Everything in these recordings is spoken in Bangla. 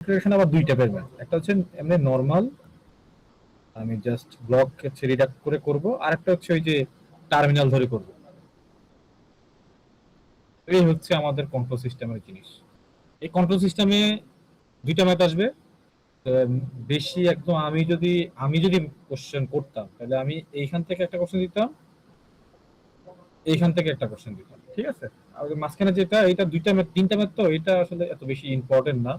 ইন্টিগ্রেশন আবার দুই টাইপের ম্যাথ, একটা হচ্ছে এমনি নরমাল, আমি জাস্ট ব্লক হচ্ছে রিডাক্ট করে করব, আর একটা হচ্ছে ওই যে টার্মিনাল ধরে করব। এই হচ্ছে আমাদের কন্ট্রোল সিস্টেমের জিনিস। এই কন্ট্রোল সিস্টেমে দুইটা ম্যাথ আসবে। বেশি একদম আমি যদি কোশ্চেন করতাম তাহলে আমি এইখান থেকে একটা কোশ্চেন দিতাম, এইখান থেকে একটা কোশ্চেন দিতাম, ঠিক আছে। আর মাঝখানে যেটা, এটা দুইটা ম্যাথ তিনটা ম্যাথ, তো এটা আসলে এত বেশি ইম্পর্টেন্ট না,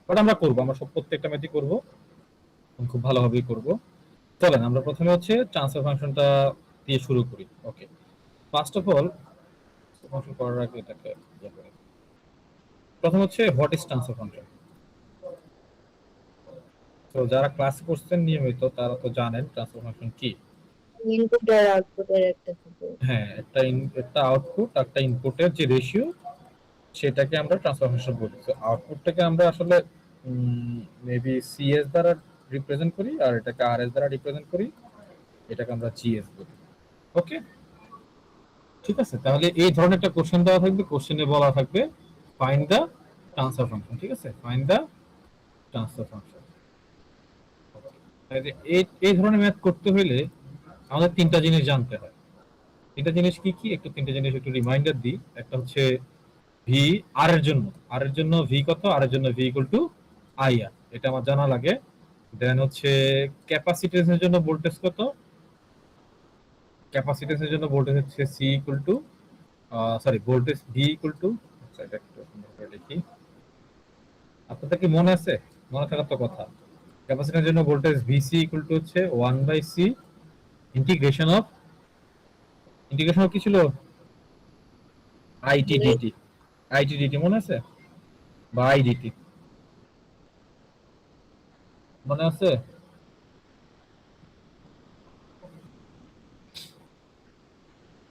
বাট আমরা করবো, আমরা সব প্রত্যেকটা ম্যাথই করবো, খুব ভালোভাবেই করবো। চলেন আমরা প্রথমে হচ্ছে ট্রান্সফার ফাংশনটা দিয়ে শুরু করি। ওকে, ফার্স্ট অফ অল ফাংশন করার আগে এটাকে প্রথম হচ্ছে হোয়াট ইজ ট্রান্সফার ফাংশন। তো যারা ক্লাস করছেন নিয়মিত তারা তো জানেন ট্রান্সফার ফাংশন কি। ইনপুট আর আউটপুটের একটা থাকে। হ্যাঁ, একটা আউটপুট একটা ইনপুটের যে রেশিও, সেটাকে আমরা ট্রান্সফার ফাংশন বলি। তো আউটপুটটাকে আমরা আসলে মেবি সিএস দ্বারা রিপ্রেজেন্ট করি, আর এটাকে আরএস দ্বারা রিপ্রেজেন্ট করি, এটাকে আমরা জিএস বলি। ওকে, ঠিক আছে। তাহলে এই ধরনের একটা কোশ্চেন দেওয়া থাকবে, কোশ্চেনে বলা থাকবে ফাইন্ড দ্য ট্রান্সফার ফাংশন, ঠিক আছে, ফাইন্ড দ্য ট্রান্সফার ফাংশন। এই ধরনের ম্যাথ করতে হলে আমাদের তিনটা জিনিস জানতে হয়। তিনটা জিনিস কি কি, তিনটা জিনিস একটু রিমাইন্ডার দিই। একটা হচ্ছে ভি আর এর জন্য ভি কত, আর এর জন্য ভি ইকুয়াল টু আই আর, এটা আমার জানা লাগে। দেন হচ্ছে ক্যাপাসিট্যান্সের জন্য ভোল্টেজ কত, ক্যাপাসিট্যান্সের জন্য ভোল্টেজ হচ্ছে C equal to voltage V equal to, এটা একটু সুন্দর করে লিখি, আপনাদের কি মনে আছে? মনে থাকার তো কথা। ক্যাপাসিটরের জন্য ভোল্টেজ ভিসি ইকুয়াল টু হচ্ছে 1/c ইন্টিগ্রেশন অফ কি ছিল, আইটি ডিটি মনে আছে, বা আইডিটি মনে আছে?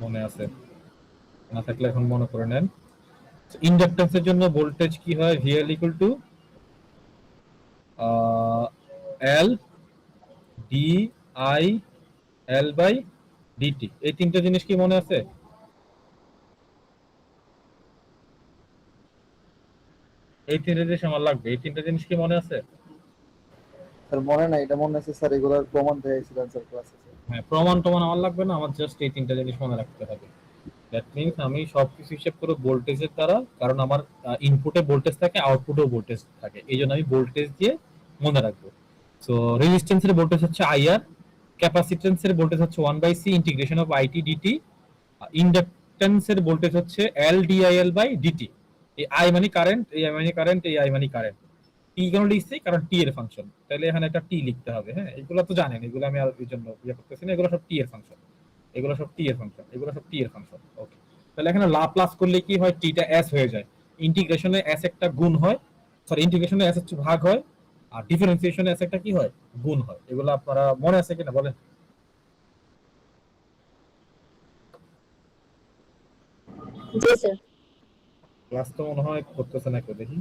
মনে আছে, না থাকলে এখন মনে করে নেন। ইন্ডাকট্যান্সের জন্য ভোল্টেজ কি হয়, VL equal to L D I L by DT. এই তিনটা জিনিস কি মনে আছে? এই তিনটা জিনিস আমার লাগবে, এই তিনটা জিনিস কি মনে আছে? স্যার মনে নাই, এটা মনে আছে স্যার, এগুলোর প্রমাণ দেখাইছিলেন স্যার ক্লাসে। হ্যাঁ, প্রমাণ টমান আমার লাগবে না, আমার জাস্ট এই তিনটা জিনিস মনে রাখতে হবে। দ্যাট মিনস আমি সবকিছু হিসেব করে ভোল্টেজের দ্বারা, কারণ আমার ইনপুটে ভোল্টেজ থাকে, আউটপুটেও ভোল্টেজ থাকে, এই জন্য আমি ভোল্টেজ দিয়ে মনে রাখবো। সো রেজিস্ট্যান্সের ভোল্টেজ হচ্ছে আইআর, ক্যাপাসিট্যান্সের ভোল্টেজ হচ্ছে 1/c integration of I T DT, ইন্ডাকট্যান্সের ভোল্টেজ হচ্ছে এল ডিআইএল বাই ডিটি। এই আই মানে কারেন্ট, এই আই মানে কারেন্ট, এই আই মানে কারেন্ট। টি কেন লিখছি, কারণ টি এর ফাংশন, তাহলে এখানে একটা টি লিখতে হবে। হ্যাঁ, এগুলো তো জানেন, এগুলো আমি আর এই জন্য ইয়ে করতেছি না, এগুলো সব টি এর ফাংশন, এগুলো সব টি এর ফাংশন, এগুলো সব টি এর ফাংশন। ওকে, তাহলে এখানে লাপ্লাস করলে কি হয়, টিটা এস হয়ে যায়, ইন্টিগ্রেশনে এস একটা গুণ হয়, সরি ইন্টিগ্রেশনে এস হচ্ছে ভাগ হয়, আর ডিফারেন্সিয়েশনে এস একটা কি হয়, গুণ হয়। এগুলো আপনারা মনে আছে কিনা বলেন? জি স্যার। ক্লাস তো মনে হয় করতেছে না কেউ, দেখি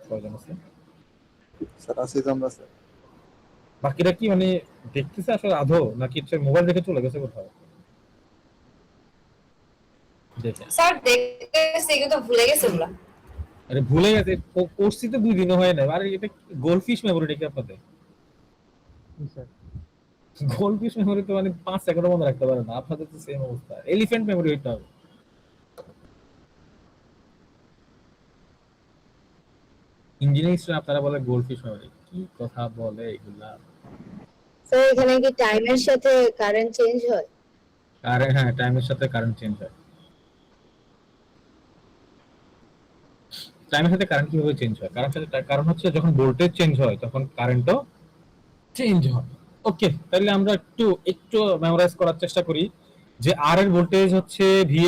কয়জন আছে। স্যার আছে তো আমরা স্যার। বাকিরা কি মানে দেখতেছে আসলে আধো, নাকি মোবাইল দেখে চলে গেছে কোথাও? দেখে স্যার দেখতেছি কিন্তু ভুলে গেছে ওগুলা। আরে ভুলে গেছে, করছি তো 2 দিনও হয় না। আরে এটা গোলফিশ মেমোরি নাকি আপনাদের? গোলফিশ মেমোরি তো মানে 5 সেকেন্ডও মনে রাখতে পারে না, আপনাদের তো সেম অবস্থা। এলিফ্যান্ট মেমোরি হইতে হবে। ইঞ্জিনিয়ারিং স্টুডেন্ট আপনারা বলে গোলফিশ মেমোরি, কি কথা বলে এগুলা? স্যার এখানে কি টাইমের সাথে কারেন্ট চেঞ্জ হয়? আরে হ্যাঁ, টাইমের সাথে কারেন্ট চেঞ্জ হয়। টাইমের সাথে কারেন্ট কিভাবে চেঞ্জ হয়? কারণ হচ্ছে যখন ভোল্টেজ চেঞ্জ হয় তখন কারেন্টও চেঞ্জ হয়। ওকে, তাহলে আমরা একটু একটু মেমোরাইজ করার চেষ্টা করি যে আর এর ভোল্টেজ হচ্ছে ভি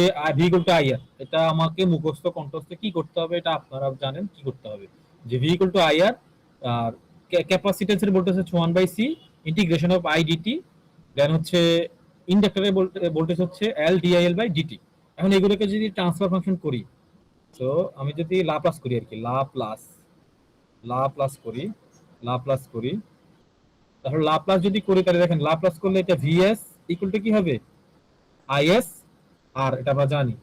ইকুয়াল টু আই আর। এটা আমাকে মুখস্থ কণ্ঠস্থ কি করতে হবে, এটা আপনারা জানেন কি করতে হবে, যে V equal to I R, আর ক্যাপাসিট্যান্সের ভোল্টেজ হচ্ছে 1/c integration of I DT, then হচ্ছে ইন্ডাক্টরের ভোল্টেজ হচ্ছে এল ডিআইএল বাই ডিটি। এখন এগুলোকে যদি ট্রান্সফার ফাংশন করি, তো আমি যদি লাপ্লাস করি আর কি, লাপ্লাস করি, তাহলে লাপ্লাস যদি করি তাহলে দেখেন লাপ্লাস করলে এটা ভিএস ইকুয়াল টু কি হবে, আইএস। আর এটা আমরা জানি,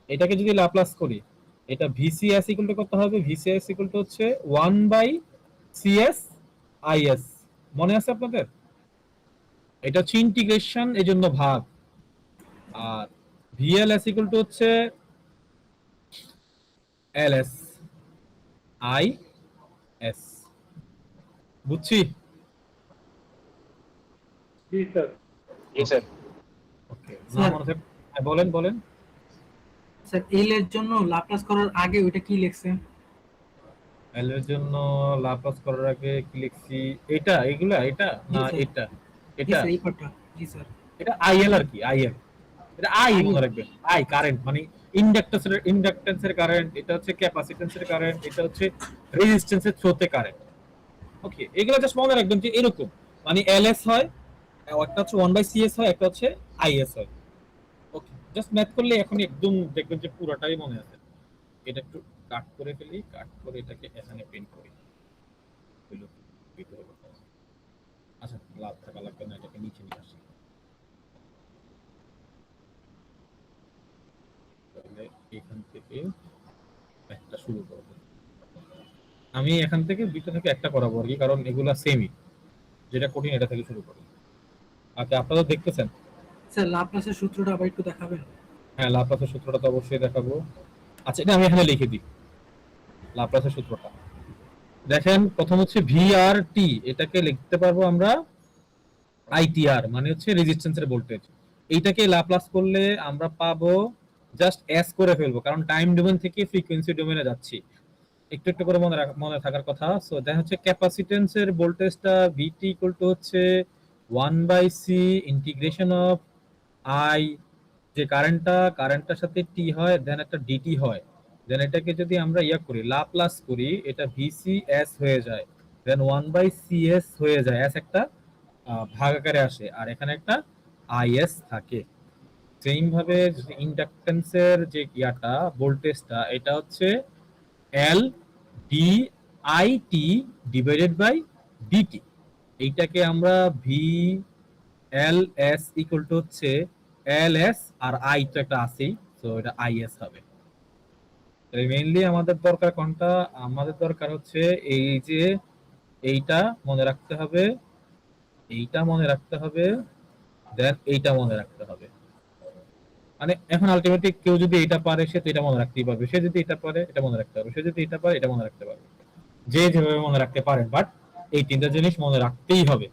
এটাকে যদি লাপ্লাস করি, এটা ভিসিএস ইকুয়াল টু কত হবে, ভিসিএস ইকুয়াল টু হচ্ছে 1/c সিএস আইএস, মনে আছে আপনাদের? এটা হচ্ছে ইন্টিগ্রেশন, এজন্য ভাগ। আর ভিএলএস ইকুয়াল টু হচ্ছে এলএস আই এস। বুঝছি? জি স্যার। ওকে, না স্যার মনে থাক- হ্যাঁ, বলেন বলেন। স্যার এল এর জন্য লাপ্লাস করার আগে ওইটা কি লিখছে? এল এর জন্য লাপ্লাস করার আগে কি লিখছি? এটা এগুলা এটা জি না স্যার। এটা জি এটা স্যার এই পার্টটা। জি স্যার। এটা আইএল আর কি, আইএল। এটা আই IL মনে রাখবেন, আই কারেন্ট মানে ইন্ডাক্টেন্সের কারেন্ট, এটা হচ্ছে ক্যাপাসিট্যান্সের কারেন্ট, এটা হচ্ছে রেজিস্ট্যান্সের থ্রোতে কারেন্ট। ওকে, এগুলো জাস্ট মনে রাখবেন যে এরকম মানে এলএস হয়, একটা হচ্ছে 1/CS হয়, একটা হচ্ছে আইএস হয়। ওকে, জাস্ট ম্যাথ করলে এখন একদম দেখবেন যে পুরোটাই মনে আছে। এটা একটু কাট করে ফেলি, কাট করে এটাকে এখানে প্রিন্ট করি। হইলো, ভিতরে কোথাও। আচ্ছা, লাভ থাকা লাগবে না, এটাকে নিচে নিয়ে আসি। তাহলে এখান থেকে একটা শুরু করব। আমি এখান থেকে দুইটা থেকে একটা করাবো আর কি, কারণ এগুলা সেমই, যেটা কঠিন এটা থেকে শুরু করি। আচ্ছা, আপনারা দেখতেছেন? স্যার লাপ্লাসের সূত্রটা আবার একটু দেখাবেন? হ্যাঁ, লাপ্লাসের সূত্রটা তো অবশ্যই দেখাবো। আচ্ছা, এটা আমি এখানে লিখে দিই লাপ্লাসের সূত্রটা। দেখেন, প্রথম হচ্ছে ভিআরটি, এটাকে লিখতে পারবো আমরা আইটিআর, মানে হচ্ছে রেজিস্ট্যান্সের ভোল্টেজ। এইটাকে লাপ্লাস করলে আমরা পাবো জাস্ট এস করে ফেলবো, কারণ টাইম ডোমেন থেকে ফ্রিকোয়েন্সি ডোমেনে যাচ্ছি। একটু একটু করে মনে থাকার কথা। সো দেখা হচ্ছে ক্যাপাসিটেন্সের ভোল্টেজটা ভিটি ইকুয়াল টু হচ্ছে 1/c ইন্টিগ্রেশন অফ আই, যে কারেন্টটার সাথে টি হয়, দেন একটা ডিটি হয়, দেন এটাকে যদি আমরা ইয়া করি লাপ্লাস করি, এটা ভিসি এস হয়ে যায়, দেন 1/cs হয়ে যায়। এস একটা ভাগ আকারে আসে, আর এখানে একটা আইএস থাকে। সেম ভাবে ইন্ডাকটেন্সের যে ইয়াটা ভোল্টেজটা, এটা হচ্ছে L D I T divided by DT. এইটাকে আমরা V L S equal to হচ্ছে এল এস, আর আই তো একটা আছেই, তো এটা আই এস হবে। মেইনলি আমাদের দরকার কোনটা? আমাদের দরকার হচ্ছে এই যে এইটা মনে রাখতে হবে, এইটা মনে রাখতে হবে, দেন এইটা মনে রাখতে হবে। মানে এখন আলটিমেটলি কেউ যদি এটা পারে, সে তো এটা মনে রাখতেই পারবে, সে যদি এটা পারে এটা মনে রাখতে পারবে, সে যদি এটা পারে এটা মনে রাখতে পারবে, যে যেভাবে মনে রাখতে পারেন। বাট এই তিনটা জিনিস মনে রাখতেই হবে।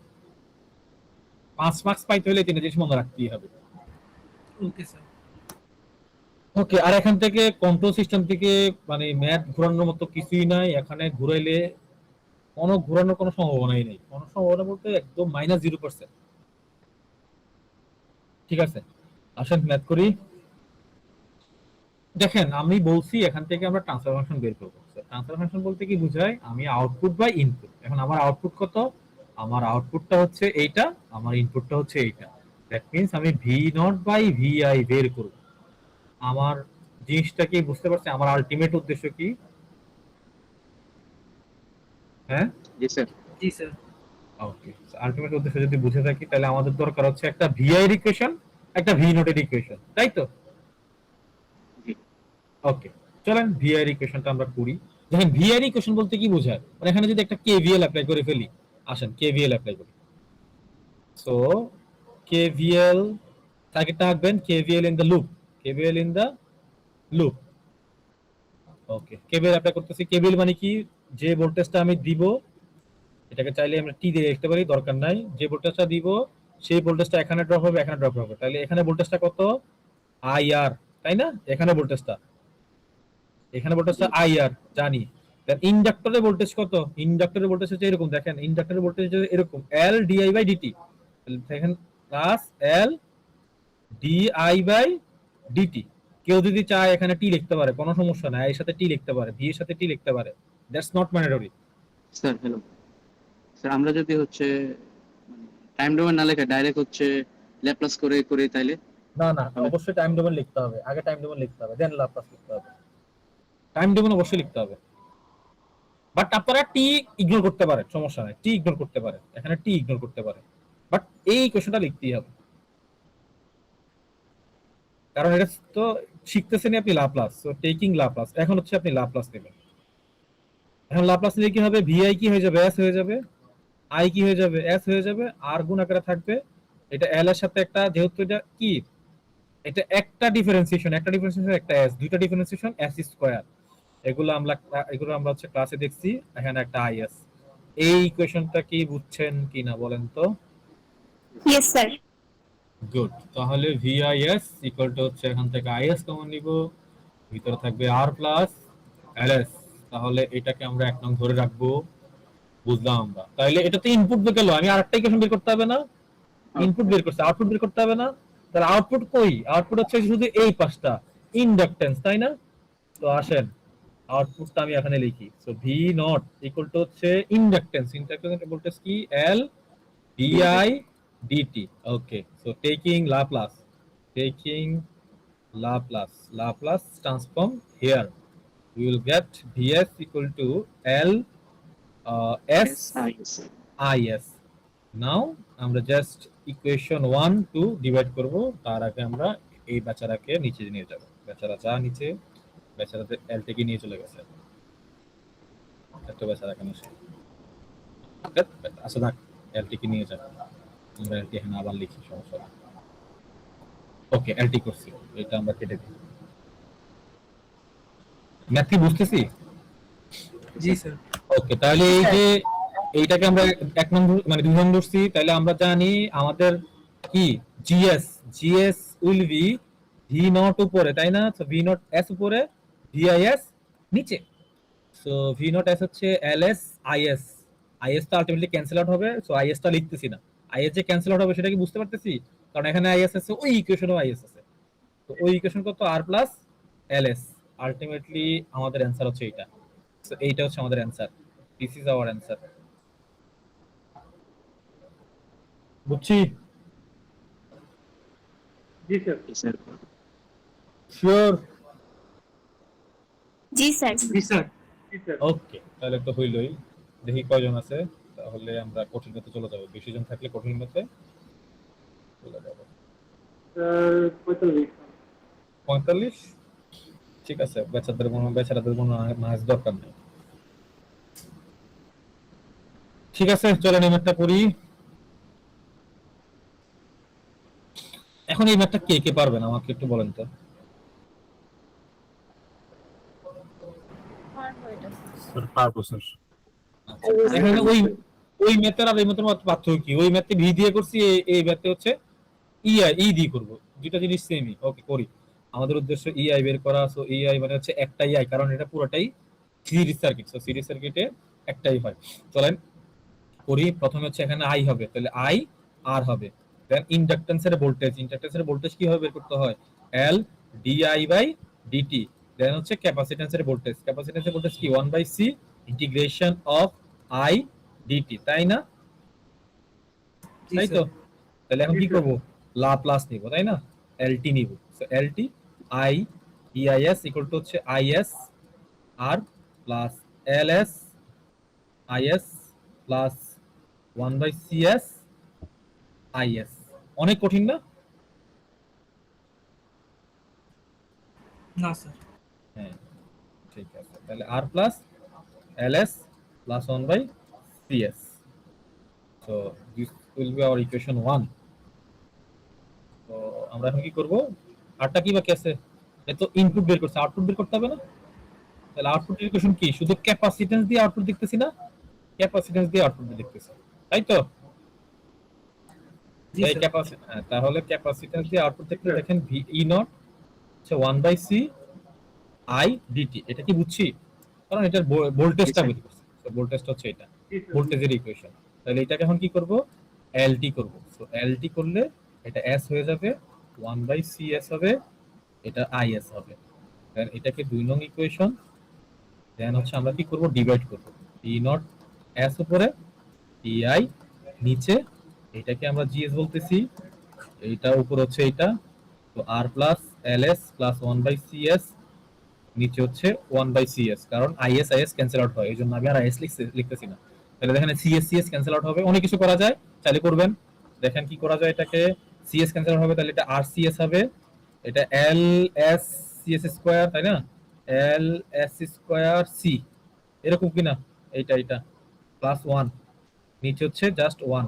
5 মার্কস পাইতে হলে এই তিনটা জিনিস মনে রাখতেই হবে। Okay sir. ওকে, আর এখান থেকে কন্ট্রোল সিস্টেম থেকে মানে ম্যাথ ঘোরানোর মতো কিছুই নাই। এখানে ঘুরাইলে ঘোরানোর কোনো সম্ভাবনাই নেই, কোনো সম্ভাবনা বলতে একদম -0%। ঠিক আছে, আসেন ম্যাথ করি। দেখেন, আমি বলছি এখান থেকে আমরা ট্রান্সফার ফাংশন বের করবো। ট্রান্সফার ফাংশন বলতে কি বোঝায়? আমি আউটপুট বাই ইনপুট। এখন আমার আউটপুট কত? আমার আউটপুটটা হচ্ছে এইটা, আমার ইনপুটটা হচ্ছে এইটা। দ্যাট মিন্স আমি V naught by V I বের করব। আমার জিনিসটা কি বুঝতে পারছি? আমার আলটিমেট উদ্দেশ্য কি? হ্যাঁ, জি স্যার। জি স্যার। ওকে, আলটিমেট উদ্দেশ্য যদি বুঝে থাকি, তাহলে আমাদের দরকার হচ্ছে একটা ভি আই এর ইকুয়েশন, একটা ভি নট এর ইকুয়েশন, তাই তো? জি। ওকে, চলেন ভি আই এর ইকুয়েশনটা আমরা করি। দেখেন, ভি আই এর ইকুয়েশন বলতে কি বোঝায়? মানে এখানে যদি একটা কেভিএল অ্যাপ্লাই করে ফেলি, আসেন কেভিএল অ্যাপ্লাই করি। সো কেভিএল, সার্কিটটা আঁকবেন, KVL in the loop, KVL in the loop. Okay, KVL apply করতেছি। কেভিএল মানে কি? যে ভোল্টেজটা আমি দিব, এটাকে চাইলে আমরা টি দিয়ে লিখতে পারি, দরকার নাই। যে ভোল্টেজটা দিব সেই ভোল্টেজটা এখানে ড্রপ হবে, এখানে ড্রপ হবে। তাহলে এখানে ভোল্টেজটা কত? আইআর, তাই না? এখানে ভোল্টেজটা আইআর জানি। দেন ইন্ডাক্টরের ভোল্টেজ কত? ইন্ডাক্টরের ভোল্টেজ হচ্ছে এরকম, দেখেন ইন্ডাক্টরের ভোল্টেজ হচ্ছে এরকম, এল ডিআই বাই ডিটি। দেখেন, plus L DI by DT. কেউ যদি চায় এখানে টি লিখতে পারে, কোনো সমস্যা নাই, এর সাথে টি লিখতে পারে, ভি এর সাথে টি লিখতে পারে, that's not mandatory. Sir hello sir, আমরা যদি হচ্ছে টাইম ডোমেন না লেখে ডাইরেক্ট হচ্ছে ল্যাপ্লাস করে করে তাইলে? না না, অবশ্যই টাইম ডোমেন লিখতে হবে, আগে টাইম ডোমেন লিখতে হবে, দেন লাপ্লাস লিখতে হবে। টাইম ডোমেন অবশ্যই লিখতে হবে। বাট আপনারা টি ইগনোর করতে পারেন, সমস্যা নাই, টি ইগনোর করতে পারেন, এখানে টি ইগনোর করতে পারেন, বাট এই কোশ্চেনটা লিখতেই হবে, কারণ এটা তো শিখতেছেন আপনি লাপ্লাস। সো টেকিং লাপ্লাস, এখন হচ্ছে আপনি লাপ্লাস নেবেন। এখন লাপ্লাস নিলে কি হবে, ভিআই কি হয়ে যাবে, এস হয়ে যাবে, আই কি হয়ে যাবে, এস হয়ে যাবে, আর গুণ আকারে থাকবে এটা এল এর সাথে একটা, যেহেতু এটা কি, এটা একটা ডিফারেন্সিয়েশন, একটা এস, দুইটা ডিফারেন্সিয়েশন এস স্কয়ার, এগুলো আমরা হচ্ছে ক্লাসে দেখছি। এখানে একটা আইএস। এই ইকুয়েশনটা কি বুঝছেন কিনা বলেন তো? Yes sir. গুড। তাহলে ভিআইএস ইকুয়াল টু হচ্ছে এখান থেকে আইএস কমন নিব, ভিতরে থাকবে আর প্লাস এলএস। তাহলে এটাকে আমরা এক নং ধরে রাখবো, বুঝলাম আমরা। তাহলে এটা তো ইনপুট বের গেল, আমি আরেকটা ইকুয়েশন বের করতে হবে না? ইনপুট বের করতে, আউটপুট বের করতে হবে না? তাহলে আউটপুট কই? আউটপুট হচ্ছে শুধু এই পাঁচটা ইন্ডাকটেন্স, তাই না? তো আসেন আউটপুটটা আমি এখানে লিখি। So V naught equal to হচ্ছে ইন্ডাকটেন্স, ভোল্টেজ কি, L DI DT. Okay, so taking Laplace transform here, we will get Vs equal to L S is. Now আমরা জাস্ট ইকুয়েশন 1 2 ডিভাইড করব, তার আগে আমরা এই বেচারাকে নিচে নিয়ে যাব। বেচারা যা নিচে, বেচারাতে এল থেকে নিয়ে চলে গেছে, এত বেচারা কেন সে? আচ্ছা দেখ, এল থেকে নিয়ে যাব, আমরা এল এখানে আবার লিখি, সমস্যা নেই। ওকে, এলটি করছি, এটা আমরা কেটে দিই। ম্যাথ কি বুঝতেছি? জি স্যার। ওকে, তাহলে এই যে এইটাকে আমরা এক নম্বর মানে 2 নম্বর ধরছি, তাহলে আমরা জানি আমাদের কি GS will be V naught উপরে, তাই না? সো ভি নট এস উপরে, ভিআইএস নিচে। সো ভি নট এস হচ্ছে এলএস আইএস। আইএস তো আলটিমেটলি ক্যান্সেল আউট হবে, সো আইএস টা লিখতেছি না। আইএস যে ক্যান্সেল আউট হবে সেটা কি বুঝতে পারতেছি? কারণ এখানে আইএস আছে, ওই ইকুয়েশনও আইএস আছে। তো ওই ইকুয়েশন কত, আর প্লাস এলএস। আলটিমেটলি আমাদের অ্যানসার হচ্ছে এইটা। সো এইটা হচ্ছে আমাদের answer, this is our answer. বুঝছি? জি স্যার। শিওর? জি স্যার। জি স্যার। ওকে, তাহলে তো হইলই। দেখি কয়জন আছে, তাহলে আমরা কঠিন ম্যাথে চলে যাব। 20 জন থাকলে কঠিন ম্যাথে চলে যাব। 45। ঠিক আছে, বেচারাদের কোনো ম্যাথ দরকার নেই। ঠিক আছে, চলেন এই ম্যাথটা করি। এখন এই ম্যাথটা কে কে পারবেন আমাকে একটু বলেন তো? আচ্ছা, এখানে ওই ম্যাথের আর এই ম্যাথের মধ্যে পার্থক্য কি? ওই ম্যাথে ভি দিয়ে করছি, এই ম্যাথে হচ্ছে ই দিয়ে করব। দুটো জিনিস সেমই। ওকে, করি। আমাদের উদ্দেশ্য ইআই বের করা। সো ইআই মানে হচ্ছে একটা ইআই, কারণ এটা পুরোটাই সিরিজ সার্কিট। সো সিরিজ সার্কিটে একটাই হয়। চলেন করি। প্রথমে হচ্ছে এখানে আই হবে, তাহলে আই আর হবে। দেন ইন্ডাকটেন্সের ভোল্টেজ কি হবে বের করতে হয়, এল ডিআই বাই ডিটি। দেন হচ্ছে ক্যাপাসিট্যান্সের ভোল্টেজ কি, 1/c integration of I DT, তাই না? তাই তো? তাহলে এখন কি করব, লাপ্লাস নিব, তাই না? এলটি নিব। So LT I EIS equal to হচ্ছে IS R plus LS IS plus 1/cs IS. অনেক কঠিন না? না স্যার। হ্যাঁ, ঠিক আছে। তাহলে R plus LS plus 1/cs। So this will be our equation 1। তো আমরা এখন কি করব, আরটা কি বাকি আছে? এটা তো ইনপুট বের করছে, আউটপুট বের করতে হবে না? তাহলে আউটপুট ইকুয়েশন কি, শুধু ক্যাপাসিট্যান্স দিয়ে আউটপুট দেখতেছি না? ক্যাপাসিট্যান্স দিয়ে আউটপুট দেখতেছি, তাই তো? এই ক্যাপাসিটি, তাহলে ক্যাপাসিট্যান্স দিয়ে আউটপুট দেখতে দেখেন ভি ই নট হচ্ছে 1/c আই ডিটি। এটা কি বুঝছি? কারণ এটার ভোল্টেজটা বের করছে। সো ভোল্টেজটা হচ্ছে এটা, ভোল্টেজের ইকুয়েশন। তাহলে এটাকে এখন কি করব, এলটি করব। সো এলটি করলে এটা এস হয়ে যাবে, 1/cs হবে, এটা আইএস হবে। দেন এটাকে 2 নং ইকুয়েশন। দেন হচ্ছে আমরা কি করব, ডিভাইড করব। ই নট এস উপরে, টিআই নিচে, এটাকে আমরা জিএস বলতেছি, এইটা উপর হচ্ছে এইটা। তো আর প্লাস এলএস প্লাস 1/cs, নিচে হচ্ছে 1/cs, কারণ আইএস ক্যান্সেল আউট হয়, এইজন্য আমি আর আইএস লিখতেছি না। তাহলে দেখেন সিএস ক্যান্সেল আউট হবে। অনেক কিছু করা যায়, চাইলে করবেন। দেখেন কি করা যায়, এটাকে সিএস ক্যান্সেল আউট হবে, তাহলে এটা আরসিএস হবে, এটা এল এস সিএস স্কয়ার, তাই না? এল এস স্কয়ার সি, এরকম কিনা, এটা +1, নিচে হচ্ছে জাস্ট 1,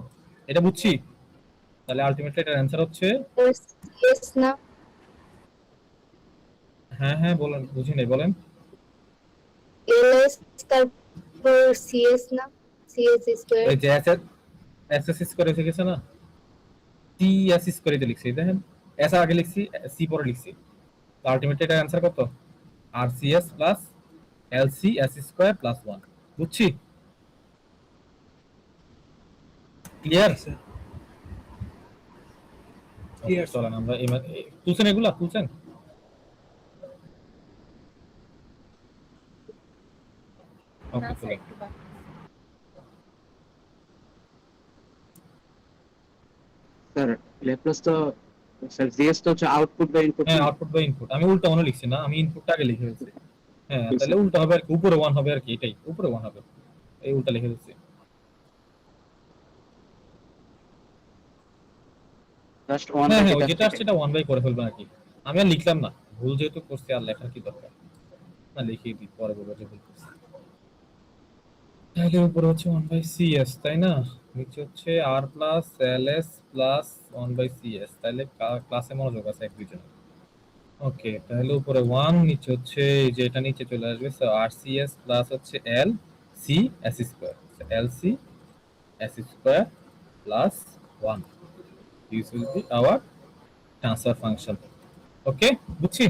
এটা বুঝছি। তাহলে আলটিমেটলি এটার অ্যান্সার হচ্ছে, সিএস না? হ্যাঁ বলেন, বুঝি নাই, বলেন। এলএস তারপর সিএস না? CS square. এই যে এস স্কয়ার এসে গেছে না, টি এস স্কয়ার এটা লিখছি, দেখেন এস আগে লিখছি, সি পরে লিখছি। তো আলটিমেটলি এটার অ্যান্সার কত, R C S plus L C S square plus 1, বুঝছি? ক্লিয়ার? স্যার Clear, চলেন আমরা তুলছেন, এগুলা তুলছেন? ওকে, চলেন। স্যার ল্যাপ্লাস তো, স্যার জিএস তো হচ্ছে আউটপুট বা ইনপুট। হ্যাঁ, আউটপুট বাই ইনপুট, আমি উল্টা মনে লিখছি না, আমি ইনপুটটা আগে লিখে ফেলছি। হ্যাঁ, ঠিক তাহলে আছে। উল্টা হবে আর কি, উপরে 1 হবে আর কি, এটাই উপরে 1 হবে, এই উল্টা লিখে ফেলছি। জাস্ট ওয়ান হ্যাঁ বাই ওই যেটা আসছে এটা 1 বাই করে ফেলবেন আর কি, আমি আর লিখলাম না, ভুল যেহেতু করছি আর লেখার কি দরকার, না লিখিয়ে দিই, পরে বলবো যে ভুল করছি। তাহলে উপরে হচ্ছে 1 বাই সিএস, তাই না? নিচে হচ্ছে R plus L S plus 1 by CS, তাহলে ক্লাসে মনোযোগ আছে এক দুইজন। ওকে, তাহলে উপরে 1, নিচে হচ্ছে এই যে এটা নিচে চলে আসবে, সো আর সিএস প্লাস হচ্ছে L C S square, L C S square plus 1, this will be our transfer function. Okay, বুঝছি?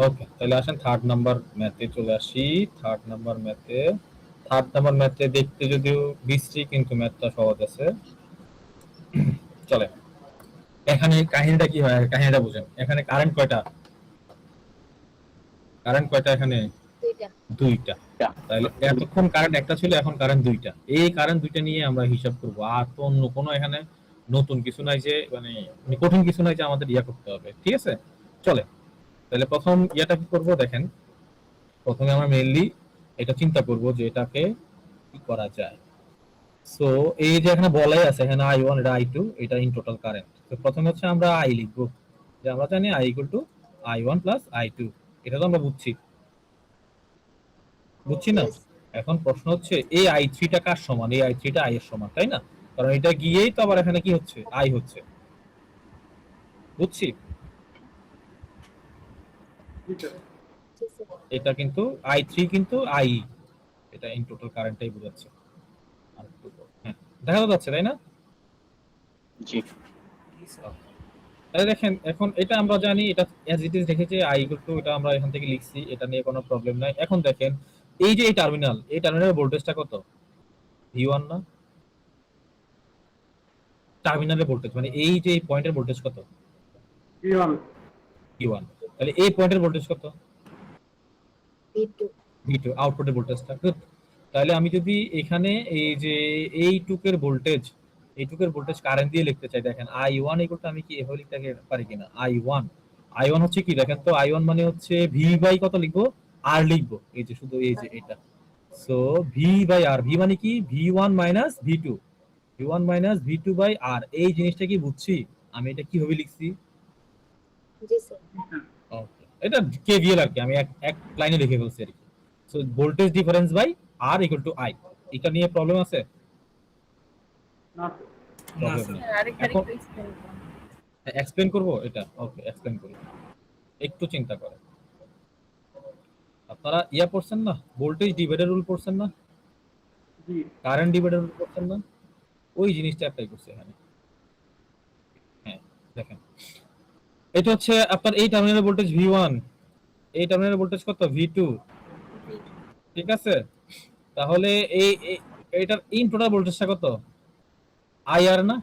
ওকে, তাহলে আসেন থার্ড নাম্বার ম্যাথে চলে আসি। থার্ড নাম্বার ম্যাথে দেখতে যদিও বিশ্রী, কিন্তু ম্যাথটা সহজ আছে। চলে, এখানে কাহিনীটা কি হয়, কাহিনীটা বুঝেন। এখানে কারেন্ট কয়টা এখানে? দুইটা। তাহলে এতক্ষণ কারেন্ট একটা ছিল, এখন কারেন্ট দুইটা। এই কারেন্ট দুইটা নিয়ে আমরা হিসাব করব, আর তো অন্য কোনো এখানে নতুন কিছু নাই যে, মানে কঠিন কিছু নাই যে আমাদের ইয়া করতে হবে, ঠিক আছে? চলে, তাহলে প্রথম ইয়াটা কি করব দেখেন। প্রথমে আমরা মেইনলি এটা চিন্তা করব যে এটাকে কি করা যায়। সো এই যে এখানে বলাই আছে, এখানে I1 এটা I2 এটা ইন টোটাল কারেন্ট। তো প্রথমে হচ্ছে আমরা I লিখব, যে আমরা জানি I = I1 + I2, এটা তো আমরা বুঝছি না? এখন প্রশ্ন হচ্ছে এই I3 টা কার সমান, এই I3 টা I এর সমান, তাই না? কারণ এটা গিয়েই তো আবার এখানে কি হচ্ছে, I হচ্ছে, বুঝছি? এটা কিন্তু I3 কিন্তু I, এটা ইন টোটাল কারেন্টটাই বোঝাচ্ছে। আর একটু হ্যাঁ, দেখা যাচ্ছে তাই না? জি। তাহলে দেখেন, এখন এটা আমরা জানি, এটা অ্যাজ ইট ইজ রেখেছে I = এটা আমরা এখান থেকে লিখছি, এটা নিয়ে কোনো প্রবলেম নাই। এখন দেখেন এই যে এই টার্মিনালের ভোল্টেজটা কত, V1 না? টার্মিনালের ভোল্টেজ মানে এই যে এই পয়েন্টের ভোল্টেজ কত, V1। তাহলে এই পয়েন্টের ভোল্টেজ কত, V2, আউটপুটের ভোল্টেজটা। গুড। তাহলে আমি যদি এখানে এই যে এইটুকের ভোল্টেজ কারেন্ট দিয়ে লিখতে চাই, দেখেন I1 আমি কি এভাবে লিখতে পারি কিনা, I1 হচ্ছে কি দেখেন তো, I1 মানে হচ্ছে V বাই কত লিখবো, R লিখবো, এই যে শুধু এই যে এটা। So V by R, V মানে কি V1 minus V2, by R, এই জিনিসটা কি বুঝছি? আমি এটা কিভাবে লিখছি? জি স্যার। ওকে, এটা কেভিএল আর কি, আমি এক লাইনে লিখে ফেলছি আর কি। So voltage difference by R = I, এটা নিয়ে প্রবলেম আছে? না প্রবলেম স্যার। নেই। এখন এক্সপ্লেইন করব এটা, ওকে এক্সপ্লেইন করি, একটু চিন্তা করে। আপনারা ইয়া পড়ছেন না, ভোল্টেজ ডিভাইডার রুল পড়ছেন না, কারেন্ট ডিভাইডার রুল পড়ছেন না? ওই জিনিসটা অ্যাপ্লাই করছে এখানে। হ্যাঁ, দেখেন এটা হচ্ছে আপনার এই টার্মিনালের ভোল্টেজ V1, এই টার্মিনালের ভোল্টেজ কত, V2, ঠিক আছে? তাহলে এইটার ইন টোটাল ভোল্টেজটা কত, IR না?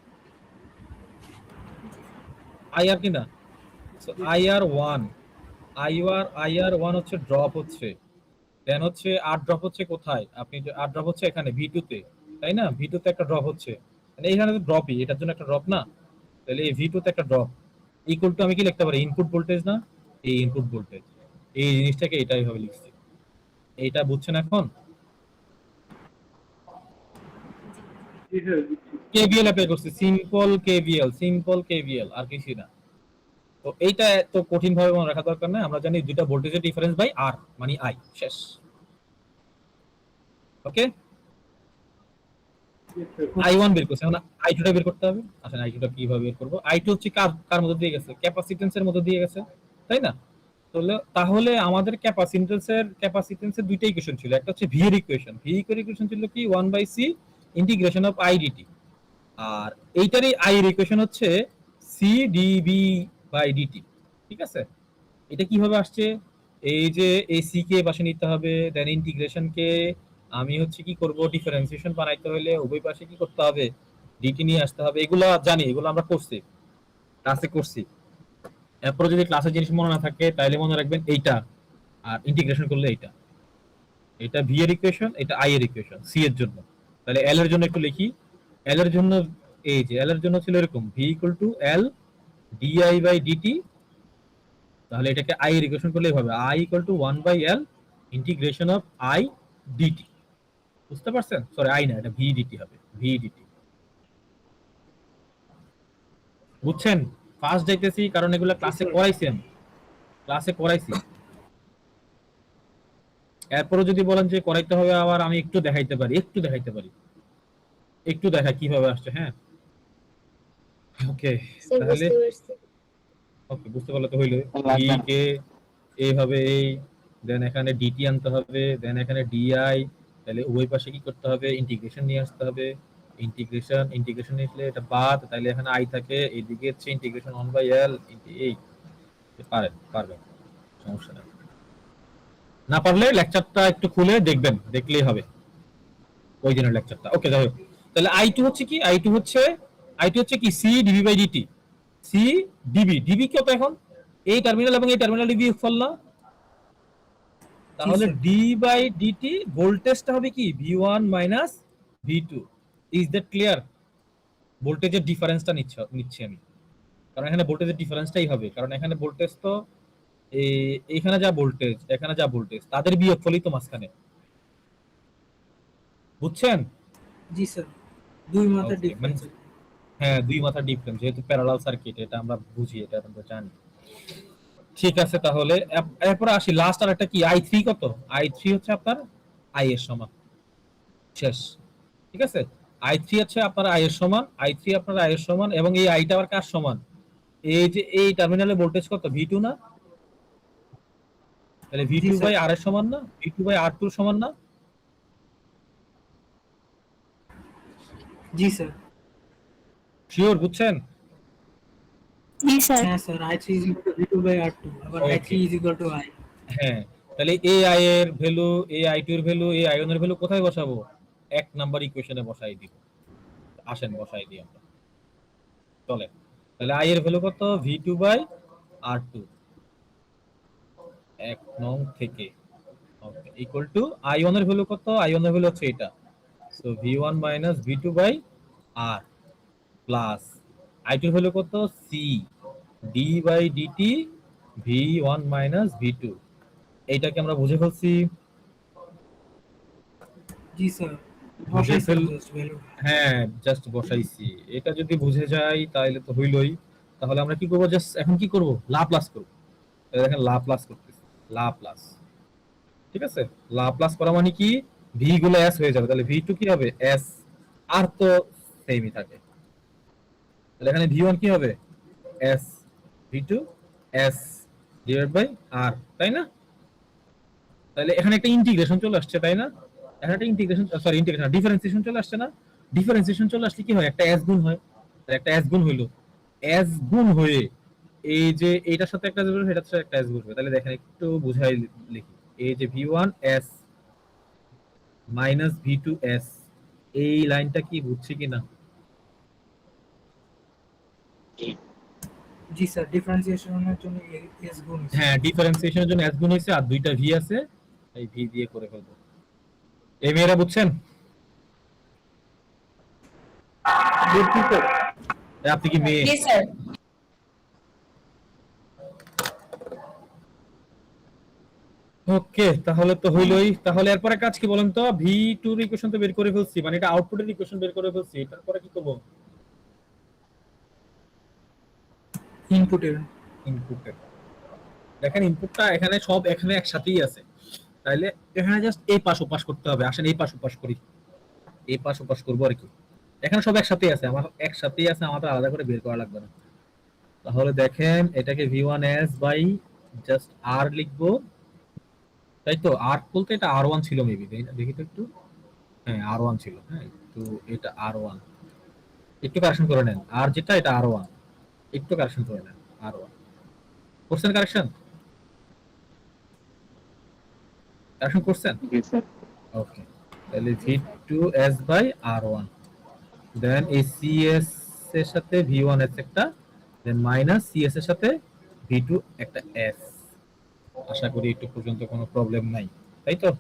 IR কি না? সো IR1 হচ্ছে ড্রপ হচ্ছে, দেন হচ্ছে আর ড্রপ হচ্ছে কোথায়, আপনি যে আর ড্রপ হচ্ছে এখানে V2 তে, তাই না? V2 তে একটা ড্রপ হচ্ছে, মানে এখানে তো ড্রপই, এটার জন্য একটা ড্রপ না? তাহলে এই V2 তে একটা ড্রপ ইকুয়াল টু আমি কি লিখতে পারি, ইনপুট ভোল্টেজ না? এই ইনপুট ভোল্টেজ, এই জিনিসটাকে এটাই ভাবে লিখছি। এইটা বুঝছেন এখন? কেভিএল অ্যাপ্লাই করছি, সিম্পল কেভিএল, আর কিছুই না। তো এইটা তো কঠিন ভাবে মনে রাখা দরকার না, আমরা জানি দুইটা ভোল্টেজের ডিফারেন্স বাই আর মানে আই, শেষ। ওকে, I1 বের করছি, এখন I2 টা বের করতে হবে। আসলে I2 টা কিভাবে বের করব? I2 হচ্ছে কার কার মধ্যে দিয়ে গেছে? ক্যাপাসিট্যান্সের মধ্যে দিয়ে গেছে, তাই না? তাহলে আমাদের ক্যাপাসিট্যান্সের দুইটা ইকুয়েশন ছিল, একটা হচ্ছে ভি এর ইকুয়েশন। ভি এর ইকুয়েশন ছিল কি 1/c integration of I dt, আর এইটারই I এর ইকুয়েশন হচ্ছে c dv বাই dt। ঠিক আছে, এটা কিভাবে আসছে? এই যে এই c কে পাশে নিতে হবে, দেন ইন্টিগ্রেশন কে আমি হচ্ছে কি করব, ডিফারেন্সিয়েশন বানাইতে হলে উভয় পাশে কি করতে হবে, dt নিয়ে আসতে হবে। এগুলা জানি, এগুলো আমরা করছি, ক্লাসে করছি। এরপর যদি ক্লাসের জিনিস মনে না থাকে তাহলে মনে রাখবেন এইটা, আর ইন্টিগ্রেশন করলে এইটা, এটা ভি এর ইকুয়েশন, এটা আই এর ইকুয়েশন সি এর জন্য। তাহলে এল এর জন্য একটু লিখি। এল এর জন্য এই যে এল এর জন্য ছিল এরকম, V equal to L DI by DT. তাহলে এটাকে আই এর ইকুয়েশন করলে হবে I equal to 1/l integration of I DT. বুঝতে পারছেন? সরি, আই না, এটা ভি ডিটি হবে, ভি ডিটি। বুঝছেন? ফার্স্ট যাইতেছি কারণ এগুলা ক্লাসে করাইছি, আমি ক্লাসে করাইছি। এরপরও যদি বলেন যে করাইতে হবে আবার, আমি একটু দেখাইতে পারি, একটু দেখা কিভাবে আসছে। হ্যাঁ, ওকে, স্যার তাহলে বুঝতে পারছি। ওকে, বুঝতে পারলে তো হইলো। ডি কে এইভাবে এই, দেন এখানে ডিটি আনতে হবে, দেন এখানে ডিআই, তাহলে উভয় পাশে কি করতে হবে, ইন্টিগ্রেশন নিয়ে আসতে হবে। ইন্টিগ্রেশন নিলে এটা বাদ, তাহলে এখানে আই থাকে, এইদিকে হচ্ছে ইন্টিগ্রেশন 1/l এই। পারবেন, সমস্যা নেই। না পারলে লেকচারটা একটু খুলে দেখবেন, দেখলেই হবে ওই দিনের লেকচারটা। ওকে, যাই হোক, তাহলে I2 হচ্ছে কি, I2 হচ্ছে কি c dv by dt। c dv কত এখন? এই টার্মিনাল এবং এই টার্মিনাল বিয়োগফল না? তাহলে d বাই dt ভোল্টেজটা হবে কি v1 minus v2। Is that clear? ভোল্টেজের ডিফারেন্সটা নিচ্ছি আমি, কারণ এখানে ভোল্টেজের ডিফারেন্সটাই হবে, কারণ এখানে ভোল্টেজ তো এইখানে যা ভোল্টেজ, এখানে যা ভোল্টেজ, তাদের বিয়োগফলই তো মাঝখানে। বুঝছেন? জি স্যার, দুই মাথার Okay, ডিফারেন্স। হ্যাঁ, দুই মাথার ডিফারেন্স, যেহেতু প্যারালাল সার্কিট, এটা আমরা বুঝি, এটা আমরা জানি। ঠিক আছে, তাহলে এরপর আসি লাস্ট আর একটা কি, I3 কত? I3 হচ্ছে আপনার I এর সমান, শেষ। ঠিক আছে, I3 হচ্ছে আপনার I এর সমান, I3 আপনার I এর সমান, এবং এই আইটা আবার কার সমান? এই যে এই টার্মিনালে ভোল্টেজ কত, V2 না? তাহলে V2 G, sir. By R এর সমান না? V2 বাই R2 এর সমান না? জি স্যার। শিওর? বুঝছেন? জি স্যার। হ্যাঁ sir, I3 is equal to V2 by R2, আবার Okay. I3 is equal to I। হ্যাঁ, তাহলে এই আই এর ভ্যালু, এই I2 এর ভ্যালু, এই I1 এর ভ্যালু কোথায় বসাবো? এক নাম্বার ইকুয়েশনে বসাই দিব। আসেন বসাই দিই আমরা, চলে। তাহলে I এর ভ্যালু কত? V2 বাই R2 এক নং থেকে, ওকে, ইকুয়াল টু I1 এর ভ্যালু কত? I1 এর ভ্যালু হচ্ছে এটা, so V1 minus V2 by R plus I2 এর ভ্যালু কত? C d by dt V1 minus V2। এইটাকে আমরা বুঝে ফেলছি। জি স্যার, বুঝে বসাই স্যার ফেল- জাস্ট ভ্যালু। হ্যাঁ, জাস্ট বসাইছি। এটা যদি বুঝে যাই তাহলে তো হইলই। তাহলে আমরা কি করব, জাস্ট এখন কি করব, লাপ্লাস করব। এই দেখেন লাপ্লাস করতেছি, লাপ্লাস। ঠিক আছে, লাপ্লাস করা মানে কি, ভি গুলো এস হয়ে যাবে, তাহলে V2 কি হবে, এস। আর তো সেমই থাকে, তাহলে এখানে V1 কি হবে, S, V2 S divide by R, তাই না? তাহলে এখানে একটা ইন্টিগ্রেশন চলে আসছে, তাই না? এখানে একটা ডিফারেন্সিয়েশন চলে আসছে না? ডিফারেন্সিয়েশন চলে আসলে কি হয়, একটা এস গুণ হয়। তাহলে একটা এস গুণ হইলো, এস গুণ হয়ে এই যে এইটার সাথে একটা যাবে, এটার সাথে একটা এস গুণ হবে। তাহলে দেখেন একটু বুঝাই লিখি, এই যে V1 S minus V2 S, এই লাইনটা কি বুঝছি কিনা? জি স্যার, ডিফারেন্সিয়েশনের জন্য এস গুণ হয়েছে। হ্যাঁ, ডিফারেন্সিয়েশনের জন্য এস গুণ হয়েছে, আর দুইটা ভি আছে, এই ভি দিয়ে করে ফেলবো। এই মেয়েরা বুঝছেন? আপনি কি মেয়ে? জি স্যার। ওকে, তাহলে তো হইলই। তাহলে এরপরে কাজ কি বলেন তো, V2 এর ইকুয়েশন তো বের করে ফেলছি, মানে এটা আউটপুটের ইকুয়েশন বের করে ফেলছি, তারপরে কি করব? ইনপুটের। ইনপুটের। দেখেন ইনপুটটা এখানে সব এখানে একসাথেই আছে, তাইলে এখানে জাস্ট এই পাশ ওপাশ করতে হবে। আসেন এই পাশ ওপাশ করি, এই পাশ ওপাশ করবো আর কি। এখানে সব একসাথেই আছে, আমার একসাথেই আছে, আমাদের আলাদা করে বের করা লাগবে না। তাহলে দেখেন এটাকে v1s বাই জাস্ট r লিখবো, তাই তো। r বলতে এটা r1 ছিল মেবি, দেখি তো একটু। হ্যাঁ r1 ছিল, হ্যাঁ তো এটা r1, একটু কারেকশন করে নেন। আর যেটা এটা r1, একটু কারেকশন করে নেন। r1 করছেন, কারেকশন কারেকশন করছেন? জি স্যার। ওকে, তাহলে v2s বাই r1, দেন এই cs এর সাথে v1s একটা, দেন মাইনাস cs এর সাথে v2 একটা s। আশা করি একটু পর্যন্ত কোনো প্রবলেম নাই, তাই তো?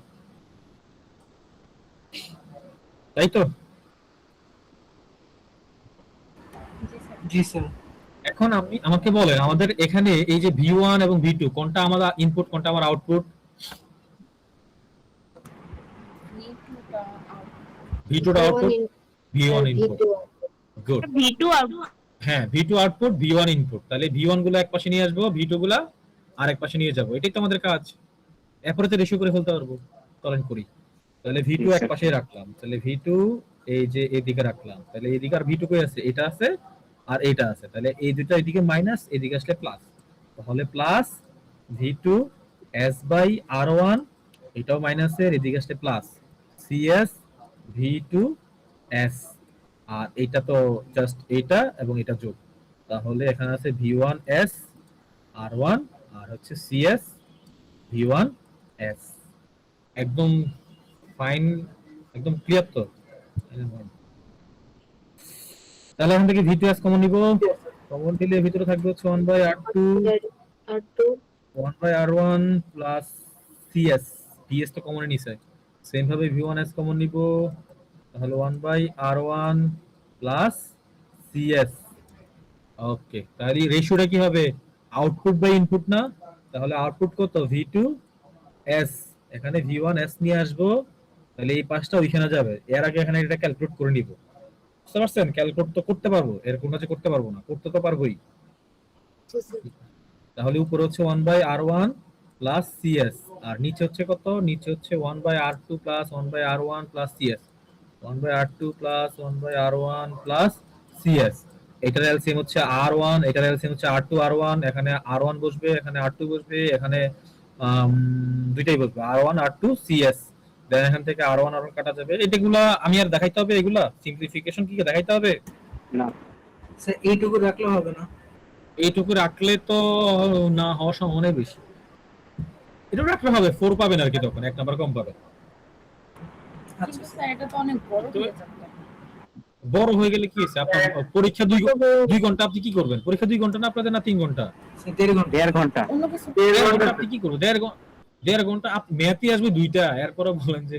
তাই তো? জি স্যার। এখন আপনি আমাকে বলেন, আমাদের এখানে এই যে v1 এবং v2 কোনটা আমার ইনপুট, কোনটা আমার আউটপুট? v2 টা output, v1 input. Good. V2 out. হ্যাঁ v2 আউটপুট, v1 ইনপুট। তাহলে v1 গুলো এক পাশে নিয়ে আসবো, v2 গুলা আরেক পাশে নিয়ে যাব, এটাই তো আমাদের কাজ। এরপরে তো রেশিও করে ফেলতে পারবো, চলেন করি। তাহলে v2 এক পাশে রাখলাম, তাহলে v2 এই যে এদিকে রাখলাম, তাহলে এদিকে আর v2 কই আছে? এটা আছে আর এটা আছে, তাহলে এই দুটো এদিকে মাইনাস, এদিকে আসলে প্লাস, তাহলে plus v2 s by r1, এটাও মাইনাসের, এদিকে আসলে প্লাস cs v2 s, আর এটা তো জাস্ট এটা এবং এটা যোগ, তাহলে এখানে আছে v1 s r1 আর হচ্ছে cs v1 s। একদম ফাইন, একদম ক্লিয়ার তো? তাহলে এখান থেকে v2s কমন নিব, কমন নিলে ভিতরে থাকবে হচ্ছে 1/r2 r2 1/r1 plus cs, ps তো কমন নিছে, সেম ভাবে v1s কমন নিব, তাহলে 1/r1 প্লাস cs। ওকে, তাহলে রেশিওটা কি হবে? আউটপুট বাই ইনপুট না? তাহলে আউটপুট কত? v2 s, এখানে v1 s নিয়ে আসবো, তাহলে এই পাঁচটা ওইখানে যাবে। এর আগে এখানে এটা ক্যালকুলেট করে নিব, বুঝতে পারছেন? ক্যালকুলেট তো করতে পারবো, এর কোনো যে করতে পারবো না, করতে তো পারবোই। তাহলে উপরে হচ্ছে 1/r1 প্লাস cs, আর নিচে হচ্ছে কত? নিচে হচ্ছে 1/r2 plus 1/r1 plus cs, 1/r2 plus 1/r1 plus cs। এটার এলসিএম হচ্ছে r1, এটার এলসিএম হচ্ছে r2 r1, এখানে r1 বসবে, এখানে r2 বসবে, এখানে দুইটাই বসবে, r1 r2 cs। দেন এখান থেকে r1 r1 কাটা যাবে। এটাগুলা আমি আর দেখাইতে হবে? এগুলা সিম্পলিফিকেশন কি দেখাইতে হবে? না স্যার এইটুকু রাখলে হবে না? এইটুকু রাখলে তো না হওয়ার সম্ভাবনা বেশি। এটা রাখলে হবে 4 পাবেন আর কি, তখন এক নাম্বার কম পাবেন। আচ্ছা স্যার এটা তো অনেক বড় হয়ে যাবে। বড় হয়ে গেলে কি হয়েছে? আপনার পরীক্ষা 2 ঘন্টা, আপনি কি করবেন? পরীক্ষা 2 ঘন্টা না আপনাদের, না 3 ঘন্টা? স্যার 1.5 ঘন্টা। 1.5 ঘন্টা। অন্য কিছু 1.5 ঘন্টা আপনি কি করবেন? 1.5 ঘন্টা ম্যাথই আসবে 2টা, এরপরে বলেন যে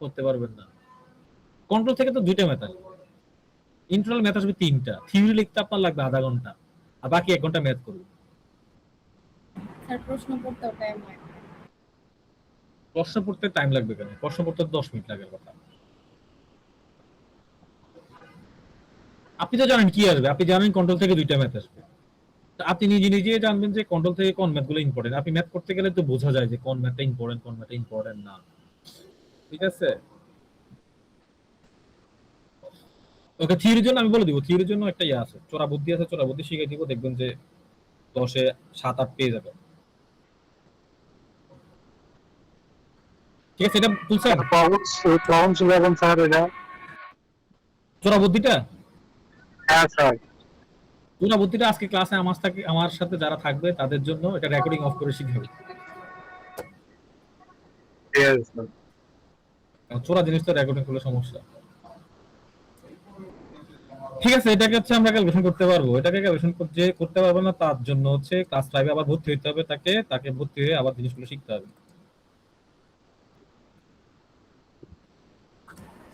করতে পারবেন না। কন্ট্রোল থেকে তো 2টা ম্যাথ আসবে, ইন্টারনাল ম্যাথ আসবে 3টা, থিওরি লিখতে আপনার লাগবে আধা ঘন্টা, আর বাকি 1 ঘন্টা ম্যাথ করবেন। স্যার প্রশ্ন পড়তেও টাইম লাগে। প্রশ্ন পড়তে টাইম লাগবে কেন? প্রশ্ন পড়তে 10 মিনিট লাগার কথা। আপনি তো জানেন কি আসবে, আপনি জানেন কন্ট্রোল থেকে 2টা ম্যাথ আসবে, তো আপনি নিজে নিজে জানবেন যে কন্ট্রোল থেকে কোন ম্যাথগুলো ইম্পর্টেন্ট। আপনি ম্যাথ করতে গেলে তো বোঝা যায় যে কোন ম্যাথটা ইম্পর্টেন্ট, কোন ম্যাথটা ইম্পর্টেন্ট না, ঠিক আছে? ওকে, থিওরির জন্য আমি বলে দিব, থিওরির জন্য একটা ইয়ে আছে, চোরা বুদ্ধি আছে, চোরা বুদ্ধি শিখিয়ে দিব, দেখবেন যে 10-এ 7-8 পেয়ে যাবেন। ঠিক আছে, এটা বুঝছেন প্রবলেম ছিল এখন স্যার এটা। চোরা বুদ্ধিটা? হ্যাঁ স্যার। চোরা বুদ্ধিটা আজকে ক্লাসে আমার সাথে যারা থাকবে তাদের জন্য এটা রেকর্ডিং অফ করে শিখাবে। চোরা জিনিস তো রেকর্ডিং করলে সমস্যা। ঠিক আছে, এটাকে হচ্ছে আমরা ক্যালকুলেশন করতে পারবো। এটাকে ক্যালকুলেশন যে করতে পারবো না, তার জন্য হচ্ছে ক্লাস 5-এ আবার ভর্তি হতে হবে, তাকে ভর্তি হয়ে আবার জিনিসগুলো শিখতে হবে।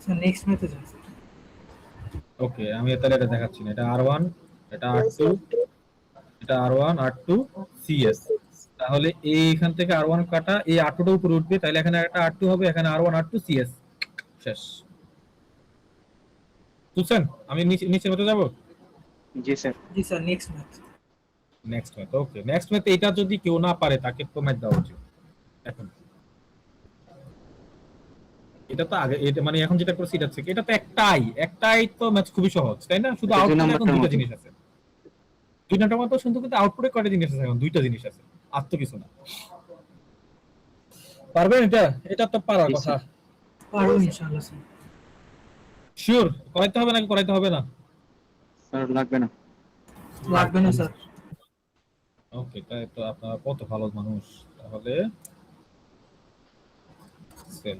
স্যার নেক্সট মেথড আছে। ওকে, আমি তাহলে এটা দেখাচ্ছি না, এটা r1, এটা r2, এটা r1 r2 cs। তাহলে এইখান থেকে r1 কাটা, এই r2 টা উপরে উঠবে, তাহলে এখানে একটা r2 হবে, এখানে r1 r2 cs, শেষ। বুঝছেন? আমি নিচে নিচে হতে যাব? জি স্যার। জি sir next method. Next math, okay next math এটা যদি কেউ না পারে তাকে তো ম্যাথ দেওয়া উচিত এখন। এটা তো আগে এটা মানে এখন যেটা করছি এটা থেকে এটা তো একটাই তো ম্যাথ খুবই সহজ তাই না, শুধু এটা দুই আউটপুটে এখন নাম্বারটার দুইটা মতো। জিনিস আছে। দুই নাম্বার মতো শুধু কিন্তু আউটপুটে কয়টা জিনিস আছে, এখন দুইটা জিনিস আছে, আর তো কিছু না। পারবেন এটা? এটা তো পারার জি কথা। স্যার। পারবো ইনশাআল্লাহ স্যার। শিওর করাইতে হবে নাকি করাইতে হবে না? স্যার লাগবে না। লাগবে না স্যার। ওকে, তাই তো আপনারা কত ভালো মানুষ তাহলে। সেল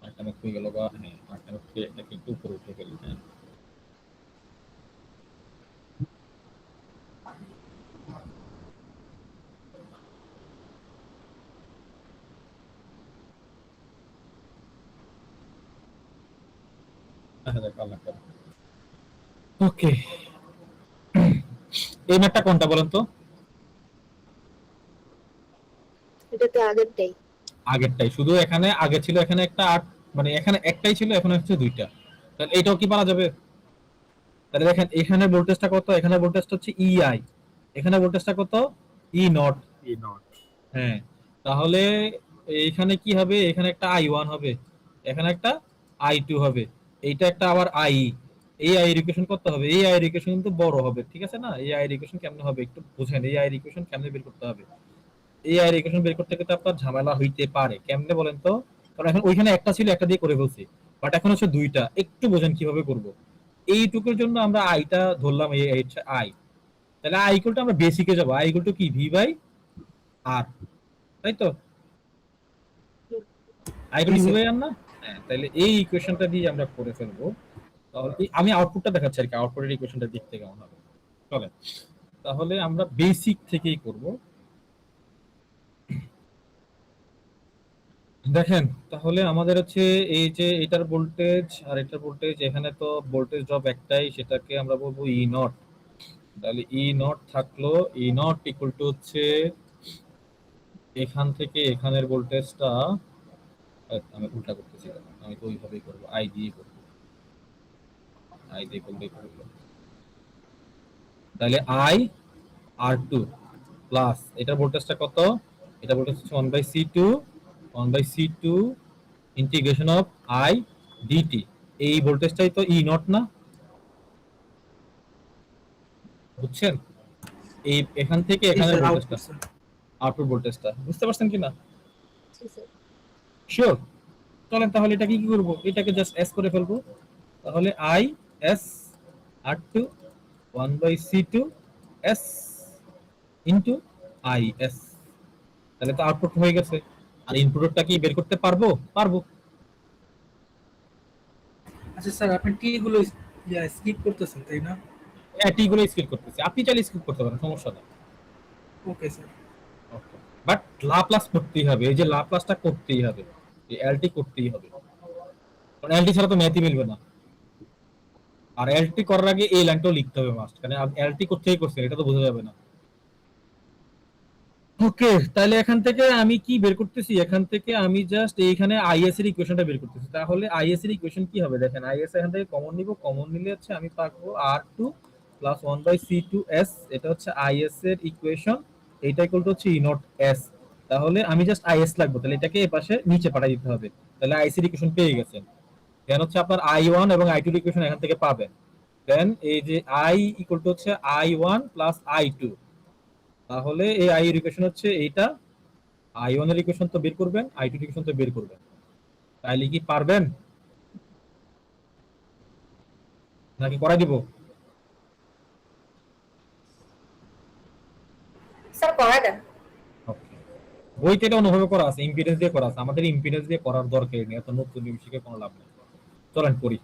একটা ম্যাথ হয়ে গেল বা হ্যাঁ একটা ম্যাথ এটাকে একটু উপরে উঠে গেল। হ্যাঁ ওকে, এই ম্যাথটা কোনটা বলেন তো? এটা তো আগেরটাই। আগেরটাই, শুধু এখানে আগে ছিল এখানে একটা আট, মানে এখানে একটাই ছিল এখানে হচ্ছে দুইটা, তাহলে এটাও কি পারা যাবে? তাহলে দেখেন এখানে ভোল্টেজটা কত, এখানে ভোল্টেজটা হচ্ছে ইআই, এখানে ভোল্টেজটা কত ই নট। হ্যাঁ, তাহলে এইখানে কি হবে, এখানে একটা আই ওয়ান হবে, এখানে একটা আই টু হবে, এইটা একটা আবার আই। এই আই ইকুয়েশন কত হবে, এই আই ইকুয়েশন কিন্তু বড় হবে, ঠিক আছে না? এই আই ইকুয়েশন কেমনে হবে একটু বুঝেন, এই আই ইকুয়েশন কেমনে বের করতে হবে? এই আই ইকুয়েশন বের করতে গেলে আপনার ঝামেলা হইতে পারে, কেমনে বলেন তো? কারণ এখন ওইখানে একটা ছিল একটা দিয়ে করে ফেলছি, বাট এখন হচ্ছে দুইটা, একটু বোঝেন কিভাবে করব। এইটুকুর জন্য আমরা আইটা ধরলাম, এই হচ্ছে আই, তাহলে আই ইকুয়াল টু আমরা বেসিকে যাব, আই ইকুয়াল টু কি ভি বাই আর, তাই তো? আই ইকুয়াল জি to V sir. By R না? হ্যাঁ, তাহলে এই ইকুয়েশনটা দিয়ে আমরা করে ফেলবো। তাহলে আমি আউটপুটটা দেখাচ্ছি আর কি, আউটপুটের ইকুয়েশনটা দেখতে কেমন হবে। চলেন তাহলে আমরা বেসিক থেকেই করব। দেখেন তাহলে আমাদের হচ্ছে এই যে এটার ভোল্টেজ আর এটার ভোল্টেজ, এখানে তো ভোল্টেজ ড্রপ একটাই, সেটাকে আমরা বলবো ই নট। তাহলে ই নট থাকলো, ই নট ইকুয়াল টু হচ্ছে এখান থেকে এখানের ভোল্টেজটা, আমি উল্টা করতেছি, আমি তো ওইভাবেই করবো, আই দিয়ে করবো, আই দিয়ে করলেই করবো। তাহলে আই আর টু প্লাস এটার ভোল্টেজটা কত, এটা ভোল্টেজ হচ্ছে one by C two, one by C two integration of I DT. এই ভোল্টেজটাই তো ই নট না, বুঝছেন? এই এখান থেকে জি এখানের স্যার, ভোল্টেজটা, আউটপুট স্যার। আউটপুট ভোল্টেজটা বুঝতে পারছেন কিনা? জি স্যার। শিওর? চলেন তাহলে এটা কি কি করবো, এটাকে জাস্ট এস করে ফেলবো। তাহলে I S R two one by C two S into I S, তাহলে তো আউটপুট হয়ে গেছে। আর ইনপুটটা কি বের করতে পারবো? পারবো। আচ্ছা স্যার, আপনি টি গুলো স্কিপ করতেছেন তাই না? হ্যাঁ, টি গুলো স্কিপ করতেছি, আপনি চাইলে স্কিপ করতে পারেন, সমস্যা নেই। Okay sir. Okay, but Laplace করতেই হবে, এই যে লাপ্লাসটা করতেই হবে, এই এলটি করতেই হবে, কারণ এলটি ছাড়া তো ম্যাথই মিলবে না। আর এলটি করার আগে এই লাইনটাও লিখতে হবে মাস্ট, কারণ এলটি কোত্থেকে করছেন এটা তো বোঝা যাবে না। ওকে, তাহলে এখান থেকে আমি কি বের করতেছি, এখান থেকে আমি জাস্ট এইখানে আইএস এর ইকুয়েশনটা বের করতেছি। তাহলে আইএস এর ইকুয়েশন কি হবে দেখেন, আইএস এখান থেকে কমন নিব, কমন নিলে হচ্ছে আমি পাবো R two plus one by C two S, এটা হচ্ছে আইএস এর ইকুয়েশন, এইটা ইকুয়াল টু হচ্ছে ই নট এস। তাহলে আমি জাস্ট আইএস লাগবো, তাহলে এটাকে এই পাশে নিচে পাঠিয়ে দিতে হবে, তাহলে আইএস এর ইকুয়েশন পেয়ে গেছেন। দেন হচ্ছে আপনার আই ওয়ান এবং আই টু এর ইকুয়েশন এখান থেকে পাবেন। দেন এই যে আই ইকুয়াল টু হচ্ছে I one plus I two, তাহলে এই আই এর ইকুয়েশন হচ্ছে এইটা, আই ওয়ান এর ইকুয়েশন তো বের করবেন, আই টু এর ইকুয়েশন তো বের করবেন। তাইলে কি পারবেন নাকি করাই দিব? স্যার করা দেন। ওকে, বইতে এটা অন্যভাবে করা আছে, ইম্পিডেন্স দিয়ে করা আছে, আমাদের ইম্পিডেন্স দিয়ে করার দরকার নেই, এত নতুন জিনিস শিখে কোনো লাভ নেই। চলেন করি।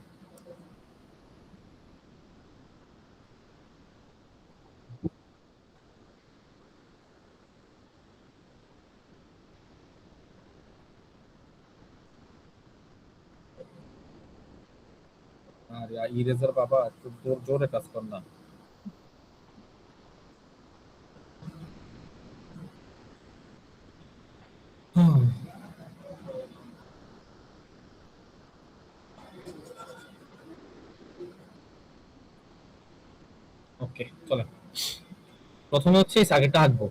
আর ইরেজার বাবা একটু জোরে কাজ কর না। ওকে চলেন। প্রথমে হচ্ছে এই সার্কিটটা আঁকবো,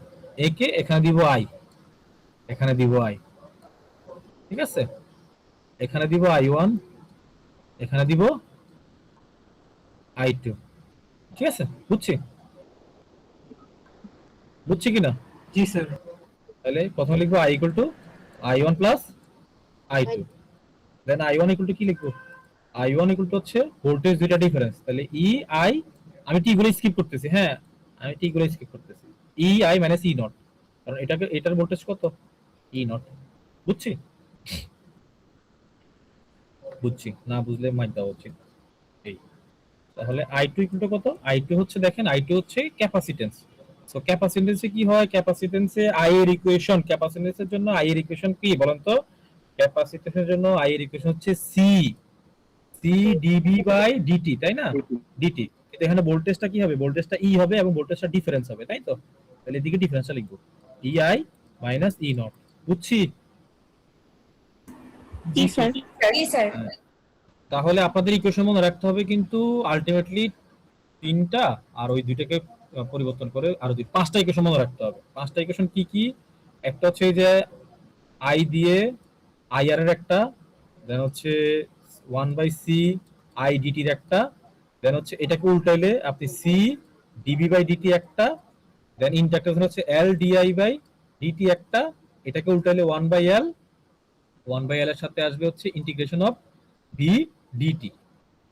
একে এখানে দিব আই, এখানে দিব আই, ঠিক আছে, এখানে দিব I1, এখানে দিব I2, ঠিক আছে, বুঝছি বুঝছি কিনা? জি স্যার। তাহলে প্রথমে লিখবো I equal to I1 plus I2, then I1 equal to কি লিখবো, I1 ইকুয়াল টু হচ্ছে ভোল্টেজ দুইটা ডিফারেন্স, তাহলে ই আই, আমি টি গুলো স্কিপ করতেছি, হ্যাঁ আমি টি গুলো স্কিপ করতেছি, E I minus E not, কারণ এটাকে এটার ভোল্টেজ কত, ই নট, বুঝছি বুঝছি, না বুঝলে মাইক দেওয়া উচিত। এই তাহলে I2 ইকুয়াল টু কত, I2 হচ্ছে দেখেন I2 হচ্ছে ক্যাপাসিটেন্স, সো ক্যাপাসিটেন্সে কি হয়, ক্যাপাসিটেন্সে আই এর ইকুয়েশন, ক্যাপাসিটেন্সের জন্য আই এর ইকুয়েশন কি বলেন তো, ক্যাপাসিটেন্সের জন্য আই এর ইকুয়েশন হচ্ছে C C DB by DT, তাই না, ডিটি, কিন্তু এখানে ভোল্টেজটা কি হবে, ভোল্টেজটা ই হবে এবং ভোল্টেজটা ডিফারেন্স হবে, তাই তো, তাহলে এদিকে ডিফারেন্সটা লিখবো E I minus E not, বুঝছি? জি স্যার। জি স্যার। তাহলে আপনাদের ইকুয়েশন মনে রাখতে হবে কিন্তু আলটিমেটলি তিনটা, আর ওই দুইটাকে পরিবর্তন করে আরো পাঁচটা ইকুয়েশন মনে রাখতে হবে। পাঁচটা ইকুয়েশন কি কি, একটা হচ্ছে এই যে আই দিয়ে আই আর এর একটা, দেন হচ্ছে 1/c আই ডিটির একটা, দেন হচ্ছে এটাকে উল্টাইলে আপনি সি ডিবি বাই ডিটি একটা, দেন ইন্টারক্টেশন হচ্ছে এল ডিআই বাই ডিটি একটা, এটাকে উল্টাইলে 1/l, 1/l এর সাথে আসবে হচ্ছে ইন্টিগ্রেশন অফ ভি ডিটি,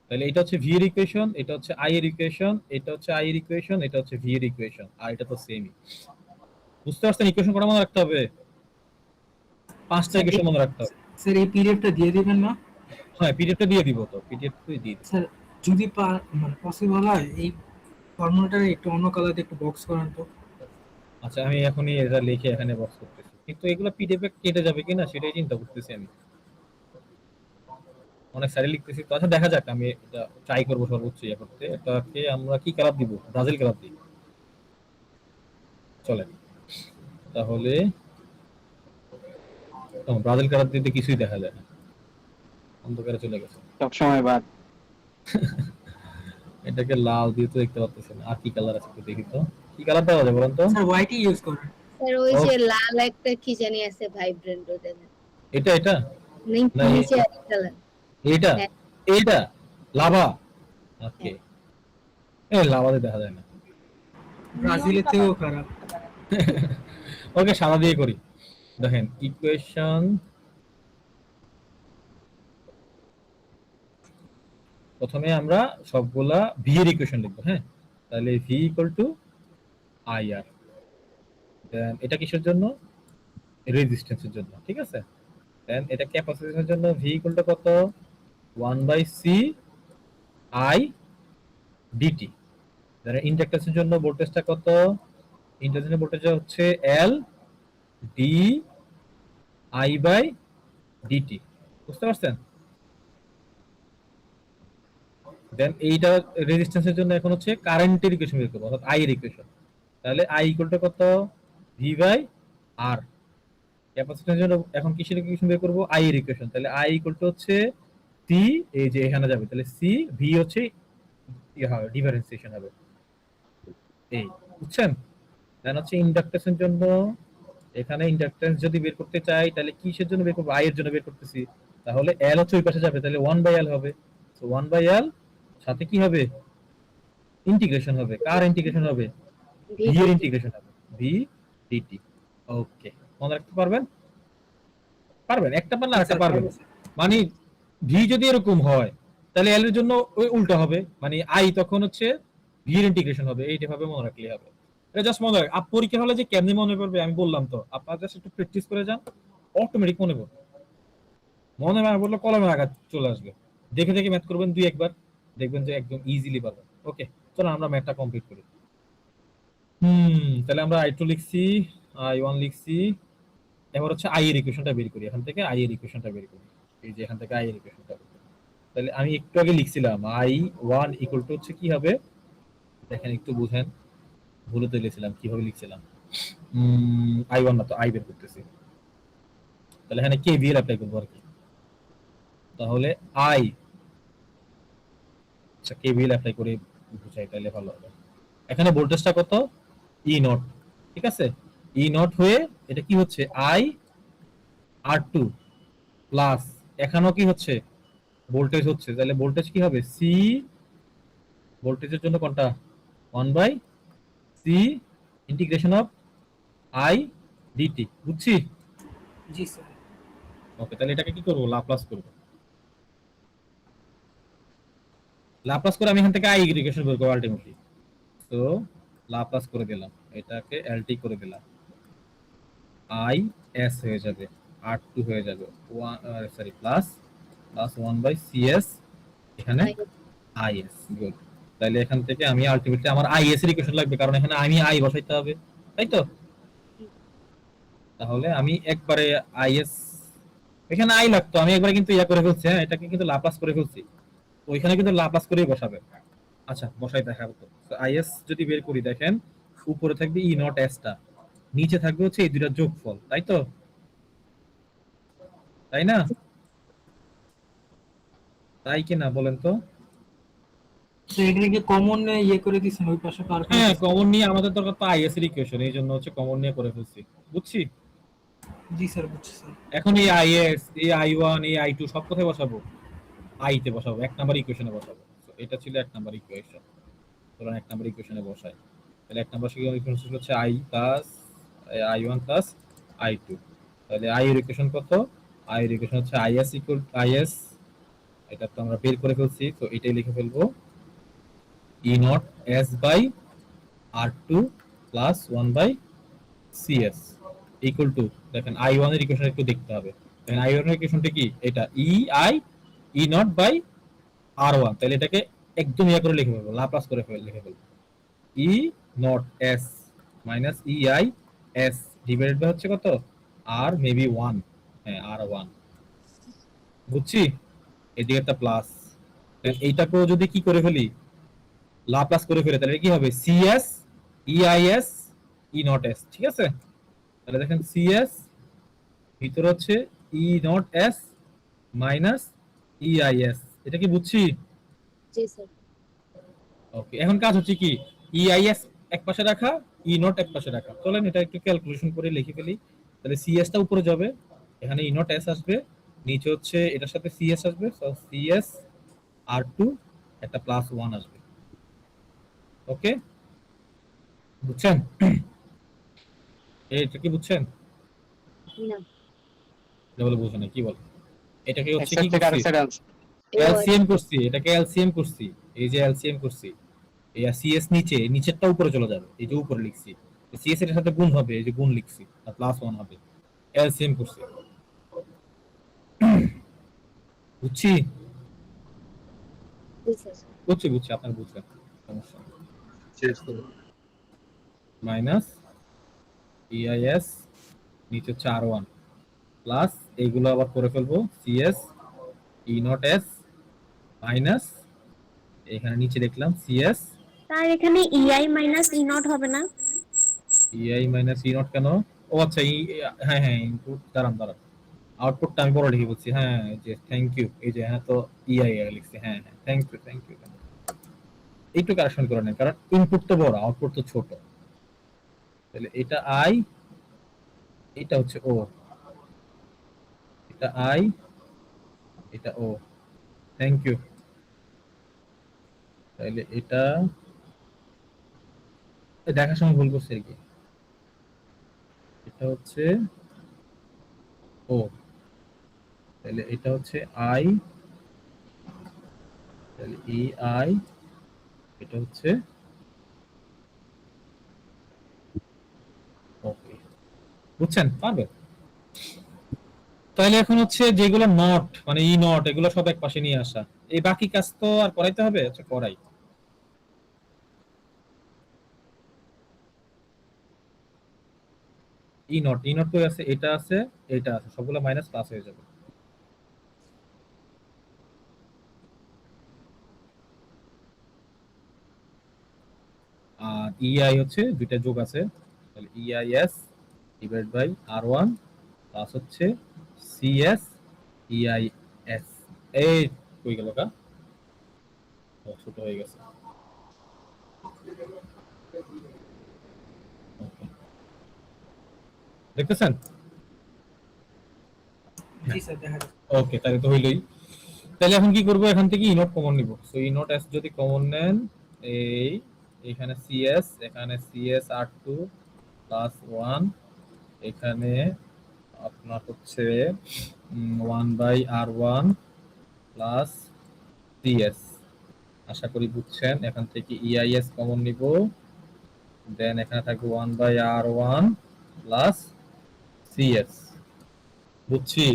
তাহলে এটা হচ্ছে ভি এর ইকুয়েশন, এটা হচ্ছে আই এর ইকুয়েশন, এটা হচ্ছে আই এর ইকুয়েশন, এটা হচ্ছে ভি এর ইকুয়েশন, আর এটা তো সেমই, বুঝতে পারছেন? ইকুয়েশন কটা মনে রাখতে হবে, পাঁচটা ইকুয়েশন মনে রাখতে হবে। স্যার এই পিডিএফটা দিয়ে দিবেন না? হ্যাঁ পিডিএফটা দিয়ে দিব, তো পিডিএফ তুই দিয়ে দিস। স্যার যদি মানে পসিবল হয় এই ফর্মুলাটা একটু অন্য কালারে একটু বক্স করান তো। আচ্ছা আমি এখনই এটা লিখে এখানে বক্স করতেছি, কিন্তু এগুলো পিডিএফ এ কেটে যাবে কিনা সেটাই চিন্তা করতেছি আমি, অনেক সারি লিখতেছি তো। আচ্ছা দেখা যাক, আমি এটা ট্রাই করবো সর্বোচ্চ ইয়ে করতে। এটাকে আমরা কি কালার দিব, ব্রাজিল কালার দিই, চলেন তাহলে। ব্রাজিল কালার দিতে কিছুই দেখা যায় না, অন্ধকারে চলে গেছে। সব সময় বাদ। এটাকে লাল দিয়ে তো দেখতে পাচ্ছেন, আর কি কালার আছে একটু দেখি তো, কি কালার দেওয়া যায় বলেন তো? স্যার হোয়াইটই ইউজ করেন। স্যার ওই যে লাল একটা কি জানি আছে ভাইব্রেন্ট, ওটা না এটা এটা না, নিচে আরেকটা কালার। এটা হ্যাঁ। এটা লাভা, ওকে, এ লাভাতে দেখা যায় না। ব্রাজিলের থেকেও খারাপ। ওকে সাদা দিয়ে করি, দেখেন ইকুয়েশন প্রথমে আমরা সবগুলা ভি এর ইকুয়েশন লিখবো, হ্যাঁ তাহলে ভি ইকুয়াল টু আই আর, দেন এটা কিসের জন্য, রেজিস্ট্যান্সের জন্য, ঠিক আছে, দেন এটা ক্যাপাসিটরের জন্য ভি ইকুয়াল টু কত, 1/c আই ডিটি, দেন ইন্ডাক্টরের জন্য ভোল্টেজটা কত, ইন্ডাক্টরের ভোল্টেজ হচ্ছে L D I by DT, বুঝতে পারছেন? দেন এইটা রেজিস্ট্যান্সের জন্য এখন হচ্ছে কারেন্টের ইকুয়েশন বের করব, অর্থাৎ আই এর ইকুয়েশন, তাহলে আই ইকুয়াল টু কত, ভি বাই আর, ক্যাপাসিটরের জন্য এখন কিসের ইকুয়েশন বের করব, আই এর ইকুয়েশন, তাহলে আই ইকুয়াল টু হচ্ছে সি, এই যে এখানে যাবে, তাহলে সি ভি হচ্ছে ইয়ে হবে, ডিফারেন্সিয়েশন হবে, এই বুঝছেন? দেন হচ্ছে ইন্ডাক্টেন্সের জন্য, এখানে ইন্ডাক্টেন্স যদি বের করতে চাই তাহলে কিসের জন্য বের করব, আই এর জন্য বের করতেছি, তাহলে এল হচ্ছে ওই পাশে যাবে, তাহলে 1/l হবে, সো 1/l সাথে কি হবে, ইন্টিগ্রেশন হবে, কার ইন্টিগ্রেশন হবে, ভি এর ইন্টিগ্রেশন হবে, ভি ডিটি, ওকে মনে রাখতে পারবেন, পারবেন একটা পারলে আরেকটা পারবেন, মানে ভি যদি এরকম হয় তাহলে এল এর জন্য ওই উল্টো হবে, মানে আই তখন হচ্ছে ভি এর ইন্টিগ্রেশন হবে, এইটা ভাবে মনে রাখলে হবে। এটা জাস্ট মনে রাখ, আপ পরীক্ষা হলে যে কেমনে মনে পড়বে আমি বললাম তো, আপনারা জাস্ট একটু প্র্যাকটিস করে যান, অটোমেটিক মনে পড়বে, মনে পড়লে কলমে আঘাত চলে আসবে, দেখে দেখে ম্যাথ করবেন দুই একবার, দেখবেন যে একদম ইজিলি পারবেন। ওকে চলো আমরা ম্যাথটা কমপ্লিট করি। তাহলে আমরা I2 লিখছি, I1 লিখছি, এবার হচ্ছে আই এর ইকুয়েশনটা বের করি, এখান থেকে আই এর ইকুয়েশনটা বের করি, এই যে এখান থেকে আই এর ইকুয়েশনটা বের করি। তাহলে আমি একটু আগে লিখছিলাম I1 ইকুয়াল টু হচ্ছে কি হবে, দেখেন একটু বুঝেন, ভুলে তো লিখছিলাম, কিভাবে লিখছিলাম, I1 না তো আই বের করতেছি, তাহলে এখানে কেভিএল অ্যাপ্লাই করব আর কি, তাহলে আই, আচ্ছা কেভিএল অ্যাপ্লাই করে বুঝাই তাহলে ভালো হবে। এখানে ভোল্টেজটা কত, ই নট, ঠিক আছে। ই নট হয়ে এটা কি হচ্ছে, আই আর টু প্লাস এখানেও কি হচ্ছে, ভোল্টেজ হচ্ছে, তাহলে ভোল্টেজ কি হবে, সি, ভোল্টেজের জন্য কোনটা, 1/c integration of I DT, বুঝছি। জি স্যার। ওকে, তাহলে এটাকে কি করবো, লাপ্লাস করবো। লাপ্লাস করে আমি এখান থেকে আই ইন্টিগ্রেশন বের করবো আলটিমেটলি। তো লাপ্লাস করে দিলাম, এটাকে এলটি করে দিলাম, আই এস হয়ে যাবে, আর টু হয়ে যাবে সরি প্লাস প্লাস 1/cs এখানে আই এস, গুড। তাহলে এখান থেকে আমি আলটিমেটলি আমার আই এস এর ইকুয়েশন লাগবে, কারণ এখানে আমি আই বসাইতে হবে, তাই তো। তাহলে আমি একবারে আই এস, এখানে আই লাগতো, আমি একবারে কিন্তু ইয়া করে ফেলছি, হ্যাঁ এটাকে কিন্তু লাপ্লাস করে ফেলছি, ওইখানে কিন্তু লাপ্লাস করেই বসাবে। আচ্ছা বসাই দেখাবো তো। আই এস যদি বের করি, দেখেন উপরে থাকবে ই নট এস টা, নিচে থাকবে হচ্ছে এই দুইটা যোগফল, তাই তো, তাই না, তাই কি না বলেন তো। তো এটাকে কমন ইয়ে করে দিছেন ওই পাশে পার করে হ্যাঁ দিছেন। কমন নিয়ে আমাদের দরকার তো আইএস এর ইকুয়েশন, এই জন্য হচ্ছে কমন নিয়ে করে ফেলছি, বুঝছি। জি স্যার, বুঝছি স্যার। এখন এই আইএস, এই আই ওয়ান, এই আই টু সব কোথায় বসাবো, আই তে বসাবো, এক নাম্বার ইকুয়েশনে বসাবো। তো এটা ছিল এক নাম্বার ইকুয়েশন, ধরুন এক নাম্বার ইকুয়েশনে বসাই। তাহলে এক নাম্বার ইকুয়েশন হচ্ছে I plus I one plus I two. তাহলে আই এর ইকুয়েশন কত, আই এর ইকুয়েশন হচ্ছে আইএস ইকুয়াল আইএস, এটা তো আমরা বের করে ফেলছি, তো এটাই লিখে ফেলবো, E naught S by R two plus 1/cs equal to, দেখেন আই ওয়ান এর ইকুয়েশন একটু দেখতে হবে। দেখেন আই ওয়ান এর ইকুয়েশনটা কি, এটা E I E naught by R one, তাহলে এটাকে একদম ইয়া করে লিখে ফেলবো, লাপ্লাস করে লিখে ফেলবো, E naught S minus E I S divided by হচ্ছে কত, আর মেবি ওয়ান, হ্যাঁ আর ওয়ান, বুঝছি। এদিকে একটা প্লাস, এইটাকেও যদি কি করে ফেলি, লাপ্লাস করে ফেলে, তাহলে কি হবে, সিএস ইআইএস ই নট এস, ঠিক আছে। তাহলে দেখেন সিএস ভিতর হচ্ছে ই নট এস মাইনাস ইআইএস, এটা কি বুঝছি। জি স্যার। ওকে, এখন কাজ হচ্ছে কি, ইআইএস এক পাশে রাখা, ই নট এক পাশে রাখা, চলেন এটা একটু ক্যালকুলেশন করে লিখে ফেলি। তাহলে সিএস টা উপরে যাবে, এখানে ই নট এস আসবে, নিচে হচ্ছে এটার সাথে সিএস আসবে, সো সিএস আর টু একটা প্লাস ওয়ান আসবে। ওকে, বুঝছেন, এটা কি বুঝছেন, না। এটা বলে বুঝছেন না, কি বল, এটাকে এক হচ্ছে সাইড কি থেকে আরেক করছি, সাইডে আনছে। এলসিএম করছি, এটাকে এলসিএম করছি, এই যে এলসিএম করছি, এই সিএস নিচে, নিচেরটা উপরে চলে যাবে, এই যে উপরে লিখছি, সিএস এর সাথে গুণ হবে, এই যে গুণ লিখছি, আর প্লাস ওয়ান হবে, এলসিএম করছি, বুঝছি, জি স্যার। বুঝছি বুঝছি, আপনার বুঝছেন, সমস্যা শেষ করো। মাইনাস ইআইএস নিচে হচ্ছে আর ওয়ান প্লাস এইগুলো আবার করে ফেলবো, সিএস ই নট এস মাইনাস এখানে নিচে লিখলাম সিএস, তার এখানে ইআই মাইনাস ই নট হবে না? ইআই মাইনাস ই নট কেন, ও আচ্ছা হ্যাঁ হ্যাঁ ইনপুট, দাঁড়ান দাঁড়ান, আউটপুটটা আমি বড় লিখে বলছি, হ্যাঁ এই যে থ্যাংক ইউ, এই যে হ্যাঁ তো ইআই লিখছি, হ্যাঁ হ্যাঁ থ্যাংক ইউ থ্যাংক ইউ, একটু কারেকশন করে নেন, কারণ ইনপুট তো বড় আউটপুট তো ছোট। তাহলে এটা আই, এটা হচ্ছে ও, এটা আই, এটা ও, থ্যাংক ইউ। তাহলে এটা দেখার সময় ভুল করছে আর কি, এটা হচ্ছে ও, তাহলে এটা হচ্ছে আই, তাহলে ই আই, এটা হচ্ছে ওকে, বুঝছেন, পারবে। তাহলে এখন হচ্ছে যেগুলো নট মানে ই নট, এগুলো সব এক পাশে নিয়ে আসা, এই বাকি কাজ তো আর করাইতে হবে, আচ্ছা করাই। ই নট, ই নট কই আছে, এটা আছে, এটা আছে, সবগুলো মাইনাস প্লাস হয়ে যাবে, আর ইআই হচ্ছে দুইটা যোগ আছে, তাহলে EIS divide by R one plus হচ্ছে সিএস ইআইএস, এই কই গেল কা, ও, ছোট হয়ে গেছে, দেখতেছেন? জি স্যার দেখা যাচ্ছে। ওকে, তাহলে তো হইলই। তাহলে এখন কি করব, এখান থেকে ইনোট কমন নিব। সো ইনোট এস যদি কমন নেন, এই এখানে সিএস, এখানে সিএস আর2 প্লাস 1, এখানে আপনার হচ্ছে 1/r1 প্লাস সিএস। আশা করি বুঝছেন। এখান থেকে ইআইএস কমন নিব, দেন এখানে থাকবে 1/r1 প্লাস সিএস। বুঝছি?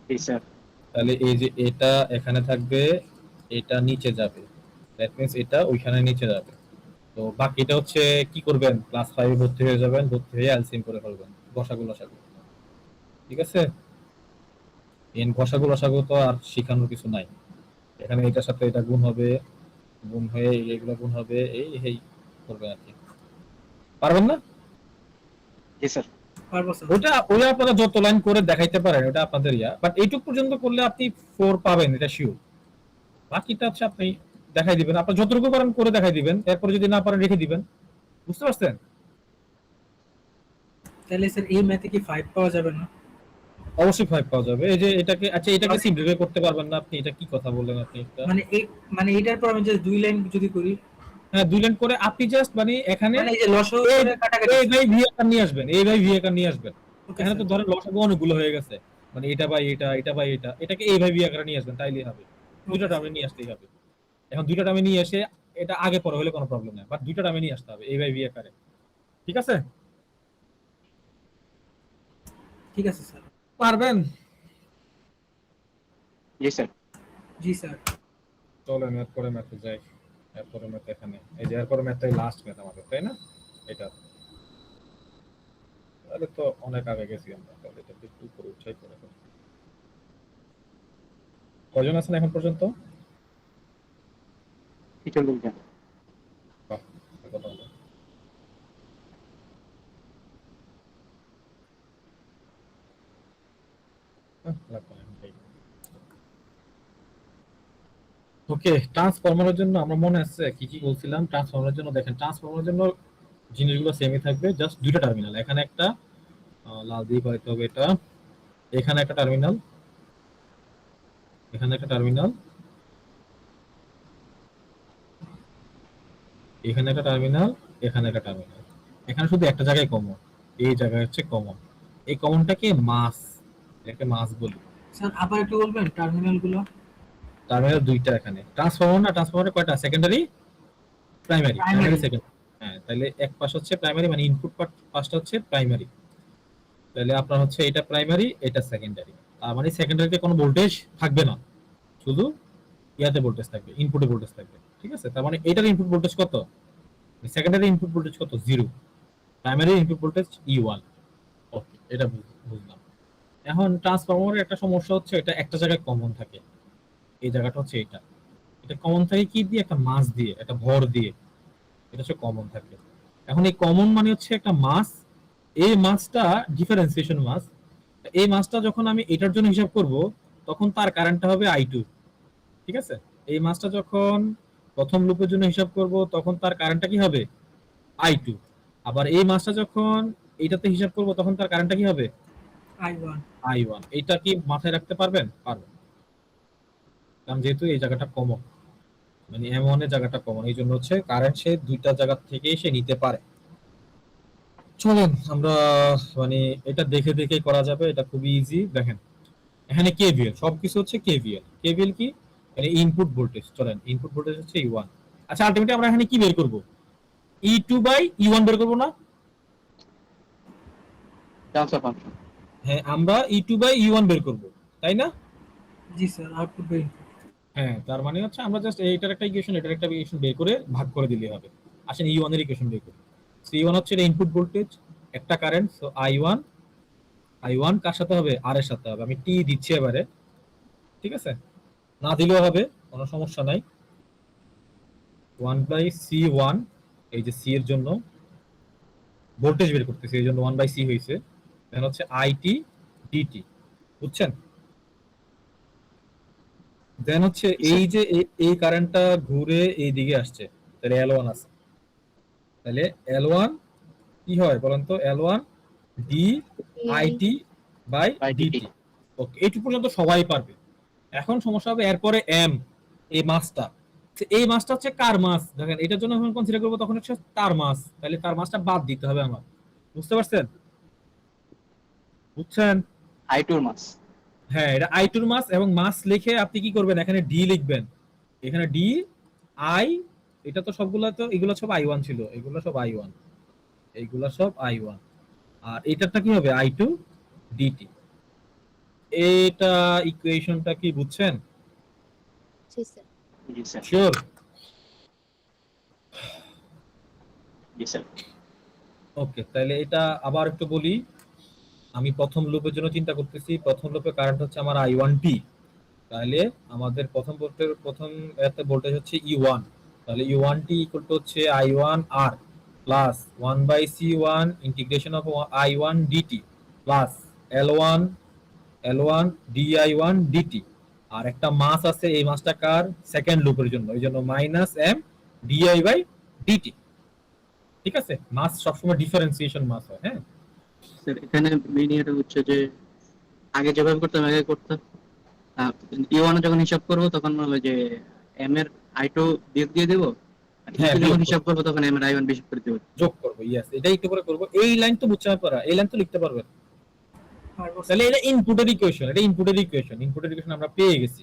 জি স্যার। তাহলে এই যে এটা এখানে থাকবে, এটা নিচে যাবে, দ্যাট মিন্স এটা ওইখানে নিচে যাবে। তো বাকিটা হচ্ছে কি করবেন, ক্লাস 5 এ ভর্তি হয়ে যাবেন, ভর্তি হয়ে এলসিএম করে ফেলবেন, গসাগু লসাগু। ঠিক আছে? এন গসাগু লসাগু তো আর শেখানোর কিছু নাই। এখানে এটার সাথে এটা গুণ হবে, গুণ হয়ে এগুলো গুণ হবে, এই করবেন আর কি। পারবেন না? জি স্যার। পারবো স্যার। ওটা আপনারা যত লাইন করে দেখাইতে পারেন ওটা আপনাদের ইয়া, বাট এইটুক পর্যন্ত করলে আপনি 4 পাবেন, এটা শিওর। বাকিটা হচ্ছে আপনি দেখাই দিবেন, আপনি যতটুকু পারেন করে দেখাই দিবেন, এরপর যদি না পারেন রেখে দিবেন। বুঝতে পারছেন? তাহলে স্যার এই ম্যাথে কি 5 পাওয়া যাবে না? অবশ্যই 5 পাওয়া যাবে। এই যে এটাকে, আচ্ছা এটাকে সিম্পলিফাই করতে পারবেন না আপনি, এটা কি কথা বললেন আপনি? এটা মানে এটার পর আমি জাস্ট 2 লাইন যদি করি, হ্যাঁ 2 লাইন করে আপনি জাস্ট মানে এখানে মানে এই যে লসাগু করে কাটাকাটি। এই ভাই ভি আকার নিয়ে আসবেন, এই ভাই ভি আকার নিয়ে আসবেন। ওকে এখানে তো স্যার। ধরেন লসাগু অনেকগুলো হয়ে গেছে, মানে এটা বাই এটা, এটা বাই এটা, এটাকে এই ভাই ভি আকারে নিয়ে আসবেন, তাইলেই হবে। দুইটা টার্মে নিয়ে আসতেই হবে। এখন দুইটা টার্মে নিয়ে এসে এটা আগে পরে হলে কোনো প্রবলেম নাই, বাট দুইটা টার্মে নিয়ে আসতে হবে এই ভাই ভি আকারে। ঠিক আছে? ঠিক আছে স্যার। পারবেন? জি স্যার। জি স্যার। চলেন এরপরে ম্যাথে যাই। এরপরে ম্যাথ এখানে, এই যে এরপরে ম্যাথটাই লাস্ট ম্যাথ আমাদের, তাই না? এটা তাহলে তো অনেক আগে গেছি আমরা, তাহলে এটা একটু করে উঠাই করে ফেলি। কয়জন আছেন এখন পর্যন্ত? টিচার বলছেন। বাহ, কথা বলো। ওকে, ট্রান্সফরমারের জন্য আমরা মনে আছে কি কি বলছিলাম। ট্রান্সফরমারের জন্য দেখেন, ট্রান্সফরমারের জন্য জিনিসগুলো সেমই থাকবে, জাস্ট দুইটা টার্মিনাল। এখানে একটা লাল দিয়ে করাইতে হবে এটা, এখানে একটা টার্মিনাল, এখানে একটা টার্মিনাল, এখানে একটা টার্মিনাল, এখানে একটা টার্মিনাল। এখানে শুধু একটা জায়গায় কমন, এই জায়গায় হচ্ছে কমন। এই কমনটাকে মাস, এটাকে মাস বলি। স্যার আবার একটু বলবেন টার্মিনাল গুলো? টার্মিনাল দুইটা এখানে। ট্রান্সফরমার না, ট্রান্সফরমারে কয়টা? Secondary, primary, primary second. হ্যাঁ, তাহলে এক পাশ হচ্ছে প্রাইমারি, মানে ইনপুট পাশটা হচ্ছে প্রাইমারি। তাহলে আপনার হচ্ছে এটা প্রাইমারি, এটা সেকেন্ডারি। তার মানে সেকেন্ডারিতে কোনো ভোল্টেজ থাকবে না, শুধু ইয়াতে ভোল্টেজ থাকবে, ইনপুটে ভোল্টেজ থাকবে। ঠিক আছে? তার মানে এটার ইনপুট ভোল্টেজ কত? সেকেন্ডারি ইনপুট ভোল্টেজ কত? 0। Primary input voltage E1। ওকে, এটা বুঝলাম। এখন ট্রান্সফরমারের একটা সমস্যা হচ্ছে, এটা একটা জায়গায় কমন থাকে। এই জায়গাটা হচ্ছে এটা, এটা কমন থাকে কি দিয়ে? একটা মাস দিয়ে, একটা ভর দিয়ে। এটা হচ্ছে কমন থাকে। এখন এই কমন মানে হচ্ছে একটা মাস, এই মাসটা ডিফারেন্সিয়েশন মাস। এই মাসটা যখন আমি এটার জন্য হিসাব করব, তখন তার কারেন্টটা হবে I2। ঠিক আছে? এই মাসটা যখন প্রথম লুপের জন্য হিসাব করব, তখন তার কারেন্টটা কি হবে? I2। আবার এই মাসটা যখন এইটাতে হিসাব করব, তখন তার কারেন্টটা কি হবে? I1। I1। এটা কি মাথায় রাখতে পারবেন? পারবেন, কারণ যেহেতু এই জায়গাটা কমন, মানে M1 এর জায়গাটা কমন, এই জন্য হচ্ছে কারেন্ট সে দুইটা জায়গা থেকে সে নিতে পারে। চলেন আমরা মানে এটা দেখে দেখে করা যাবে, এটা খুবই ইজি। দেখেন এখানে কেভিএল, সবকিছু হচ্ছে কেভিএল। কেভিএল কি? মানে ইনপুট ভোল্টেজ। চলেন, ইনপুট ভোল্টেজ হচ্ছে E1। আচ্ছা, আলটিমেটলি আমরা এখানে কি বের করব? E2/E1 বের করব না? Transfer function. হ্যাঁ, আমরা E2/E1 বের করব, তাই না? জি স্যার, আউটপুট বাই ইনপুট। হ্যাঁ, তার মানে হচ্ছে আমরা জাস্ট এইটার একটা ইকুয়েশন, এটার একটা ইকুয়েশন বের করে ভাগ করে দিলেই হবে। আসেন E1 এর ইকুয়েশন বের করি। সো E1 হচ্ছে এটা ইনপুট ভোল্টেজ, একটা কারেন্ট। সো I1 কার সাথে হবে? আর এর সাথে হবে। আমি টি দিচ্ছি এবারে, ঠিক আছে? না দিলেও হবে, কোনো সমস্যা নাই। 1/C1, এই যে সি এর জন্য ভোল্টেজ বের করতেছি, এই জন্য 1/C হয়েছে। দেন হচ্ছে IT dt, বুঝছেন? দেন হচ্ছে এই যে এই কারেন্টটা ঘুরে এই দিকে আসছে, তাহলে L1 আছে। তাহলে L1 কি হয় বলেন তো, L1 D I T by By dt। DT. Okay, এইটুকু পর্যন্ত সবাই পারবে। এখন সমস্যা হবে এরপরে এম, এই মাসটা, এই মাসটা হচ্ছে কার মাস, দেখেন এটার জন্য যখন কনসিডার করবো তখন হচ্ছে তার মাস, তাহলে তার মাসটা বাদ দিতে হবে আমার। বুঝতে পারছেন? বুঝছেন? i2 এর মাস। হ্যাঁ, এটা আই2 মাস, এবং মাস লিখে আপনি কি করবেন, এখানে ডি লিখবেন, এখানে ডি আই, এটা তো সবগুলো, তো এগুলো সব আই1 ছিল, এগুলো সব আই1, এইগুলো সব আই1, আর এটারটা কি হবে আই2 ডিটি। এটা ইকুয়েশনটা কি বুঝছেন? জি স্যার। জি স্যার। শিওর? জি স্যার। ওকে, তাহলে এটা আবার একটু বলি। আমি প্রথম লুপের জন্য চিন্তা করতেছি, প্রথম লুপে কারেন্ট হচ্ছে আমার I1T, তাহলে আমাদের প্রথম এতে ভোল্টেজ হচ্ছে E1, তাহলে E1T ইকুয়াল টু হচ্ছে I1R plus 1/C1 integration of I1 DT plus L1 DI1 DT। আর একটা মাস আছে, এই মাসটা কার, সেকেন্ড লুপের জন্য, এই জন্য minus M DI by DT। ঠিক আছে, মাস সবসময় ডিফারেন্সিয়েশন মাস হয়। হ্যাঁ, স্যার এখানে মেইন এটা হচ্ছে যে আগে যেভাবে করতাম আগে করতাম, E1 যখন হিসাব করবো তখন হবে যে m এর i2 বিয়োগ দিয়ে দেবো, আর হ্যাঁ, E2 বিয়োগ যখন করবো। হিসাব করবো তখন m এর i1 বেশি করে দেবো। যোগ করবো, ইয়েস, এটাই একটু করে করবো। এই লাইন তো বুঝতে পারা, এই লাইন তো লিখতে পারবেন। পারবো স্যার। তাহলে এটা ইনপুটের ইকুয়েশন, এটা ইনপুটের ইকুয়েশন, ইনপুটের ইকুয়েশন আমরা পেয়ে গেছি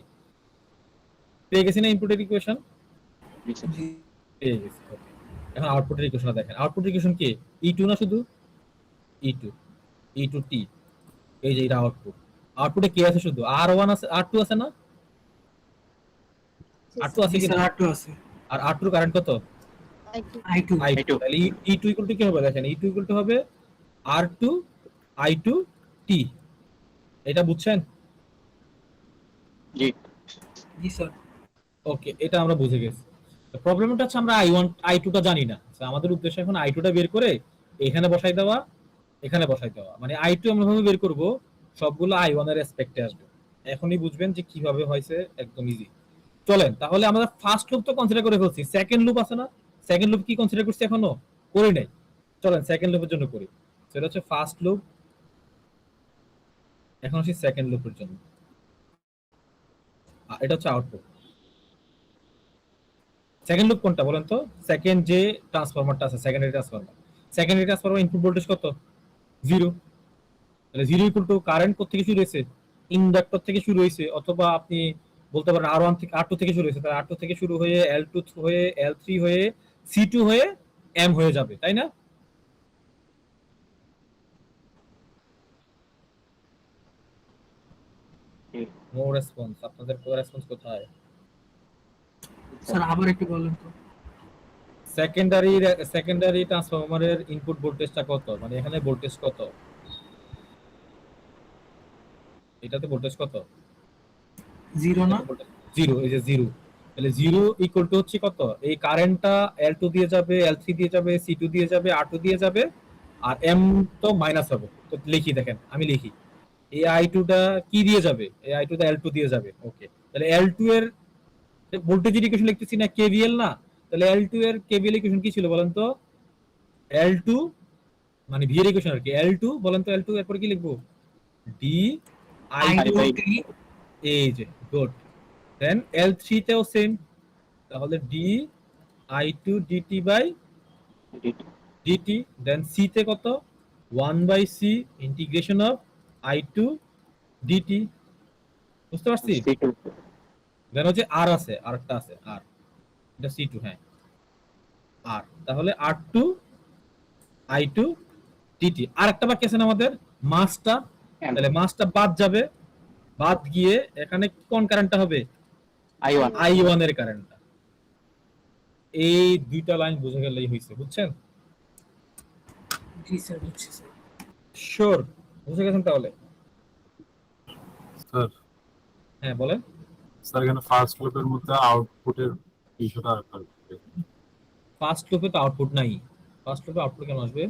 না, ইনপুটের ইকুয়েশন জি স্যার। জি পেয়ে গেছি। ওকে, এখন আউটপুটের ইকুয়েশনটা দেখেন। আউটপুটের ইকুয়েশন কি, E2 না, শুধু E2T, এই যে এটা আউটপুটে কি আছে, শুধু R1 আছে, R2 আছে না, R2 আছে কি না, স্যার R2 আছে। আর R2 কারেন্ট কত, I2 I2, তাহলে E2 ইকুয়াল টু কি হবে দেখেন, E2 ইকুয়াল টু হবে R2 I2T। এটা বুঝছেন? জি। জি স্যার। ওকে, এটা আমরা বুঝে গেছি। প্রবলেমটা হচ্ছে আমরা I1 I2 টা জানি না। So, আমাদের উদ্দেশ্য এখন I2 টা বের করে এখানে বসাই দেওয়া, এখানে বসাই দেওয়া, মানে I2 আমরা ভাবে বের করব, সবগুলো I1 এর রেসপেক্টে আসবে। এখনই বুঝবেন যে কিভাবে হয়েছে, একদম ইজি। চলেন তাহলে আমরা ফার্স্ট লুপ তো কনসিডার করে ফেলছি, সেকেন্ড লুপ আছে না, সেকেন্ড লুপ কি কনসিডার করছি এখনো, করি নাই। চলেন সেকেন্ড লুপের জন্য করি, সেটা হচ্ছে ফার্স্ট লুপ, এখন আসি সেকেন্ড লুপের জন্য। এটা হচ্ছে আউটপুট। সেকেন্ড লুপ কোনটা বলেন তো, সেকেন্ড যে ট্রান্সফরমারটা আছে, সেকেন্ডারি ট্রান্সফরমার ইনপুট ভোল্টেজ কত, 0, তাহলে 0 ইকুয়াল টু কারেন্ট কোথা থেকে শুরু হয়েছে, ইন্ডাক্টর থেকে শুরু হয়েছে, অথবা আপনি বলতে পারেন R1 থেকে R2 থেকে শুরু হয়েছে, তাহলে R2 থেকে শুরু হয়ে L2 হয়ে L3 হয়ে C2 হয়ে M হয়ে যাবে, তাই না? নো রেসপন্স, আপনাদের কোন রেসপন্স কোথায়? স্যার আবার একটু বলেন তো। সেকেন্ডারি ট্রান্সফরমারের ইনপুট ভোল্টেজটা কত, মানে এখানে ভোল্টেজ কত, এটাতে ভোল্টেজ কত, 0 না? 0, এই যে 0, তাহলে 0 ইকুয়াল টু হচ্ছে কত, এই কারেন্টটা L2 দিয়ে যাবে, L3 দিয়ে যাবে, C2 দিয়ে যাবে, R2 দিয়ে যাবে, আর M তো মাইনাস হবে। তো লিখি, দেখেন আমি লিখি, এই I2 টা কি দিয়ে যাবে, এই I2 টা L2 দিয়ে যাবে। ওকে, তাহলে L2 এর ভোল্টেজের ইকুয়েশন লিখতেছি না, KVL না, তাহলে L2 এর KVL ইকুয়েশন কি ছিল বলেন তো, L2 মানে V এর ইকুয়েশন আর কি, L2 বলেন তো, L2 এরপর কি লিখবো, D I2, এই যে গুড, দেন L3 তেও সেম, তাহলে D I2 DT by DT, দেন C তে কত, 1/C integration of I2 DT। বুঝতে পারছি? দেন হচ্ছে R আছে, আরেকটা আছে R, এটা C2, হ্যাঁ R, তাহলে R2 I2 DT। আরেকটা বাকি আছে না আমাদের, মাসটা, তাহলে মাসটা বাদ যাবে, বাদ গিয়ে এখানে কোন কারেন্টটা হবে, I1 এর কারেন্টটা। এই দুইটা লাইন বুঝে গেলেই হয়েছে, বুঝছেন? জি স্যার বুঝছি স্যার। শিওর বুঝে গেছেন তাহলে? স্যার হ্যাঁ বলেন। স্যার এখানে ফার্স্ট লুপের মধ্যে আউটপুটের ইস্যুটা থাকবে। ফার্স্ট লুপে তো আউটপুট নাই, ফার্স্ট লুপে আউটপুট কেন আসবে,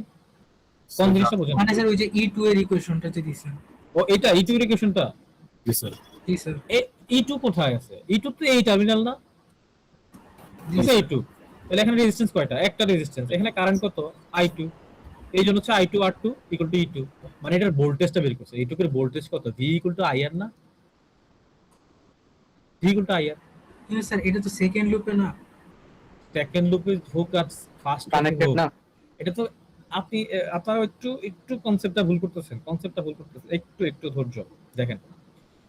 কোন জিনিসটা বুঝেন? মানে স্যার ওই যে E2 এর ইকুয়েশনটা যে দিছেন। ও এটা E2 এর ইকুয়েশনটা, জি স্যার। জি স্যার। E2 কোথায় আছে, E2 তো এই টার্মিনাল না, জি ওকে স্যার। E2, তাহলে এখানে রেজিস্ট্যান্স কয়টা? একটা রেজিস্ট্যান্স। এখানে কারেন্ট কত? I2, এই জন্য হচ্ছে I2 R2 equal to E2, মানে এটার ভোল্টেজটা বের করছে। এইটুকুর ভোল্টেজ কত? V ইকুয়াল টু IR না? V equal to IR। কিন্তু স্যার এটা তো সেকেন্ড লুপে না। সেকেন্ড লুপে হোক আর ফার্স্ট লুপে কানেক্টেড হোক, না? এটা তো আপনি আপনারা একটু কনসেপ্টটা ভুল করতেছেন, একটু ধৈর্য দেখেন।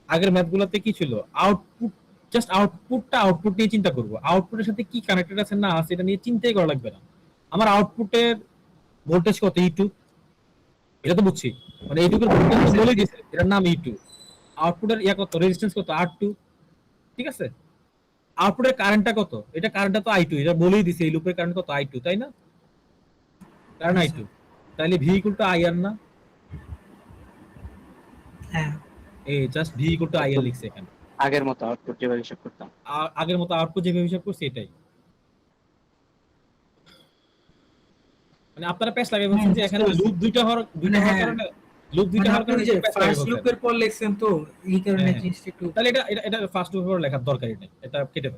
আগের ম্যাথগুলোতে কি ছিল? আউটপুট, জাস্ট আউটপুট নিয়ে চিন্তা করব। আউটপুটের সাথে কি কানেক্টেড আছে না আছে এটা নিয়ে চিন্তাই করা লাগবে না। আমার আউটপুটের ভোল্টেজ কত? E2, এটা তো বুঝছি, মানে এইটুকুর ভোল্টেজ বলে দিয়েছে, এটার নাম E2। আউটপুটের কত? রেজিস্ট্যান্স কত? R2, ঠিক আছে। আউটপুটের কারেন্টটা কত? এটা কারেন্টটা তো I2, এটা বলেই দিছে এই লুপের কারেন্ট কত? I2, তাই না? কারণ I2, তাহলে V ইকুয়াল টু IR না? হ্যাঁ এই just V equal to IR লিখছে এখানে। আগের মতো আউটপুট যেভাবে হিসাব করতাম। আগের মতো আউটপুট যেভাবে হিসাব করছি এটাই। মানে আপনারা প্যাচ লাগাই বলছেন যে এখানে লুপ দুইটা হওয়ার কারণে, লুপ দুইটা হওয়ার কারণে ফার্স্ট লুপের পর লিখছেন তো এই কারণে হ্যাঁ। জিনিসটা একটু তাহলে এটা ফার্স্ট লুপের লেখার দরকারই নেই, এটা কেটে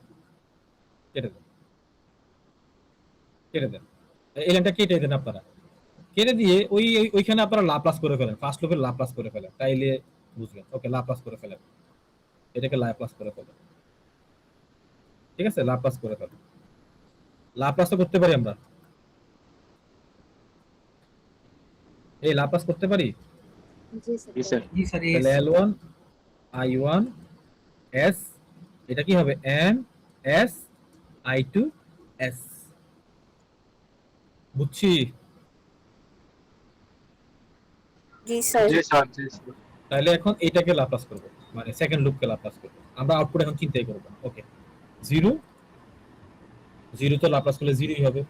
দেন। এই লাইনটা কেটে দেন আপনারা। কেটে দিয়ে ওইখানে আপনারা লাপ্লাস করে ফেলেন, ফার্স্ট লুপের লাপ্লাস করে ফেলেন, তাইলে বুঝবেন। ওকে, লাপ্লাস করে ফেলেন, এটাকে লাপ্লাস করে ফেলেন, ঠিক আছে? লাপ্লাস করে ফেলেন। লাপ্লাস তো করতে পারি আমরা, এই লাপ্লাস করতে পারি। জি জি স্যার। স্যার। জি স্যার তাহলে L1 I1 S, এটা কি হবে? N S I2 S, বুঝছি? জি স্যার। জি স্যার, জি স্যার। তাহলে এখন এটাকে লাপ্লাস করব, মানে সেকেন্ড লুপকে লাপ্লাস করব। আমরা আউটপুট এখন চিন্তাই করব না। ওকে, 0 তো লাপ্লাস করলে 0ই হবে।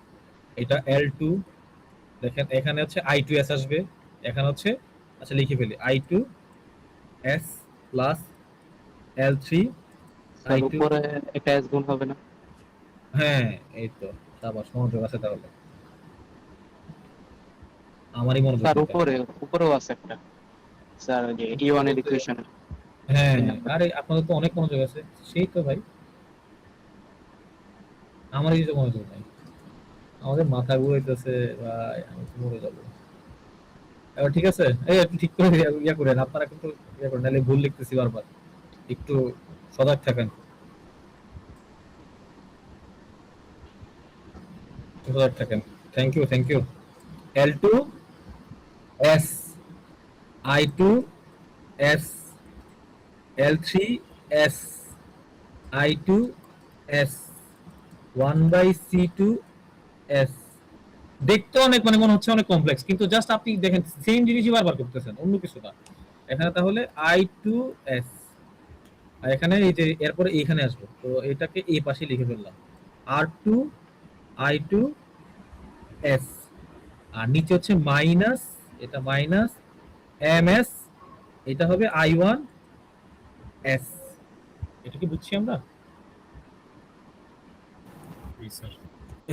এটা L2, দেখেন এখানে হচ্ছে I2 S আসবে, এখানে হচ্ছে, আচ্ছা লিখে ফেলি, I2 S plus L3 sir I2। উপরে একটা এস গুণ হবে না? হ্যাঁ, এই তো সাবাস, মনোযোগ আছে তাহলে, আমারই মনোযোগ স্যার আছে। উপরেও আছে একটা স্যার, ওই যে E1 এর ইকুয়েশন। হ্যাঁ, আরে আপনাদের তো অনেক মনোযোগ আছে, সেই তো ভাই, আমারই তো মনোযোগ নাই। আমাদের মাথা ঘুরাইতেছে ভাই, আমি তো মরে যাবো। এবার ঠিক আছে, এই একটু ঠিক করে ইয়া করেন আপনারা, কিন্তু ইয়া করেন, নাহলে ভুল লিখতেছি বারবার, একটু সজাগ থাকেন, সজাগ থাকেন। Thank you. L2 S I2 S L3 S I2 S 1/C2 S। দেখতে অনেক, মানে মনে হচ্ছে অনেক কমপ্লেক্স, কিন্তু জাস্ট আপনি দেখেন সেম জিনিসই বারবার করতেছেন, অন্য কিছু না। এখানে তাহলে I2 S, আর এখানে এই যে এরপরে এইখানে আসবে, তো এটাকে এই পাশে লিখে ফেললাম, R2 I2 S, আর নিচে হচ্ছে মাইনাস, এটা মাইনাস MS, এটা হবে I1 S। এটা কি বুঝছি আমরা? জি স্যার।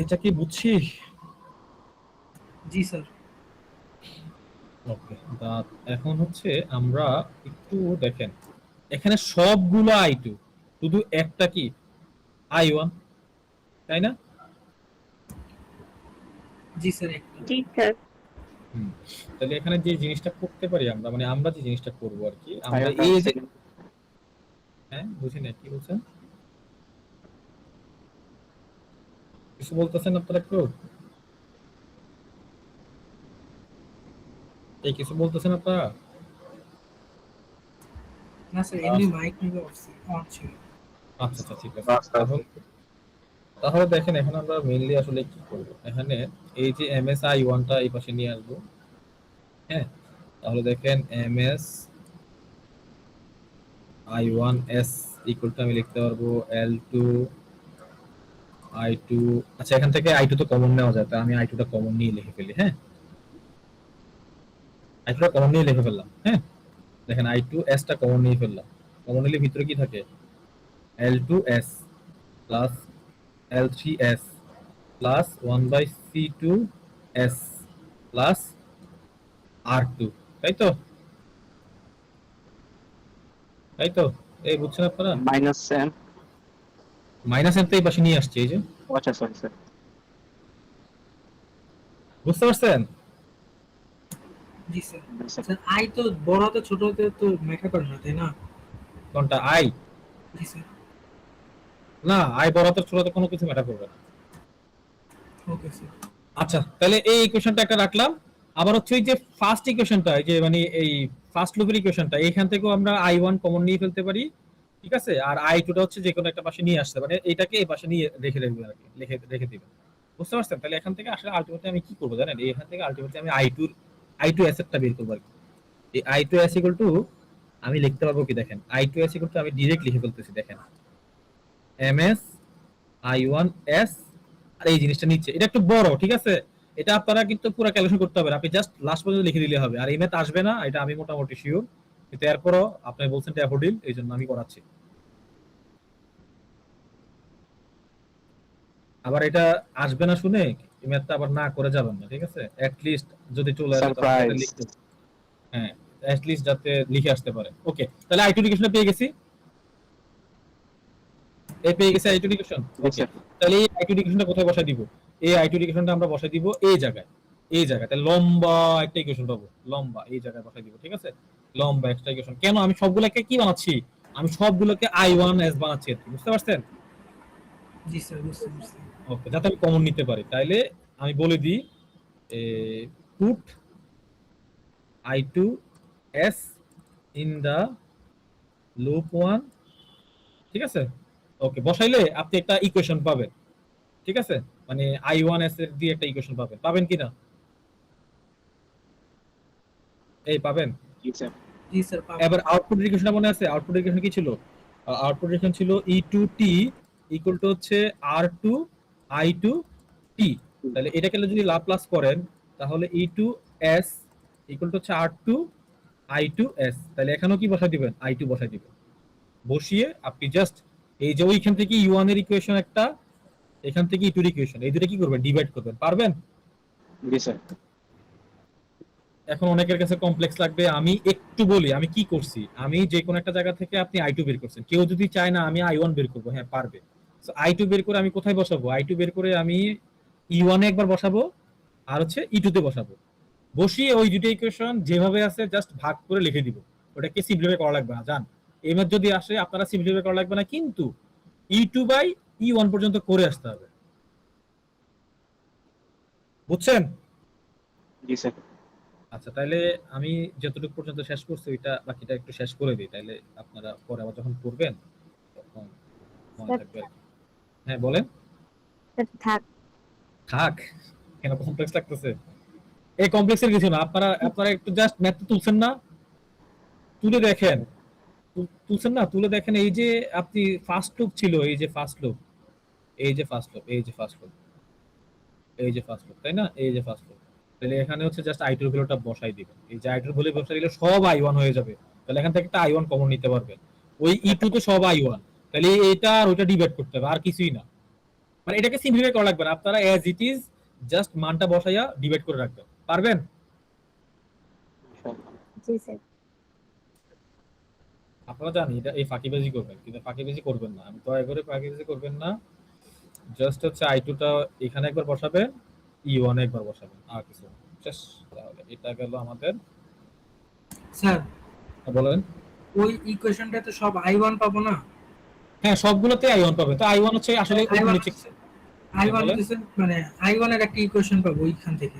এটা কি বুঝছি? জি স্যার। ওকে, এখন হচ্ছে আমরা একটু দেখেন, এখানে সবগুলো I2, শুধু একটা কি I1, তাই না? জি স্যার একটা। জি স্যার। তাহলে এখানে যে জিনিসটা করতে পারি আমরা, মানে আমরা যে জিনিসটা করবো আর কি, আমরা এই যে, হ্যাঁ বুঝি না কি বলছেন, কিছু বলতেছেন আপনারা কেউ? এই কিছু বলতেছেন আপনারা? না স্যার এমনি মাইক নিবে অন ছিল। আচ্ছা ঠিক আছে। তাহলে দেখেন এখন আমরা মেইনলি আসলে কি করব, এখানে এই যে MSI1 টা এই পাশে নিয়ে আসবো। হ্যাঁ, তাহলে দেখেন MSI1S ইকুয়াল টু আমি লিখতে পারবো L2 I2, আচ্ছা এখান থেকে I2 তো কমন নেওয়া যায়, তাই আমি I2 টা কমন নিয়ে লিখে ফেলি। হ্যাঁ, I2 টা কমন নিয়ে লিখে ফেললাম। হ্যাঁ, দেখেন I2S টা কমন নিয়ে ফেললাম, কমন নিলে ভিতরে কি থাকে? L2S plus L3S plus 1/C2S plus R2, তাই তো? এই বুঝছেন আপনারা? Minus M. মাইনাস এম তো এই পাশে নিয়ে আসছে, এই যে। আচ্ছা সরি স্যার। বুঝতে পারছেন? জি স্যার। স্যার আই তো বড় হাতে ছোট হাতে তো ম্যাটার করে না তাই না? কোনটা আই? G sir. না, আই বড় হাতের ছোট হাতের কোনো কিছু ম্যাটার করবে না। Okay sir. আচ্ছা, তাহলে এই ইকুয়েশনটা একটা রাখলাম। আবার হচ্ছে এই যে ফার্স্ট ইকুয়েশনটা, এই যে মানে এই ফার্স্ট লুপের ইকুয়েশনটা, এখান থেকেও আমরা i1 কমন নিয়ে ফেলতে পারি, ঠিক আছে? আর i2 টা হচ্ছে যে কোনো একটা পাশে নিয়ে আসতে পারে, এটাকে এই পাশে নিয়ে রেখে দেবেন আর কি, রেখে দিবেন। বুঝতে পারছেন? তাহলে এখান থেকে আসলে আলটিমেটলি আমি কি করব জানেন? এখান থেকে আলটিমেটলি আমি i2 অ্যাসেটটা বের করব আর কি। এই i2 অ্যাস ইকুয়াল টু আমি লিখতে পারবো কি দেখেন, i2 অ্যাস ইকুয়াল টু আমি ডাইরেক্ট লিখে ফেলতেছি দেখেন, ms i1 s, আর এই জিনিসটা নিচ্ছে, এটা একটু বড়, ঠিক আছে? এটা আপনারা কিন্তু পুরো ক্যালকুলেশন করতে হবে, আপনি জাস্ট লাস্ট পর্যন্ত লিখে দিলে হবে। আর এই ম্যাথ আসবে না, এটা আমি মোটামুটি শিওর, কিন্তু এরপরও আপনি বলছেন ড্যাফোডিল, এই জন্য আমি করাচ্ছি। আবার এটা আসবে না শুনে এই ম্যাথটা আবার না করে যাবেন না, ঠিক আছে? অ্যাট লিস্ট যদি চলে আসে তাহলে এটা লিখতে, হ্যাঁ অ্যাট লিস্ট যাতে লিখে আসতে পারে। ওকে, তাহলে আইটু ইকুয়েশনটা পেয়ে গেছি, পেয়ে গেছে আইটু ইকুয়েশন। ওকে, তাহলে এই আইটু ইকুয়েশনটা কোথায় বসাই দিব? এই আইটু ইকুয়েশনটা আমরা বসাই দিব এই জায়গায়, এই জায়গায়। তাহলে লম্বা একটা ইকুয়েশন পাবো, লম্বা এই জায়গায় বসাই দিব, ঠিক আছে? লম্বা একটা ইকুয়েশন। কেন আমি সবগুলোকে কি বানাচ্ছি? আমি সবগুলোকে i1 s বানাচ্ছি, বুঝতে পারছেন? জি স্যার, বুঝতে পারছি। ওকে, যাতে আমি কমন নিতে পারি। তাইলে আমি বলে দিই put i2 s in the loop 1, ঠিক আছে? ওকে, বসাইলে আপনি একটা ইকুয়েশন পাবেন, ঠিক আছে? মানে i1 s এর দিয়ে একটা ইকুয়েশন পাবেন কিনা? এই পাবেন। জি স্যার, পাবো। এবার আউটপুট ইকুয়েশনটা মনে আছে? আউটপুট ইকুয়েশন কি ছিল? আউটপুট ইকুয়েশন ছিল e2t ইকুয়াল টু হচ্ছে r2 i2t। তাহলে এটাকে যদি লাপ্লাস করেন তাহলে e2s ইকুয়াল টু হচ্ছে r2 i2s। তাহলে এখানেও কি বসাই দিবেন? i2 বসাই দিবেন। বসিয়ে আপনি জাস্ট এই যে ওইখান থেকে u1 এর ইকুয়েশন একটা, এখান থেকে e2 এর ইকুয়েশন, এই দুটো কি করবেন? ডিভাইড করবেন। পারবেন? জি স্যার। এখন অনেকের কাছে কমপ্লেক্স লাগবে, আমি একটু বলি আমি কি করছি। আমি যে কোনো একটা জায়গা থেকে আপনি i2 বের করছেন, কেউ যদি চায় না আমি i1 বের করবো, হ্যাঁ পারবে। সো i2 বের করে আমি কোথায় বসাবো? i2 বের করে আমি e1 এ একবার বসাবো, আর হচ্ছে e2 তে বসাবো। বসিয়ে ওই দুটো ইকুয়েশন যেভাবে আছে জাস্ট ভাগ করে লিখে দিব, ওটাকে সিম্পলিফাই করা লাগবে না। জান, এই ম্যাথ যদি আসে আপনারা সিম্পলিফাই করা লাগবে না, কিন্তু e2 বাই e1 পর্যন্ত করে আসতে হবে, বুঝছেন? জি স্যার। আচ্ছা, তাহলে আমি যতটুকু পর্যন্ত শেষ করছি ওইটা বাকিটা একটু শেষ করে দিই, তাহলে আপনারা পরে আবার যখন করবেন তখন মনে থাকবে আর কি। হ্যাঁ বলেন। থাক। থাক কেন, কমপ্লেক্স লাগতেছে? এই কমপ্লেক্সের কিছু না, আপনারা একটু জাস্ট ম্যাথ তুলছেন না, তুলে দেখেন, তুলছেন না, তুলে দেখেন। এই যে আপনি ফার্স্ট লুপ ছিল, এই যে ফার্স্ট লুপ, এই যে ফার্স্ট লুপ, এই যে ফার্স্ট লুপ, এই যে ফার্স্ট লুপ, তাই না? এই যে ফার্স্ট লুপ। তাহলে এখানে হচ্ছে জাস্ট i2 এর ভ্যালুটা বসাই দিবেন। এই যে i2 এর ভ্যালু বসাই দিলে সব i1 হয়ে যাবে। তাহলে এখান থেকে একটা i1 কমন নিতে পারবেন। ওই e2 তে সব i1, তাহলে এটা আর ওইটা ডিভাইড করতে হবে, আর কিছুই না। মানে এটাকে সিম্পলিফাই করা লাগবে না, আপনারা অ্যাজ ইট ইজ জাস্ট মানটা বসাইয়া ডিভাইড করে রাখবেন। পারবেন? জি স্যার। আপনারা জানি এটা এই ফাঁকিবাজি করবেন, কিন্তু ফাঁকিবাজি করবেন না, আমি দয়া করে ফাঁকিবাজি করবেন না। জাস্ট হচ্ছে i2 টা এখানে একবার বসাবেন, e1 এ একবার বসাবেন, আর কিছু না। জাস্ট তাহলে এটা গেল আমাদের। স্যার বলেন। ওই ইকুয়েশনটাতে সব i1 পাবো না? হ্যাঁ, সবগুলোতে i1 পাবেন। তো i1 হচ্ছে আসলে I1 নিচে, i1 বলেন। মানে i1 এর একটা ইকুয়েশন পাবো ওইখান থেকে।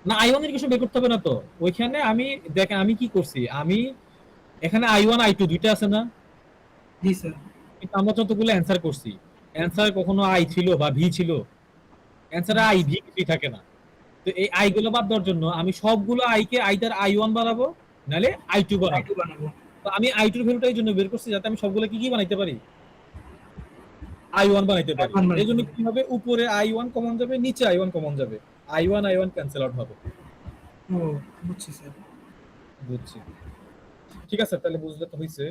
না, i1 এর কিছু বের করতে হবে না তো। ওইখানে আমি দেখেন আমি কি করছি, আমি এখানে i1 i2 দুইটা আছে না? জি স্যার। কিন্তু আমরা যতগুলো অ্যানসার করছি, অ্যানসারে কখনো i ছিল বা v ছিল? অ্যানসারে i v কিছুই থাকে না। তো এই i গুলো বাদ দেওয়ার জন্য আমি সবগুলো i কে আইদার i1 বানাবো নালে i2 বানাবো। i2 বানাবো। তো আমি i2 এর ভ্যালুটা এই জন্য বের করছি যাতে আমি সবগুলো কি বানাইতে পারি? i1 বানাইতে পারি। i1 বানাইতে এই জন্য পারি। কি হবে, উপরে i1 কমন যাবে, নিচে i1 কমন যাবে, i1 ক্যান্সেল আউট হবে। ও বুঝছি স্যার। বুঝছি, ঠিক আছে, তাহলে বুঝলে তো হইছে।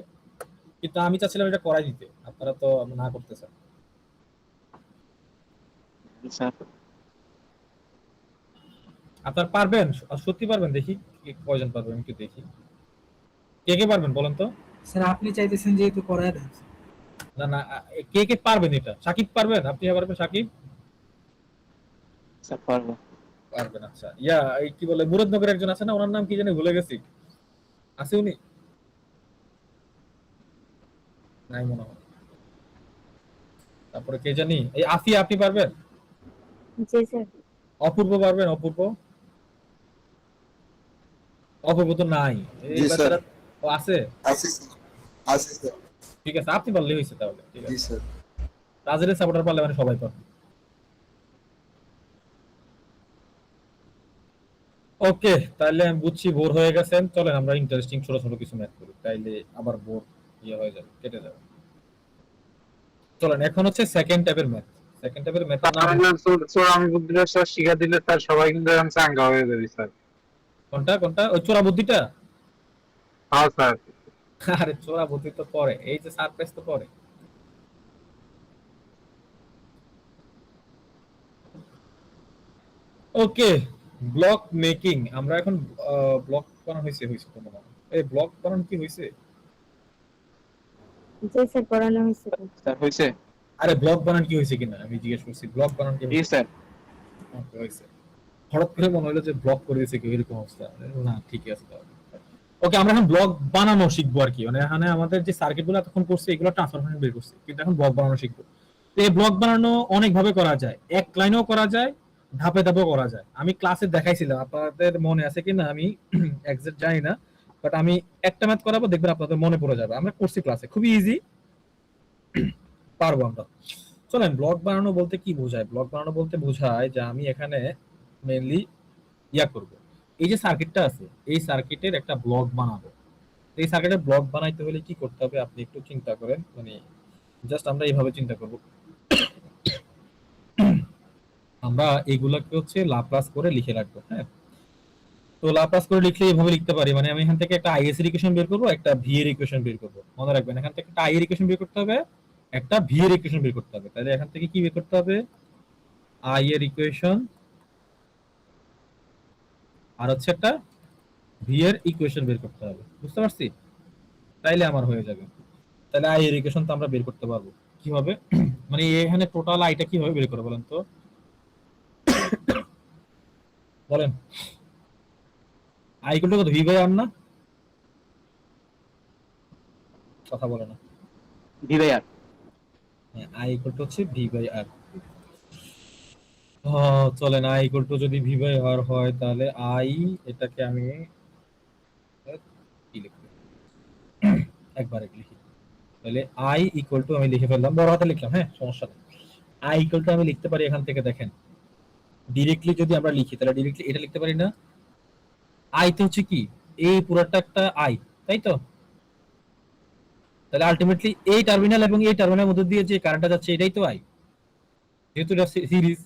কিন্তু আমি চাচ্ছিলাম এটা করাই দিতে, আপনারা তো না করতেছেন। স্যার আপনারা পারবেন? সত্যি পারবেন? দেখি কয়জন পারবেন, একটু দেখি কে কে পারবেন বলেন তো। স্যার আপনি চাইতেছেন যেহেতু করায় দেন। না না, কে কে পারবেন এটা? সাকিব পারবেন? আপনি পারবেন সাকিব? স্যার পারবো। পারবেন, আচ্ছা। এই কি বলে মুরাদনগরের একজন আছে না, ওনার নাম কি জানি ভুলে গেছি, আছে উনি? নাই মনে হয়। তারপরে কে জানি, এই আফিয়া, আপনি পারবেন? জি স্যার। অপূর্ব পারবেন? অপূর্ব, অপূর্ব তো নাই এই জি স্যার। বেচারা। ও আছে, আছে স্যার, আছে স্যার। ঠিক আছে, আপনি পারলে হয়েছে তাহলে, ঠিক জি আছে। স্যার। ব্রাজিলের সাপোর্টার পারলে মানে সবাই পারবে। ওকে, তাহলে আমি বুঝছি বোর হয়ে গেছেন, চলেন আমরা ইন্টারেস্টিং ছোট ছোট কিছু ম্যাথ করি, তাইলে আবার বোর হয়ে যাবে, কেটে যাবে। চলেন, এখন হচ্ছে সেকেন্ড টাইপের ম্যাথ। সেকেন্ড টাইপের ম্যাথের নাম আমি বুদ্ধিটা স্যার শিখা দিলে তার সবাই কিন্তু এখন চাঙ্গা হয়ে যাবে স্যার। কোনটা কোনটা? ওই চোরা বুদ্ধিটা? হ্যাঁ স্যার। আরে চোরা বুদ্ধি তো পরে, এই যে সারপ্রাইজ তো পরে। ওকে, ব্লক মেকিং। আমরা এখন ব্লক বানানো হয়েছে তো মনে হয়। এই ব্লক বানানো কি হয়েছে? জি স্যার, পড়ানো হয়েছে তো। স্যার হয়েছে? আরে ব্লক বানান কি হয়েছে কিনা আমি জিজ্ঞেস করছি, ব্লক বানান কি জি হয়েছে? স্যার। Okay, হয়েছে। হঠাৎ করে মনে হলো যে ব্লক করে দিয়েছে কেউ, এরকম অবস্থা। না, ঠিক আছে তাহলে। ওকে, আমরা এখন ব্লক বানানো শিখবো আর কি, মানে এখানে আমাদের যে সার্কিট গুলো এতক্ষণ করছে এগুলো ট্রান্সফার ফাংশন বের করছে, কিন্তু এখন ব্লক বানানো শিখবো। তো এই ব্লক বানানো অনেক ভাবে করা যায়, এক লাইনেও করা যায়, ধাপে ধাপেও করা যায়। আমি ক্লাসে দেখাইছিলাম, আপনাদের মনে আছে কিনা আমি এক্সাক্ট জানি না, বাট আমি একটা ম্যাথ করাবো, দেখবেন আপনাদের মনে পড়ে যাবে। আমরা করছি ক্লাসে, খুবই ইজি, পারবো আমরা। চলেন, ব্লক বানানো বলতে কি বোঝায়? ব্লক বানানো বলতে বোঝায় যে আমি এখানে মেইনলি করব, এই যে সার্কিটটা আছে এই সার্কিটের একটা ব্লক বানাবো। এই সার্কিটের ব্লক বানাইতে হলে কি করতে হবে আপনি একটু চিন্তা করেন, মানে জাস্ট আমরা এইভাবে চিন্তা করব। আমরা এগুলাকে হচ্ছে লাপ্লাস করে লিখে রাখবো, হ্যাঁ। তো লাপ্লাস করে লিখলে এইভাবে লিখতে পারি, মানে আমি এখান থেকে একটা আই এর ইকুয়েশন বের করব, একটা ভি এর ইকুয়েশন বের করব। মনে রাখবেন, এখান থেকে একটা আই এর ইকুয়েশন বের করতে হবে, একটা ভি এর ইকুয়েশন বের করতে হবে। তাহলে এখান থেকে কি বের করতে হবে? আই এর ইকুয়েশন আর হচ্ছে একটা ভি এর ইকুয়েশন বের করতে হবে, বুঝতে পারছি? তাইলে আমার হয়ে যাবে। তাহলে আই এর ইকুয়েশন তো আমরা বের করতে পারবো কিভাবে, মানে এখানে টোটাল আইটা কিভাবে বের করে বলেন তো, বলেন। আই ইকুয়াল টু কত? ভি বাই আর না? কথা বলে না। ভি বাই আর। হ্যাঁ, আই ইকুয়াল টু হচ্ছে ভি বাই আর। চলেন, আই ইকুয়াল টু যদি ভি বাই আর হয়, তাহলে আই, এটাকে আমি কি লিখবো, একবার লিখি। তাহলে আই ইকুয়াল টু, আমি লিখে ফেললাম, বড় হাতে লিখলাম, হ্যাঁ সমস্যা নেই। আই ইকুয়াল টু আমি লিখতে পারি এখান থেকে, দেখেন ডিরেক্টলি যদি আমরা লিখি তাহলে ডিরেক্টলি এটা লিখতে পারি না। আই তো হচ্ছে কি, এই পুরোটা একটা আই, তাই তো? তাহলে আলটিমেটলি এই টার্মিনাল এবং এই টার্মিনালের মধ্যে দিয়ে যে কারেন্টটা যাচ্ছে এটাই তো আই, যেহেতু এটা সিরিজ।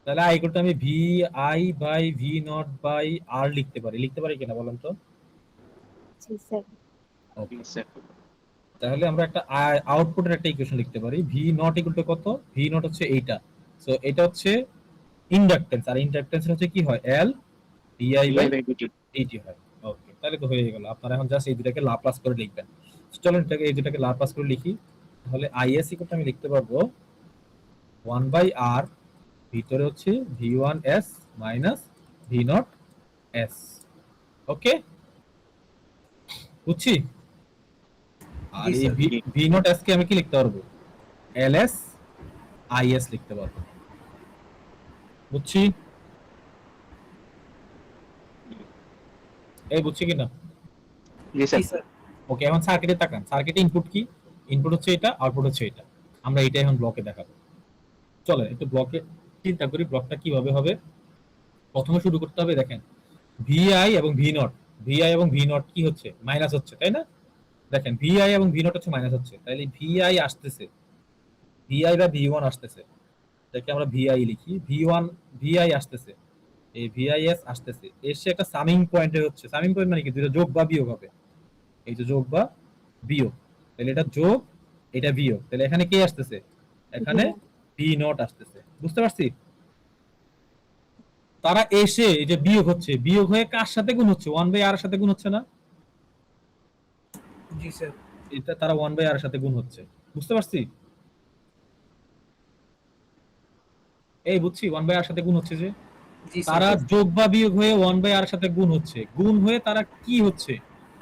তাহলে আই ইকুয়াল টু আমি V I by V naught by R লিখতে পারি কিনা বলেন তো? জি স্যার। ওকে, স্যার তাহলে আমরা একটা আউটপুটের একটা ইকুয়েশন লিখতে পারি, ভি নট ইকুয়াল টু কত? ভি নট হচ্ছে এইটা, সো এটা হচ্ছে ইন্ডাকটেন্স, আর ইন্ডাকটেন্স হচ্ছে কি হয়? এল ডিআই বাই ডিটি হয়। ওকে, তাহলে তো হয়ে গেল। আপনারা এখন জাস্ট এই দুটাকে লাপ্লাস করে লিখবেন। চলুন এটাকে, এই দুটাকে লাপ্লাস করে লিখি। তাহলে আইএস ইকুয়াল টু আমি লিখতে পারবো 1 বাই আর, ভিতরে হচ্ছে v1s মাইনাস v0s। ওকে, বুঝছি? আর জি এই স্যার। v0s কে আমি কি লিখতে পারবো? ls is লিখতে পারবো, বুঝছি? এই বুঝছি কিনা? জি জি স্যার। স্যার। ওকে, এখন সার্কিটে তাকান। সার্কিটে ইনপুট কি? ইনপুট হচ্ছে এটা, আউটপুট হচ্ছে এটা। আমরা এটা এখন ব্লকে দেখাবো। চলো একটু ব্লকে চিন্তা করি, ব্লকটা কিভাবে হবে। প্রথমে শুরু করতে হবে, দেখেন ভিআই এবং ভি নট, ভিআই এবং ভি নট কি হচ্ছে? মাইনাস হচ্ছে, তাই না? দেখেন ভিআই এবং ভি নট হচ্ছে মাইনাস হচ্ছে, তাহলে ভিআই আসতেছে, ভিআই বা ভি ওয়ান আসতেছে, এটাকে আমরা ভিআই লিখি। ভি ওয়ান ভিআই আসতেছে, এই ভিআইএস আসতেছে, এসে একটা সামিং পয়েন্টে হচ্ছে। সামিং পয়েন্ট মানে কি? দুটো যোগ বা বিয়োগ হবে, এই যে যোগ বা বিয়োগ। তাহলে এটা যোগ, এটা বিয়োগ, তাহলে এখানে কে আসতেছে? এখানে ভি নট আসতেছে, বুঝতে পারছি? তারা এসে এই যে বিয়োগ হচ্ছে, বিয়োগ হয়ে কার সাথে গুণ হচ্ছে? 1 বাই আর এর সাথে গুণ হচ্ছে না? জি স্যার। এটা তারা 1 বাই আর এর সাথে গুণ হচ্ছে, বুঝতে পারছি? এই বুঝছি 1/r সাথে গুণ হচ্ছে যে জি তারা স্যার যোগ বা বিয়োগ হয়ে 1/r সাথে গুণ হচ্ছে, গুণ হয়ে তারা কি হচ্ছে,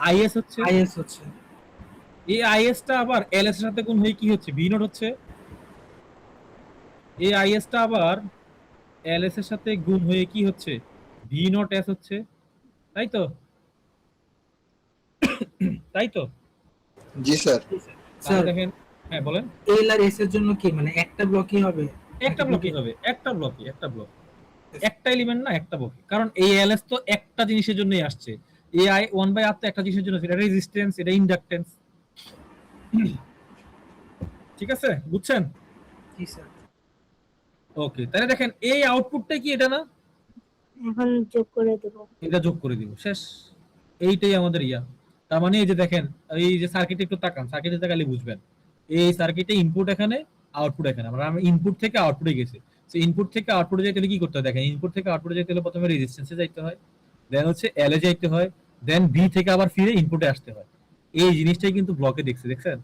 আইএস হচ্ছে। আইএস হচ্ছে এই আইএস টা আবার এলএস এর সাথে গুণ হয়ে কি হচ্ছে, ভি নট হচ্ছে। এই আইএস টা আবার এলএস এর সাথে গুণ হয়ে কি হচ্ছে, ভি নট এস হচ্ছে। তাই তো, তাই তো। জি স্যার। তাহলে স্যার দেখেন, হ্যাঁ বলেন। এল আর এস এর জন্য কি মানে একটা ব্লকই হবে? একটা ব্লকই হবে, একটা ব্লকই, একটা ব্লক, একটা এলিমেন্ট না, একটা ব্লক। কারণ এই এলএস তো একটা জিনিসের জন্যই আসছে, এই আই 1/r তো একটা জিনিসের জন্য, এটা রেজিস্ট্যান্স, এটা ইন্ডাকটেন্স। ঠিক আছে, বুঝছেন? জি স্যার ওকে, তাহলে দেখেন এই আউটপুটটা কি, এটা না, এখন যোগ করে দেব। এটা যোগ করে দিব, শেষ। এইটাই আমাদের ইয়া। তার মানে এই যে দেখেন, এই যে সার্কিটে একটু তাকান, সার্কিটে তাকালে বুঝবেন এই সার্কিটে ইনপুট এখানে, আউটপুট এখানে। আমরা ইনপুট থেকে আউটপুটে গেছি, তো ইনপুট থেকে আউটপুটে যাইতে হলে কি করতে হয় দেখেন, ইনপুট থেকে আউটপুটে যাইতে হলে প্রথমে রেজিস্ট্যান্সে যাইতে হয়, দেন হচ্ছে এল এ যাইতে হয়, দেন বি থেকে আবার ফিরে ইনপুটে আসতে হয়। এই জিনিসটাই কিন্তু ব্লকে দেখছেন,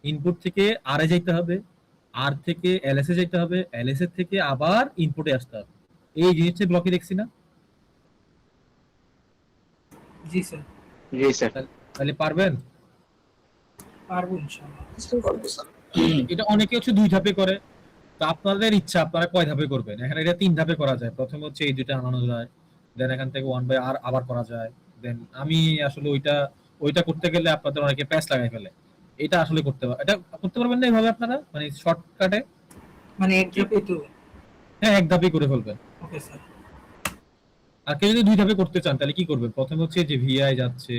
ইনপুট থেকে আর এ যাইতে হবে, আর থেকে এলএস এ যাইতে হবে, এলএস এর থেকে আবার ইনপুটে আসতে হবে। এই জিনিসটাই ব্লকে দেখছি না। জি স্যার জি স্যার। তাহলে পারবেন? পারবো ইনশাআল্লাহ। এটা অনেকে হচ্ছে 2 ধাপে করে, তো আপনাদের ইচ্ছা আপনারা কয় ধাপে করবেন। এখানে এটা 3 ধাপে করা যায়। প্রথমে হচ্ছে এই দুইটা আনানো যায়, দেন এখান থেকে 1/r আবার করা যায়। দেন আমি আসলে ওইটা করতে গেলে আপনাদের অনেকে প্যাচ লাগাই ফেলে, এটা আসলে এটা করতে পারবেন না এইভাবে আপনারা, মানে শর্টকাটে। মানে এক ধাপে তো? হ্যাঁ, এক ধাপে করে ফেলবেন। Okay sir. আর কেউ যদি 2 ধাপে করতে চান তাহলে কি করবেন, প্রথমে হচ্ছে যে ভিআই যাচ্ছে,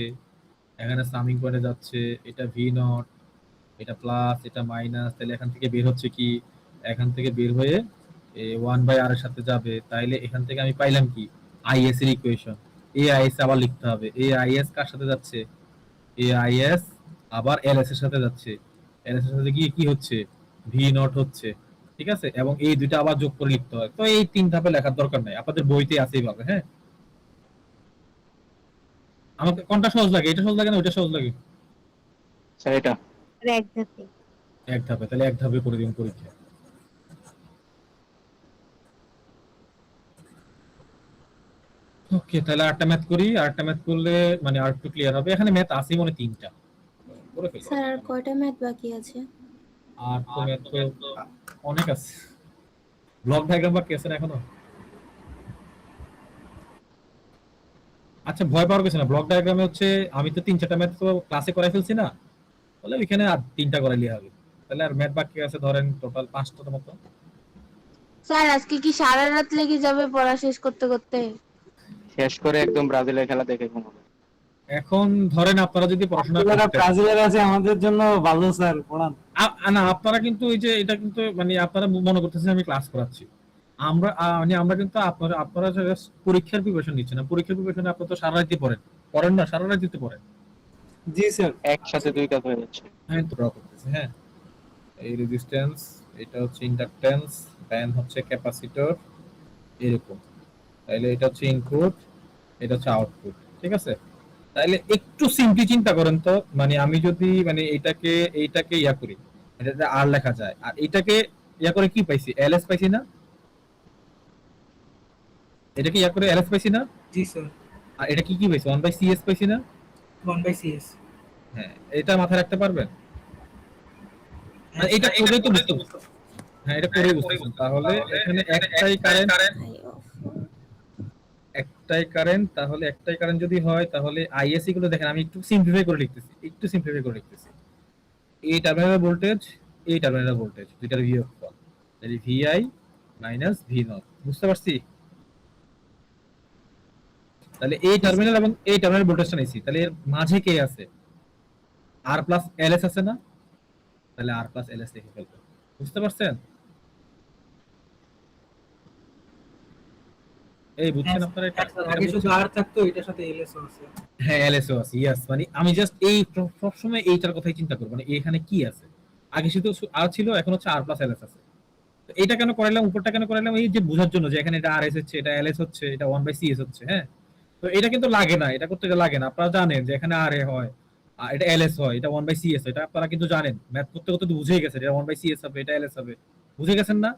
এখানে সামিং পয়েন্টে যাচ্ছে, এটা ভি নট, এটা প্লাস, এটা মাইনাস, তাহলে এখান থেকে বের হচ্ছে কি, এখান থেকে বের হয়ে 1/r এর সাথে যাবে। তাইলে এখান থেকে আমি পাইলাম কি, আইএস এর ইকুয়েশন। এ আইএস আবার লিখতে হবে, এ আইএস কার সাথে যাচ্ছে, এ আইএস আবার এলএস এর সাথে যাচ্ছে, এলএস এর সাথে গিয়ে কি হচ্ছে, ভি নট হচ্ছে। ঠিক আছে, এবং এই দুইটা আবার যোগ করে লিখতে হয়। তো এই 3 ধাপে লেখার দরকার নাই, আপনাদের বইতে আছেই পাবে। হ্যাঁ, আমাকে কোনটা সহজ লাগে, এটা সহজ লাগে না ওইটা সহজ লাগে? স্যার এটা আর এক ধাপে। এক ধাপে, তাহলে এক ধাপে করে দিন পরীক্ষা। ওকে, তাহলে আরেকটা ম্যাথ করি, আরেকটা ম্যাথ করলে মানে আর একটু ক্লিয়ার হবে। এখানে ম্যাথ আছে মনে 3টা, করে ফেলি। স্যার আর কয়টা ম্যাথ বাকি আছে? আর তো ম্যাথ তো অনেক আছে। ব্লক ডায়াগ্রাম বাকি আছে না এখনো? আচ্ছা, ভয় পাওয়ার কিছু না, ব্লক ডায়াগ্রামে হচ্ছে আমি তো 3-4টা ম্যাথ তো ক্লাসে করাই ফেলছি না, তাহলে ওইখানে আর 3টা করাইলে হবে। তাহলে আর ম্যাথ বাকি আছে ধরেন টোটাল 5টার মতো। স্যার আজকে কি সারা রাত লেগে যাবে পড়া শেষ করতে করতে? শেষ করে একদম ব্রাজিলের খেলা দেখে ঘুমাবো। এখন ধরেন আপনারা যদি পড়াশোনা যারা করতেন, ব্রাজিলের আছে আমাদের জন্য ভালো স্যার, পড়ান। না আপনারা কিন্তু এই যে এটা কিন্তু মানে আপনারা মনে করতেছেন আমি ক্লাস করাচ্ছি, আমরা মানে আমরা কিন্তু আপনারা just পরীক্ষার প্রিপারেশন নিচ্ছেন না। পরীক্ষার প্রিপারেশনে আপনারা তো সারা রাত পড়েন না, সারা রাত দিতে পড়েন। জি স্যার। একসাথে 2 কাজ হয়ে যাচ্ছে। হ্যাঁ, তো ড্র করতেছি। হ্যাঁ, এই রেজিস্ট্যান্স, এটা হচ্ছে ইন্ডাকট্যান্স, দেন হচ্ছে ক্যাপাসিটর, এরকম। তাইলে এটা হচ্ছে ইনপুট, এটা হচ্ছে আউটপুট। ঠিক আছে, তাইলে একটু সিম্পলি চিন্তা করেন তো, মানে আমি যদি মানে এইটাকে ইয়া করি, এটা আর লেখা যায়, আর এটাকে ইয়া করে কি পাইছি, এলএস পাইছি না, এটাকে ইয়া করে এলএস পাইছি না, জি স্যার। আর এটা কি পাইছি, 1/cs পাইছি না। 1/cs। হ্যাঁ, এটা মাথায় রাখতে পারবেন। আর এটা করলেই তো বুঝতে পারছেন। হ্যাঁ, এটা করেই বুঝতেছেন। তাহলে এখানে একটাই কারেন্ট, তাহলে একটাই কারেন্ট যদি হয় তাহলে আইএসি গুলো দেখেন, আমি একটু সিম্পলিফাই করে লিখতেছি, এই টার্মিনাল ভোল্টেজ, এই টার্মিনাল ভোল্টেজ, দুইটার বিয়োগফল, তাহলে ভিআই মাইনাস ভি নট। বুঝতে পারছি? তাহলে এই টার্মিনাল এবং এই টার্মিনাল ভোল্টেজটা নিয়েছি, তাহলে এর মাঝে কে আছে, আর প্লাস এলএস আছে না, তাহলে আর প্লাস এলএস লিখে ফেলবো। বুঝতে পারছেন? এই বুঝছেন আপনারা এটা? আগে শুধু আর থাকতো, এটার সাথে এলএস আছে। হ্যাঁ, এলএসও আছে, ইয়েস। মানে আমি জাস্ট এই সবসময় এইটার কথাই চিন্তা করব, মানে এখানে কি আছে। আগে শুধু আর ছিল, এখন হচ্ছে আর প্লাস এলএস আছে। তো এটা কেন করাইলাম, উপরটা কেন করাইলাম, এই যে বোঝার জন্য যে এখানে এটা আরএস হচ্ছে, এটা এলএস হচ্ছে, এটা 1/cs হচ্ছে। হ্যাঁ, তো এটা কিন্তু লাগে না, এটা করতে লাগে না। আপনারা জানেন যে এখানে আর এ হয়, আর এটা এলএস হয়, এটা 1/cs, এটা আপনারা কিন্তু জানেন, ম্যাথ করতে করতে বুঝেই গেছেন, এটা 1/cs হবে, এটা এলএস হবে, বুঝে গেছেন না?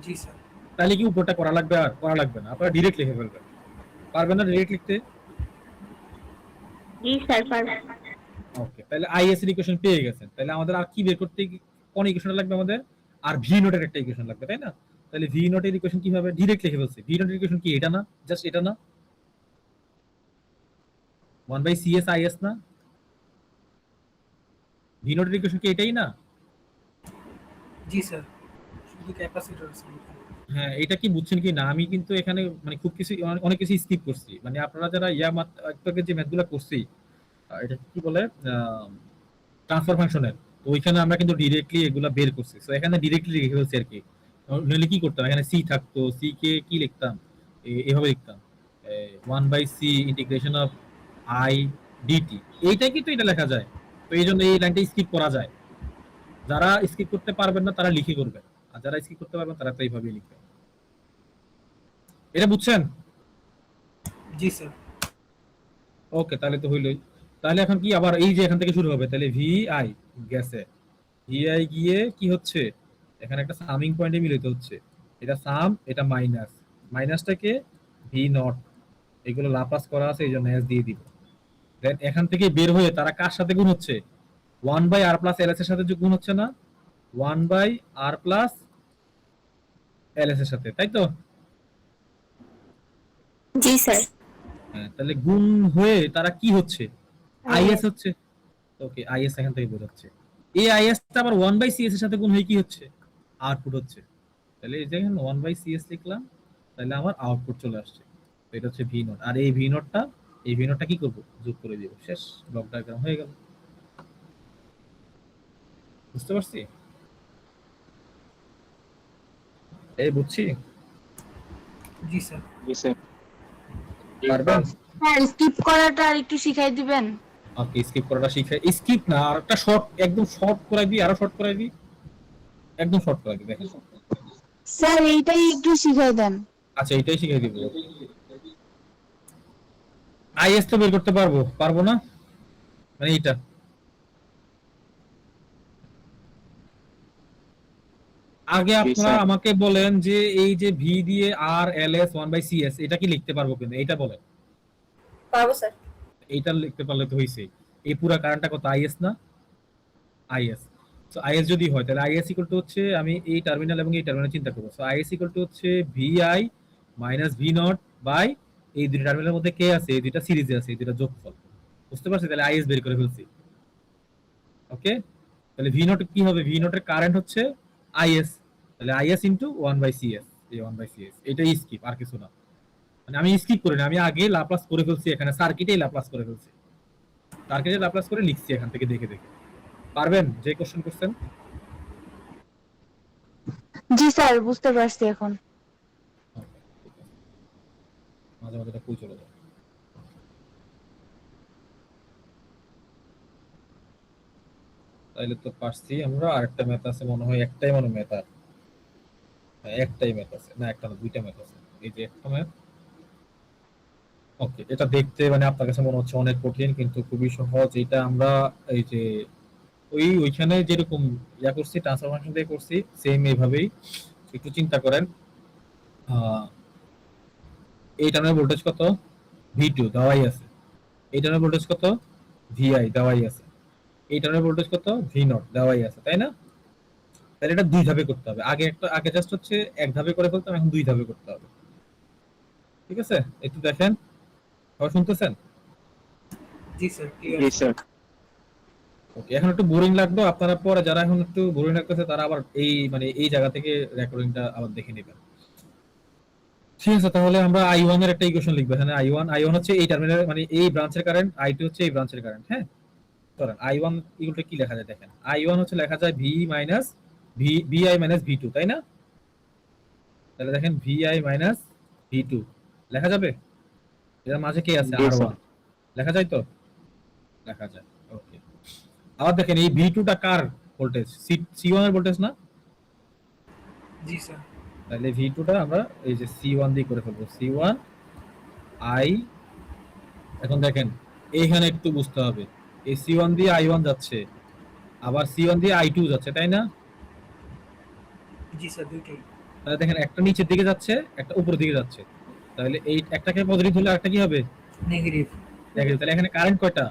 জি স্যার। তাহলে কি উপরটা করা লাগবে? আর করা লাগবে না, আপনারা ডিরেক্ট লিখে ফেলবেন। পারবেন না ডিরেক্ট লিখতে? জি স্যার পারবেন। ওকে, তাহলে আইএস এর ইকুয়েশন পেয়ে গেছেন। তাহলে আমাদের আর কি বের করতে, কোন ইকুয়েশন লাগবে আমাদের? আর ভি নোটের একটা ইকুয়েশন লাগবে, তাই না? তাহলে ভি নোটের ইকুয়েশন কিভাবে? ডিরেক্ট লিখে ফেলছি। ভি নোটের ইকুয়েশন কি? এটা না, জাস্ট এটা না, 1/CS IS না? ভি নোটের ইকুয়েশন কি এটাই না? জি স্যার, শুধু ক্যাপাসিটর আছে। হ্যাঁ, এটা কি বুঝছেন কি না? আমি কিন্তু এখানে মানে খুব কিছু অনেক কিছু স্কিপ করছি। মানে আপনারা যারা একটু আগে যে ম্যাথগুলো করছি, এটা কি বলে, ট্রান্সফার ফাংশনের, তো ওইখানে আমরা কিন্তু ডিরেক্টলি এগুলা বের করছি। সো এখানে ডিরেক্টলি লিখে ফেলছি আর কি। নইলে কি করতাম, এখানে সি থাকতো, সি কে কি লিখতাম, এভাবে লিখতাম 1/c integration of I DT. এইটাই কিন্তু এটা লেখা যায়। তো এই জন্য এই লাইনটা স্কিপ করা যায়। যারা স্কিপ করতে পারবেন না তারা লিখে করবেন, আর যারা স্কিপ করতে পারবেন তারা তো এইভাবেই লিখবেন। এটা বুঝছেন? জি স্যার। ওকে, তাহলে তো হইলই। তাহলে এখন কি আবার এই যে এখান থেকে শুরু হবে, তাহলে ভি আই গেছে, ভি আই গিয়ে কি হচ্ছে, এখানে একটা সামিং পয়েন্টে মিলিত হচ্ছে। এটা সাম, এটা মাইনাস, মাইনাসটাকে ভি নট, এগুলো লাপ্লাস করা আছে এই জন্য এস দিয়ে দিব। দেন এখান থেকে বের হয়ে তারা কার সাথে গুণ হচ্ছে? 1/r প্লাস এলএস এর সাথে যে গুণ হচ্ছে না, 1/r প্লাস এলএস এর সাথে, তাই তো? জি স্যার। হ্যাঁ, তাহলে গুণ হয়ে তারা কি হচ্ছে? আইএস হচ্ছে। ওকে, আইএস এখান থেকে বোঝাচ্ছে। এই আইএস টা আবার 1/CS এর সাথে গুণ হয়ে কি হচ্ছে? আউটপুট হচ্ছে। তাহলে এই যে এখানে 1/CS লিখলাম, তাহলে আমার আউটপুট চলে আসছে। তো এটা হচ্ছে ভি নট। আর এই ভি নটটা কি করব? যোগ করে দিব। শেষ, ব্লক ডায়াগ্রাম হয়ে গেল। বুঝতে পারছি? এই বুঝছি? জি স্যার। জি স্যার। পারবেন? স্যার স্কিপ করাটা আর একটু শিখাই দিবেন? ওকে, স্কিপ করাটা শিখে, স্কিপ না, আর একটা শর্ট, একদম শর্ট করাই দিই, আরো শর্ট করাই দিই, একদম শর্ট করাই দিই, দেখেন। স্যার এইটাই একটু শিখাই দেন। আচ্ছা, এটাই শিখিয়ে দিব। আইএস তো বের করতে পারবো না, মানে এইটা আগে আপনারা আমাকে বলেন যে এই যে ভি দিয়ে আর এল এস 1/CS এটা কি লিখতে পারবো কিনা, এটা বলেন। পারবো স্যার। এইটা লিখতে পারলে তো হইছে। এই পুরো কারেন্টটা কত? আইএস না? আইএস। সো আইএস যদি হয় তাহলে আইএস ইকুয়াল টু হচ্ছে, আমি এই টার্মিনাল এবং এই টার্মিনাল চিন্তা করব। সো আইএস ইকুয়াল টু হচ্ছে VI minus V naught by এই দুটো টার্মিনালের মধ্যে কে আছে, এই দুটো সিরিজে আছে, এই দুটো যোগফল। বুঝতে পারছি? তাহলে আইএস বের করে ফেলছি। ওকে, তাহলে ভি নট কি হবে? ভি নটের কারেন্ট হচ্ছে আইএস, তাহলে আইএস ইনটু 1/CS। এই 1/CS এটাই স্কিপ, আর কিছু না। মানে আমি স্কিপ করি না, আমি আগে লাপ্লাস করে ফেলছি, এখানে সার্কিটেই লাপ্লাস করে ফেলছি, সার্কিটে লাপ্লাস করে লিখছি এখান থেকে দেখে দেখে। পারবেন যে কোশ্চেন করছেন? জি স্যার, বুঝতে পারছি এখন। মাঝে মাঝে এটা কই চলে যায়। তাইলে তো পারছি আমরা। আরেকটা ম্যাথ আছে মনে হয়, একটাই মনে ম্যাথ, আর একটাই ম্যাথ আছে না, একটা না, দুইটা ম্যাথ আছে। এই যে একটা ম্যাথ। ওকে, এটা দেখতে মানে আপনার কাছে মনে হচ্ছে অনেক কঠিন, কিন্তু খুবই সহজ। এটা আমরা এই যে ওইখানে যেরকম ইয়া করছি, ট্রান্সফার ফাংশন দিয়ে করছি, সেম এইভাবেই। একটু চিন্তা করেন, এই টার্মের ভোল্টেজ কত? V2 দেওয়াই আছে। এই টার্মের ভোল্টেজ কত? VI দেওয়াই আছে। এই টার্মের ভোল্টেজ কত? V0 দেওয়াই আছে, তাই না? তাহলে এটা দুই ধাপে করতে হবে। আগে জাস্ট হচ্ছে এক ধাপে করে ফেলতাম, এখন দুই ধাপে করতে হবে। ঠিক আছে, একটু দেখেন, সবাই শুনতেছেন? জি স্যার, ক্লিয়ার। জি স্যার। ওকে, এখন একটু বোরিং লাগবে আপনারা, পরে যারা এখন একটু বোরিং লাগতেছে তারা আবার এই মানে এই জায়গা থেকে রেকর্ডিংটা আবার দেখে নেবেন। ঠিক আছে, তাহলে আমরা I1 এর একটা ইকুয়েশন লিখব। এখানে I1 হচ্ছে এই টার্মিনাল মানে এই ব্রাঞ্চের কারেন্ট, I2 হচ্ছে এই ব্রাঞ্চের কারেন্ট। হ্যাঁ, ধরেন I1 ইকুয়াল কি লেখা যায় দেখেন। I1 হচ্ছে লেখা যায় VI মাইনাস V2, তাই না? তাহলে দেখেন VI মাইনাস V2 লেখা যাবে। এর মাঝে কে আছে? R1 লেখা যায় তো? লেখা যায়। ওকে, আবার দেখেন এই V2 টা কার ভোল্টেজ? C1 এর ভোল্টেজ না? জি স্যার। তাহলে V2 টা আমরা এই যে C1 দিয়ে করে ফেলবো। C1 I, এখন দেখেন এইখানে একটু বুঝতে হবে, এই C1 দিয়ে I1 যাচ্ছে, আবার C1 দিয়ে I2 যাচ্ছে, তাই না? জি স্যার, দুইটাই। তাহলে দেখেন একটা নিচের দিকে যাচ্ছে, একটা উপরের দিকে যাচ্ছে। তাহলে এই একটাকে পজিটিভ হলে একটা কি হবে? নেগেটিভ। নেগেটিভ। তাহলে এখানে কারেন্ট কয়টা?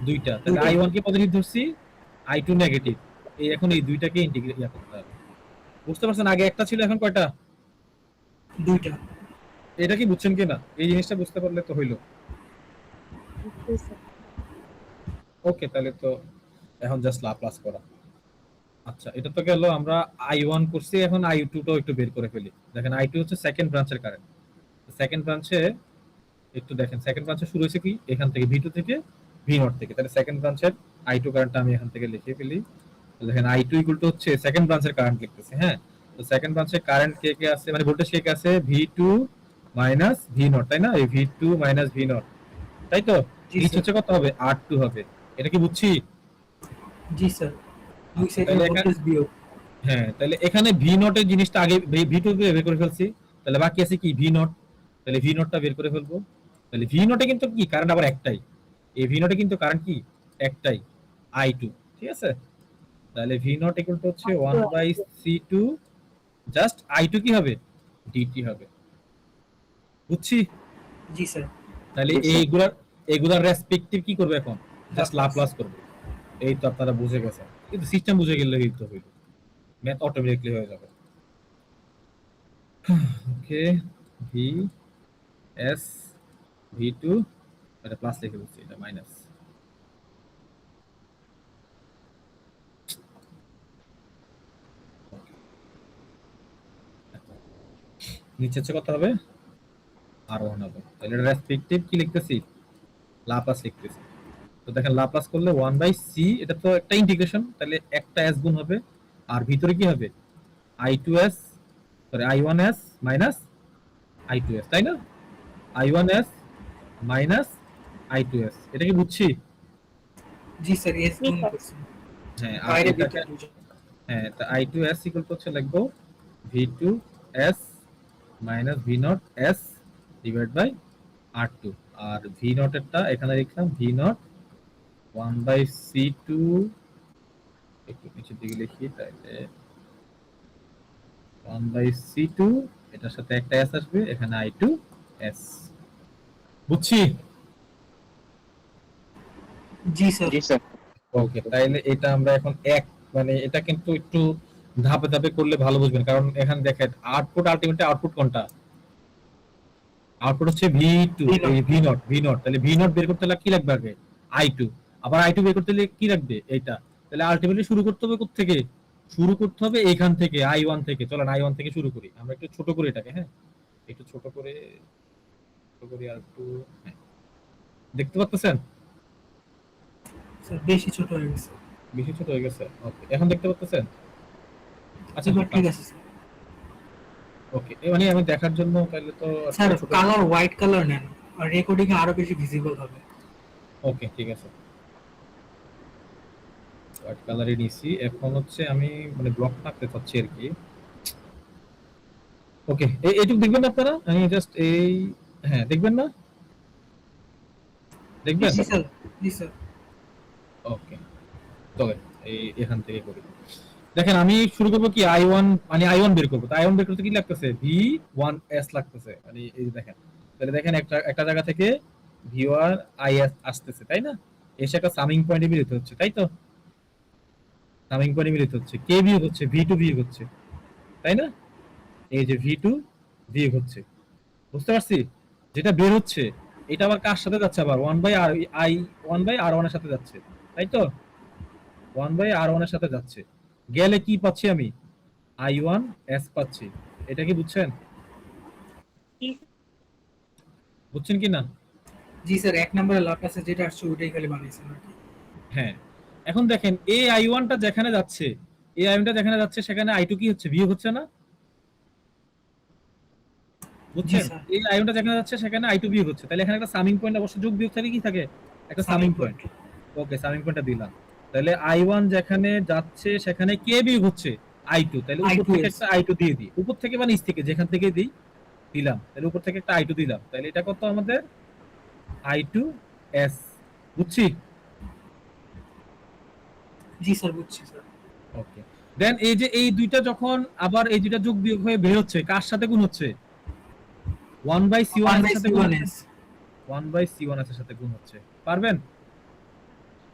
দুইটা। তাহলে দুইটা। I1 কে পজিটিভ ধরছি, I2 নেগেটিভ। এই এখন এই দুইটাকে ইন্টিগ্রেট করতে হবে। বুঝতে পারছেন? আগে একটা ছিল, এখন কয়টা? দুইটা। এটা কি বুঝছেন কিনা? এই জিনিসটা বুঝতে পারলে তো হইলো। ওকে, তাহলে তো এখন জাস্ট লাপ্লাস করা। আচ্ছা, এটা তো গেল আমরা I1 করছি, এখন I2 টাও একটু বের করে ফেলি। দেখেন I2 হচ্ছে সেকেন্ড ব্রাঞ্চের কারেন্ট। সেকেন্ড ব্রাঞ্চে একটু দেখেন, সেকেন্ড ব্রাঞ্চে শুরু হয়েছে কি এখান থেকে V2 থেকে, V0 থেকে। তাহলে সেকেন্ড ব্রাঞ্চের I2 কারেন্টটা আমি এখান থেকে লিখে ফেলি। তাহলে দেখেন I2 ইকুয়াল টু হচ্ছে সেকেন্ড ব্রাঞ্চের কারেন্ট লিখতেছি। হ্যাঁ, তো সেকেন্ড ব্রাঞ্চের কারেন্ট কে কে আছে, মানে ভোল্টেজ কে কে আছে? V2 মাইনাস V0, তাই না? এই V2 মাইনাস V0, তাই তো? জি নিচ স্যার। হচ্ছে কত হবে? R2 হবে। এটা কি বুঝছি? জি স্যার। দুই সাইডে তাহলে এখানে ভোল্টেজ বিয়োগ। হ্যাঁ, তাহলে এখানে V0 এর জিনিসটা আগে V2 কে বের করে ফেলছি। তাহলে বাকি আছে কি? V0। তাহলে V0 টা বের করে ফেলবো। তাহলে V0 এ কিন্তু কি কারেন্ট আবার একটাই। এই V0 এ কিন্তু কারেন্ট কি একটাই, I2। ঠিক আছে? তাহলে V0 ইকুয়াল টু হচ্ছে 1/C2, জাস্ট I2 কি হবে? dt হবে। বুঝছি? জি স্যার। তাহলে জি, স্যার। এইগুলার রেসপেক্টিভ কি করবে এখন? জাস্ট লাপ্লাস করবে। এই তো আপনারা বুঝে গেছেন, কিন্তু সিস্টেম বুঝে গেলেই তো হইল, ম্যাথ অটোমেটিকলি হয়ে যাবে। ওকে, ভি এস V2, এটা প্লাস লিখে দিচ্ছি, এটা মাইনাস। নিচে হচ্ছে কত হবে? R1 হবে। তাহলে এটা রেসপেক্টিভ কি লিখতেছি? লাপ্লাস লিখতেছি। তো দেখেন লাপ্লাস করলে 1/c, এটা তো একটা ইন্টিগ্রেশন, তাহলে একটা s গুণ হবে, আর ভিতরে কি হবে? I2s, sorry I1s minus I2s, তাই না? I1s মাইনাস I2s, এটা কি বুঝছি? জি স্যার, এস গুণ করছি। হ্যাঁ, আর বাইরে এটাকে ভিতরে দুটো। হ্যাঁ, তা I2s ইকুয়াল টু হচ্ছে লিখবো V2s minus V0s divide by R2। আর V0 এরটা এখানে লিখলাম V0 1/C2, একটু নিচের দিকে লিখি, তাহলে 1/C2, এটার সাথে একটা s আসবে, এখানে I2s। বুঝছি? জি স্যার। জি স্যার। ওকে, তাইলে এটা আমরা এখন এক, মানে এটা কিন্তু একটু ধাপে ধাপে করলে ভালো বুঝবেন, কারণ এখানে দেখেন আউটপুট, আলটিমেটলি আউটপুট কোনটা? আউটপুট হচ্ছে V2, এই V0। তাহলে V0 বের করতে হলে কি লাগবে আগে? I2। আবার I2 বের করতে হলে কি লাগবে? এইটা। তাহলে আলটিমেটলি শুরু করতে হবে কোথা থেকে? শুরু করতে হবে এইখান থেকে, I1 থেকে। চলেন I1 থেকে শুরু করি, আমরা একটু ছোট করে এটাকে। হ্যাঁ, একটু ছোট করে আর একটু, হ্যাঁ, দেখতে পাচ্ছেন? স্যার বেশি ছোট হয়ে গেছে। বেশি ছোট হয়ে গেছে? ওকে, এখন দেখতে পাচ্ছেন? আচ্ছা, এবার ঠিক আছে স্যার। ওকে, মানে আমি দেখার জন্য তাহলে তো স্যার ছোট। কালার হোয়াইট কালার নেন, আর রেকর্ডিং এ আরো বেশি ভিজিবল হবে। ওকে, ঠিক আছে, হোয়াইট কালারই নিছি। এখন হচ্ছে আমি মানে ব্লক রাখতে চাচ্ছি আর কি। ওকে, এইটুকু দেখবেন না আপনারা? আমি জাস্ট এই, হ্যাঁ, দেখবেন না? দেখবেন? জি স্যার। জি স্যার। ওকে, চলে এই এখান থেকে করি। দেখেন আমি শুরু করবো কি I1, মানে I1 বের করবো। তো I1 বের করতে কি লাগতেছে? V1s লাগতেছে, মানে এই যে দেখেন। তাহলে দেখেন একটা একটা জায়গা থেকে V1 IS আসতেছে, তাই না? এসে একটা সামিং পয়েন্টে মিলিত হচ্ছে, তাই তো? সামিং পয়েন্টে মিলিত হচ্ছে, কে বিয়োগ হচ্ছে? V2 বিয়োগ হচ্ছে, তাই না? এই যে V2 বিয়োগ হচ্ছে। বুঝতে পারছি? যেটা বের হচ্ছে এটা আবার কার সাথে যাচ্ছে? আবার 1/R1 এর সাথে যাচ্ছে, তাই তো? 1/R1 এর সাথে যাচ্ছে। গেলে কি পাচ্ছি আমি? I1s পাচ্ছি। এটা কি বুঝছেন? বুঝছেন কি না? জি স্যার, এক নম্বরে লাপ্লাসে যেটা আসছে ওইটাই খালি বানিয়েছেন আর কি। হ্যাঁ, এখন দেখেন এই I1 টা যেখানে যাচ্ছে, এই I1 টা যেখানে যাচ্ছে সেখানে I2 কি হচ্ছে? বিয়োগ হচ্ছে না? বুঝছেন? জি, স্যার। এই I1 টা যেখানে যাচ্ছে সেখানে I2 বিয়োগ হচ্ছে। তাহলে এখানে একটা সামিং পয়েন্ট, অবশ্য যোগ বিয়োগ থাকে কি থাকে? একটা সামিং পয়েন্ট। ওকে, সামিং পয়েন্টটা দিলাম। তাহলে I1 যেখানে যাচ্ছে সেখানে কে বিয়োগ হচ্ছে? I2। তাহলে উপর থেকে একটা I2 দিয়ে দিই, উপর থেকে বা নিচ থেকে যেখান থেকে দিই, দিলাম। তাহলে উপর থেকে একটা I2 দিলাম। তাহলে এটা কত আমাদের? I2s। বুঝছি? জি স্যার, বুঝছি স্যার। ওকে, দেন এই যে এই দুইটা যখন আবার এই দুইটা যোগ বিয়োগ হয়ে বের হচ্ছে, কার সাথে গুণ হচ্ছে? 1/C1 এর সাথে গুণ হচ্ছে। 1/C1 এর সাথে গুণ হচ্ছে। পারবেন?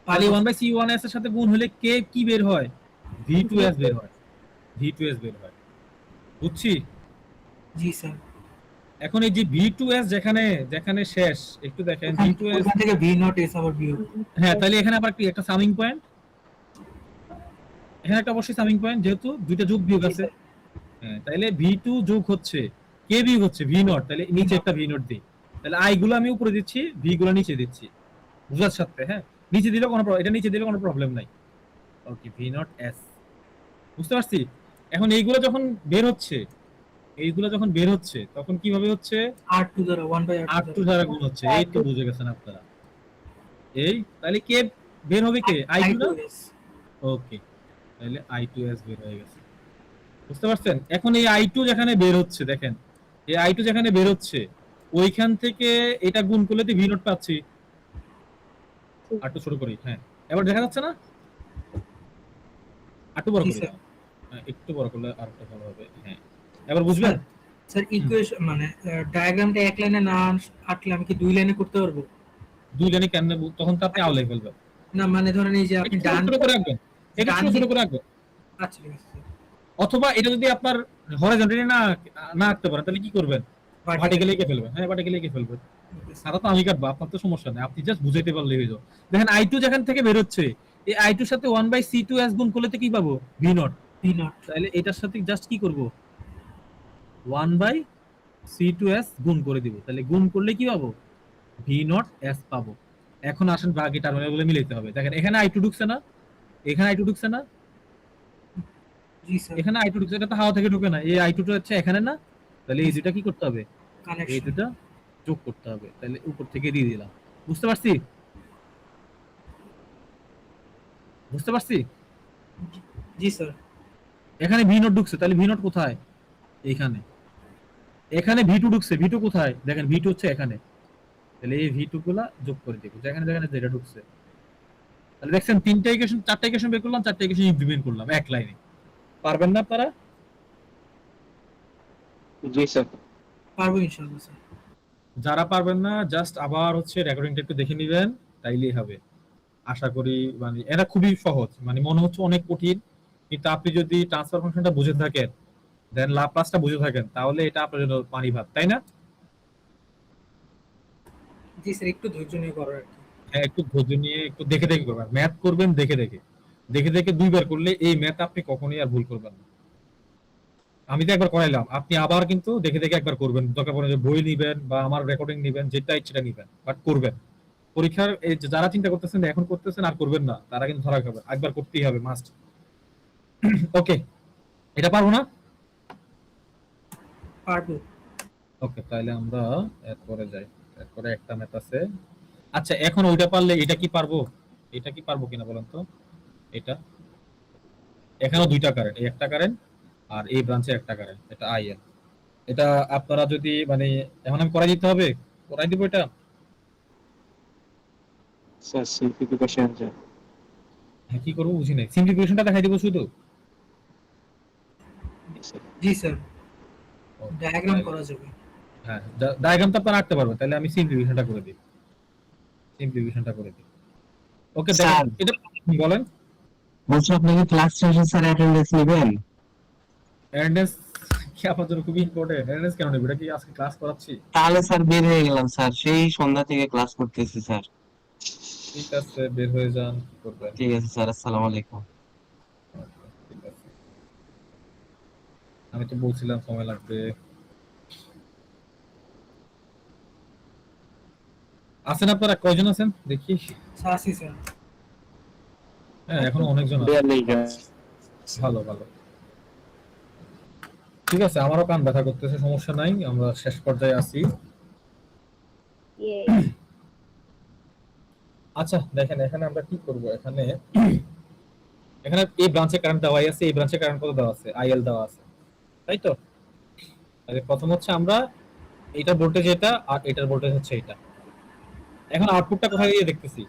তাহলে 1/C1 এর সাথে গুণ হলে কে কি বের হয়? V2S বের হয়। V2S বের হয়। বুঝছি? জি স্যার। এখন এই যে V2S যেখানে যেখানে শেষ, একটু দেখেন V2S, ওখান থেকে ভি নট এস আবার বিয়োগ। হ্যাঁ তাহলে এখানে আবার কি একটা সামিং পয়েন্ট, এখানে একটা অবশ্যই সামিং পয়েন্ট যেহেতু দুইটা যোগ বিয়োগ আছে। হ্যাঁ তাহলে V2 যোগ হচ্ছে কে বিয়োগ হচ্ছে V0, তাহলে নিচে একটা V0 দিই। তাহলে I গুলো আমি উপরে দিচ্ছি, V গুলো নিচে দিচ্ছি। বুঝার সাথে, হ্যাঁ নিচে দিলে কোনো এটা নিচে দিলে কোনো প্রবলেম নাই। ওকে V0S, বুঝতে পারছি? এখন এইগুলো যখন বের হচ্ছে, এইগুলো যখন বের হচ্ছে তখন কিভাবে হচ্ছে? R2 দ্বারা 1/R2 R2 দ্বারা গুণ হচ্ছে। এই তো বুঝে গেছেন আপনারা। এই তাহলে কে বের হবে? কে I2 না? I2S। ওকে, তাহলে I2S বের হয়ে গেছে। বুঝতে পারছেন? এখন এই I2 যেখানে বের হচ্ছে, দেখেন এই I2 যেখানে বের হচ্ছে ওইখান থেকে এটা গুণ করলে তো V0 পাচ্ছি। R2 ছোট করি, হ্যাঁ এবার দেখা যাচ্ছে না? R2 বড় জি করি, স্যার। হ্যাঁ একটু বড় করলে আরেকটা ভালো হবে। হ্যাঁ এবার বুঝবেন? স্যার ইকুয়েশন মানে ডায়াগ্রামটা এক লাইনে না আঁকলে আমি কি দুই লাইনে করতে পারবো? দুই লাইনে কেন তখন তো আপনি আওলাই ফেলবেন। না মানে ধরেন এই যে আপনি একটু ডান ছোট করে রাখবেন, একটু ডান ছোট দিক- করে রাখবেন। আচ্ছা ঠিক আছে স্যার। অথবা এটা যদি আপনার হরাইজন্টালি না না আঁকতে পারেন তাহলে কি করবেন? ভার্টিক্যালি এঁকে ফেলবেন। হ্যাঁ ভার্টিক্যালি এঁকে ফেলবেন। সারা তো আমি কাটবো, আপনার তো সমস্যা নেই, আপনি জাস্ট বুঝাইতে পারলেই হয়ে যাবে। দেখেন I2 যেখান থেকে বের হচ্ছে, এই I2 এর সাথে 1/C2S গুণ করলে তো কি পাবো? V0। V naught. তাহলে এটার সাথে জাস্ট কি করব? 1/C2S গুণ করে দিব। তাহলে গুণ করলে কি পাবো? V0S পাবো। এখন আসেন বাকি টার্মিনালগুলো মিলাইতে হবে। দেখেন এখানে I2 ঢুকছে না, এখানে I2 ঢুকছে না, জি স্যার। এখানে I2 ঢুকছে, এটা তো হাওয়া থেকে ঢুকে না। এই I2 টা হচ্ছে এখানে না, তাহলে এই দুটো কি করতে হবে? এই কানেকশন। দুটো যোগ করতে হবে। তাহলে উপর থেকে দিয়ে দিলাম। বুঝতে পারছি? বুঝতে পারছি? জি স্যার। এখানে V0 ঢুকছে, তাহলে V0 কোথায়? এইখানে। এখানে V2 ঢুকছে, V2 কোথায়? দেখেন V2 হচ্ছে এখানে। তাহলে এই V2 গুলা যোগ করে দেব। যেখানে যেখানে যেটা ঢুকছে। তাহলে দেখছেন তিনটা ইকুয়েশন, চারটা ইকুয়েশন বের করলাম, চারটা ইকুয়েশন ইমপ্লিমেন্ট করলাম এক লাইনে। পারবেন না আপনারা? জি স্যার। পারবো ইনশাআল্লাহ স্যার। যারা পারবেন না জাস্ট আবার হচ্ছে রেকর্ডিংটা একটু দেখে নেবেন, তাইলেই হবে। আশা করি মানে এটা খুবই সহজ, মানে মনে হচ্ছে অনেক কঠিন, কিন্তু আপনি যদি ট্রান্সফার ফাংশনটা বুঝে থাকেন, দেন লাপ্লাসটা বুঝে থাকেন, তাহলে এটা আপনার জন্য পানি ভাত, তাই না? জি স্যার একটু ধৈর্য নিয়ে করার আর কি। হ্যাঁ একটু ধৈর্য নিয়ে একটু দেখে দেখে করবেন, ম্যাথ করবেন দেখে দেখে, দেখে দেখে দুইবার করলে এই ম্যাথ আপনি কখনোই আর ভুল করবেন না। আমি তো একবার করাইলাম, আপনি আবার কিন্তু দেখে দেখে একবার করবেন, দরকার পড়ে যে বই নিবেন বা আমার রেকর্ডিং নিবেন, যেটা ইচ্ছা নিবেন, বাট করবেন। পরীক্ষার এই যে যারা চিন্তা করতেছেন এখন করতেছেন আর করবেন না, তারা কিন্তু ধরা খাবে, একবার করতেই হবে মাস্ট। ওকে, এটা পারবো না? পারবো। ওকে, তাহলে আমরা এরপরে যাই। এরপরে একটা ম্যাথ আছে। আচ্ছা এখন ওইটা পারলে এটা কি পারবো? এটা কি পারবো কিনা বলেন তো? এটা এখানেও দুইটা কারেন্ট, এই একটা কারেন্ট আর এই ব্রাঞ্চে একটা কারেন্ট, এটা আইএল। এটা আপনারা যদি মানে এখন আমি করাই দিতে হবে, করাই দিব এটা। Sir simplification sir. হ্যাঁ কি করবো বুঝি নাই, সিম্পলিফিকেশনটা দেখাই দিব শুধু। জি স্যার ডায়াগ্রাম করা যাবে। হ্যাঁ ডায়াগ্রাম তো আপনারা আঁকতে পারবেন, তাহলে আমি সিম্পলিফিকেশনটা করে দিই, সিম্পলিফিকেশনটা করে দিই। Okay sir. এটা বলেন। বলছি আপনি কি ক্লাস শেষে স্যার অ্যাটেন্ডেন্স নেবেন? অ্যাটেন্ডেন্স কি আপনার জন্য খুবই ইম্পর্টেন্ট? অ্যাটেন্ডেন্স কেন নেব? এটা কি আজকে ক্লাস করাচ্ছি? তাহলে স্যার বের হয়ে গেলাম স্যার, সেই সন্ধ্যা থেকে ক্লাস করতেছি স্যার। ঠিক আছে বের হয়ে যান, কি করবেন। ঠিক আছে স্যার, আসসালামু আলাইকুম। ঠিক আছে, আমি তো বলছিলাম সময় লাগবে। আছেন আপনারা কয়জন আছেন দেখি? স্যার আসি স্যার। হ্যাঁ এখন অনেকজন আছে। ভালো ভালো, ঠিক আছে। আমারও কান ব্যথা করতেছে, সমস্যা নাই, আমরা শেষ পর্যায়ে আছি। ইয়ে আচ্ছা দেখেন এখানে আমরা কি করব, এখানে এখানে এই ব্রাঞ্চে কারেন্ট দেওয়া আছে, এই ব্রাঞ্চে কারেন্ট কত দেওয়া আছে? আইএল দেওয়া আছে, তাই তো? তাহলে প্রথম হচ্ছে আমরা এইটার ভোল্টেজ এটা আর এটার ভোল্টেজ হচ্ছে এটা। এখন আউটপুটটা কোথায় দিয়ে দেখতেছি?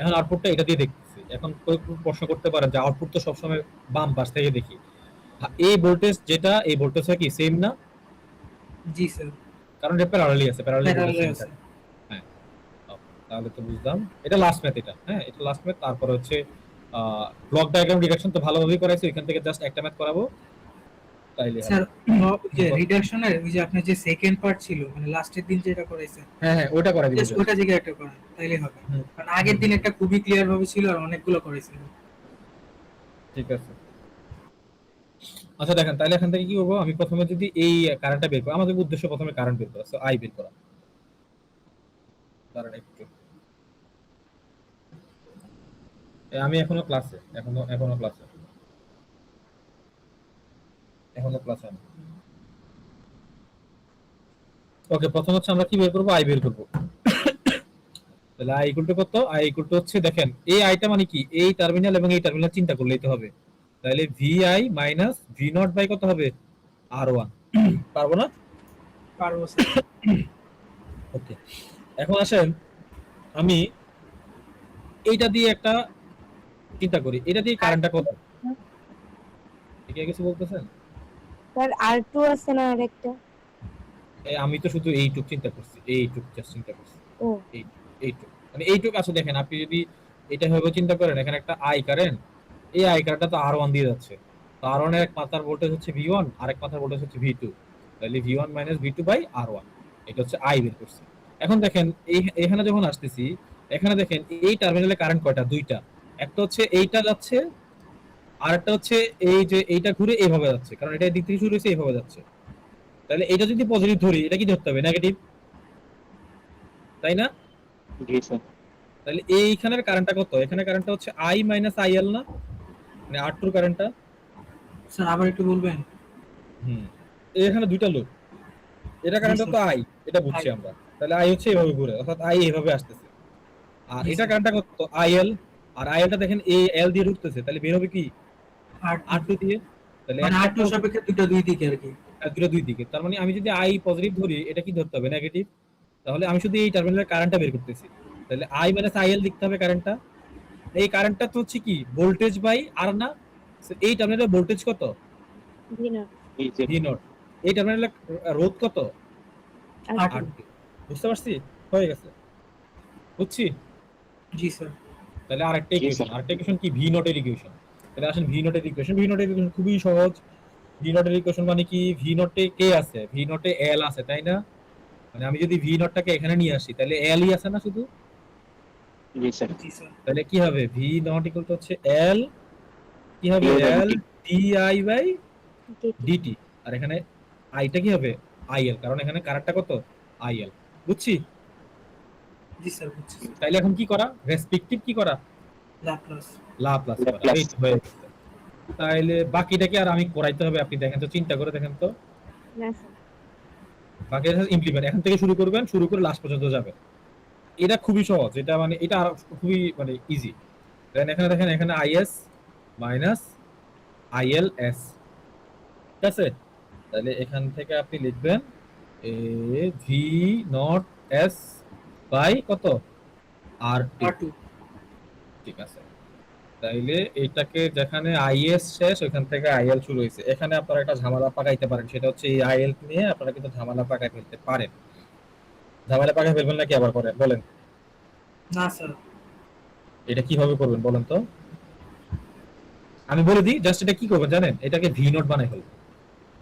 এখন আউটপুটটা এটা দিয়ে দেখতেছি। এখন কেউ প্রশ্ন করতে পারে যে আউটপুট তো সবসময় বাম পাশ থেকে দেখি, এই ভোল্টেজ যেটা, এই ভোল্টেজ কি সেম না? জি স্যার, কারণ এটা প্যারালালি আছে, প্যারালালি প্যারালাল আছে। হ্যাঁ, তাহলে তো বুঝলাম এটা লাস্ট ম্যাথ। এটা হ্যাঁ, এটা লাস্ট ম্যাথ। তারপর হচ্ছে ব্লক ডায়াগ্রাম রিডাকশন তো ভালোভাবেই করাইছে, এখান থেকে জাস্ট একটা ম্যাথ করাবো তাইলে হবে। স্যার যে রিডাকশনের ওই যে আপনার যে সেকেন্ড পার্ট ছিল মানে লাস্টের দিন যেটা করাইছেন, হ্যাঁ হ্যাঁ, ওটা করাই দিব। জাস্ট ওটা জায়গায় একটা করেন তাইলে হবে। হুম। কারণ আগের দিন একটা খুবই ক্লিয়ার ভাবে ছিল আর অনেকগুলো করাইছিল। ঠিক আছে, আচ্ছা দেখেন তাহলে এখান থেকে কি করবো, আমি প্রথমে যদি এই কারেন্টটা বের করি, আমাদের উদ্দেশ্য প্রথমে কারেন্ট বের করা, সো আই বের করা। কারণ একটু আমি এখনো ক্লাসে, এখনো ক্লাসে আমি। ওকে, প্রথম হচ্ছে আমরা কি বের করবো, আই বের করবো। তাহলে আই ইকুয়াল টু কত? আই ইকুয়াল টু হচ্ছে দেখেন এই আইটা মানে কি, এই টার্মিনাল এবং এই টার্মিনাল চিন্তা করলেই তো হবে। তাহলে V I minus V naught by কত হবে? R one. পারবো না? পারবো স্যার। ওকে, এখন আসেন আমি এইটা দিয়ে একটা চিন্তা করি, এটা দিয়ে কারেন্টটা কত? ঠিক আছে, কিছু বলতেছেন? স্যার R2 আছে না আরেকটা? আমি তো শুধু এইটুক চিন্তা করছি, এইটুক জাস্ট চিন্তা করছি, ও এইটুক মানে এইটুক আছে। দেখেন আপনি যদি এটা ভাবে চিন্তা করেন, এখানে একটা আই কারেন্ট, এই আই কারেন্টটা তো আর1 দিয়ে যাচ্ছে, তো আর1 এর এক মাথার ভোল্টেজ হচ্ছে V1 আর এক মাথার ভোল্টেজ হচ্ছে V2, তাহলে V1 - V2 বাই R1, এটা হচ্ছে আই বের করছি। এখন দেখেন এখানে যখন আসতেছি, এখানে দেখেন এই টার্মিনালে কারেন্ট কয়টা? দুইটা, একটা হচ্ছে এইটা যাচ্ছে আর একটা হচ্ছে এই যে এইটা ঘুরে এইভাবে যাচ্ছে, কারণ এটা দিক থেকে শুরু হয়েছে এইভাবে যাচ্ছে। তাহলে এটা যদি পজিটিভ ধরি, এটা কি ধরতে হবে? নেগেটিভ, তাই না? জি স্যার। তাহলে এইখানের কারেন্টটা কত? এখানে কারেন্টটা হচ্ছে I মাইনাস IL না, মানে R2 কারেন্টটা। স্যার আবার একটু বলবেন? এখানে দুইটা লুপ, এটা কারেন্টটা তো I, এটা বুঝছি আমরা। তাহলে I হচ্ছে এইভাবে ঘুরে, অর্থাৎ I এইভাবে আসতেছে। আর এটা কারেন্টটা কত? IL, আর IL টা দেখেন এই L দিয়ে ঢুকতেছে, তাহলে বের হবে কি? R2 দিয়ে। তাহলে মানে R2 সাপেক্ষে দুটো দুই দিকে আর কি। দুটো দুই দিকে, তার মানে আমি যদি I পজিটিভ ধরি, এটা কি ধরতে হবে? নেগেটিভ। তাহলে আমি শুধু এই টার্মিনালের কারেন্টটা বের করতেছি, তাহলে I মাইনাস IL লিখতে হবে কারেন্টটা। এই কারেন্টটা তো হচ্ছে কি ভোল্টেজ বাই আর না, So, এই টার্মিনালের ভোল্টেজ কত? V0 V0। এই টার্মিনালের রোধ কত? R2। R2। বুঝতে পারছি? হয়ে গেছে, বুঝছি। জি স্যার। তাহলে আরেকটা ইকুয়েশন কি? V0 এর ইকুয়েশন। তাহলে আসেন V0 এর ইকুয়েশন। V0 এর ইকুয়েশন খুবই সহজ। V0 এর ইকুয়েশন মানে কি, V0 এ কে আছে? V0 এ L আছে, তাই না? মানে আমি যদি V0 টাকে এখানে নিয়ে আসি, তাহলে L ই আছে না শুধু? জি স্যার। জি স্যার। তাহলে কি হবে? V0 ইকুয়াল টু হচ্ছে L, কি হবে? L di বাই dt, আর এখানে আইটা কি হবে? IL, কারণ এখানে কারেন্টটা কত? IL। বুঝছি? জি স্যার বুঝছি। তাইলে এখন কি করা? রেসপেক্টিভ কি করা? ল্যাপ্লাস। লাপ্লাস করা। এই তো হয়ে গেছে। তাইলে বাকিটা কি আর আমি করাইতে হবে? আপনি দেখেন তো, চিন্তা করে দেখেন তো। না স্যার। বাকিটা ইমপ্লিমেন্ট এখান থেকে শুরু করবেন, শুরু করে লাস্ট পর্যন্ত যাবেন। এটা খুবই সহজ, এটা মানে এটা আর খুবই মানে ইজি। দেন এখানে দেখেন, এখানে IS মাইনাস ILS, ঠিক আছে? তাহলে এখান থেকে আপনি লিখবেন V0 S বাই কত? R2। ঠিক আছে, তাইলে এইটাকে যেখানে IS শেষ, ওইখান থেকে IL শুরু হয়েছে। এখানে আপনারা একটা ঝামেলা পাকাইতে পারেন, সেটা হচ্ছে এই IL নিয়ে আপনারা কিন্তু ঝামেলা পাকাই ফেলতে পারেন। ঝামেলা পাকাই ফেলবেন নাকি আবার করেন বলেন? না স্যার। এটা কিভাবে করবেন বলেন তো? আমি বলে দিই, জাস্ট এটা কি করবেন জানেন? এটাকে V0 বানাই ফেলবেন,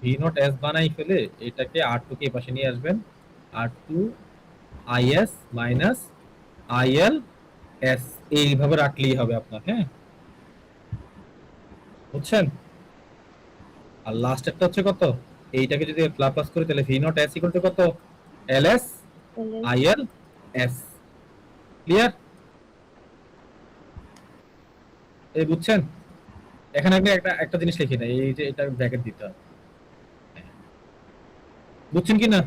V0 S বানাই ফেলে এটাকে R2 কে পাশে নিয়ে আসবেন, R2 IS minus IL S, এইভাবে রাখলেই হবে আপনার। হ্যাঁ, বুঝছেন? আর লাস্ট একটা হচ্ছে কত? এইটাকে যদি লাপ্লাস করি, তাহলে V0 S ইকুয়াল টু কত? LS IL S। ক্লিয়ার? এই বুঝছেন? এখানে আমি একটা জিনিস লিখি না, এই যে এটা ব্র্যাকেট দিতে হবে। বুঝছেন কি না?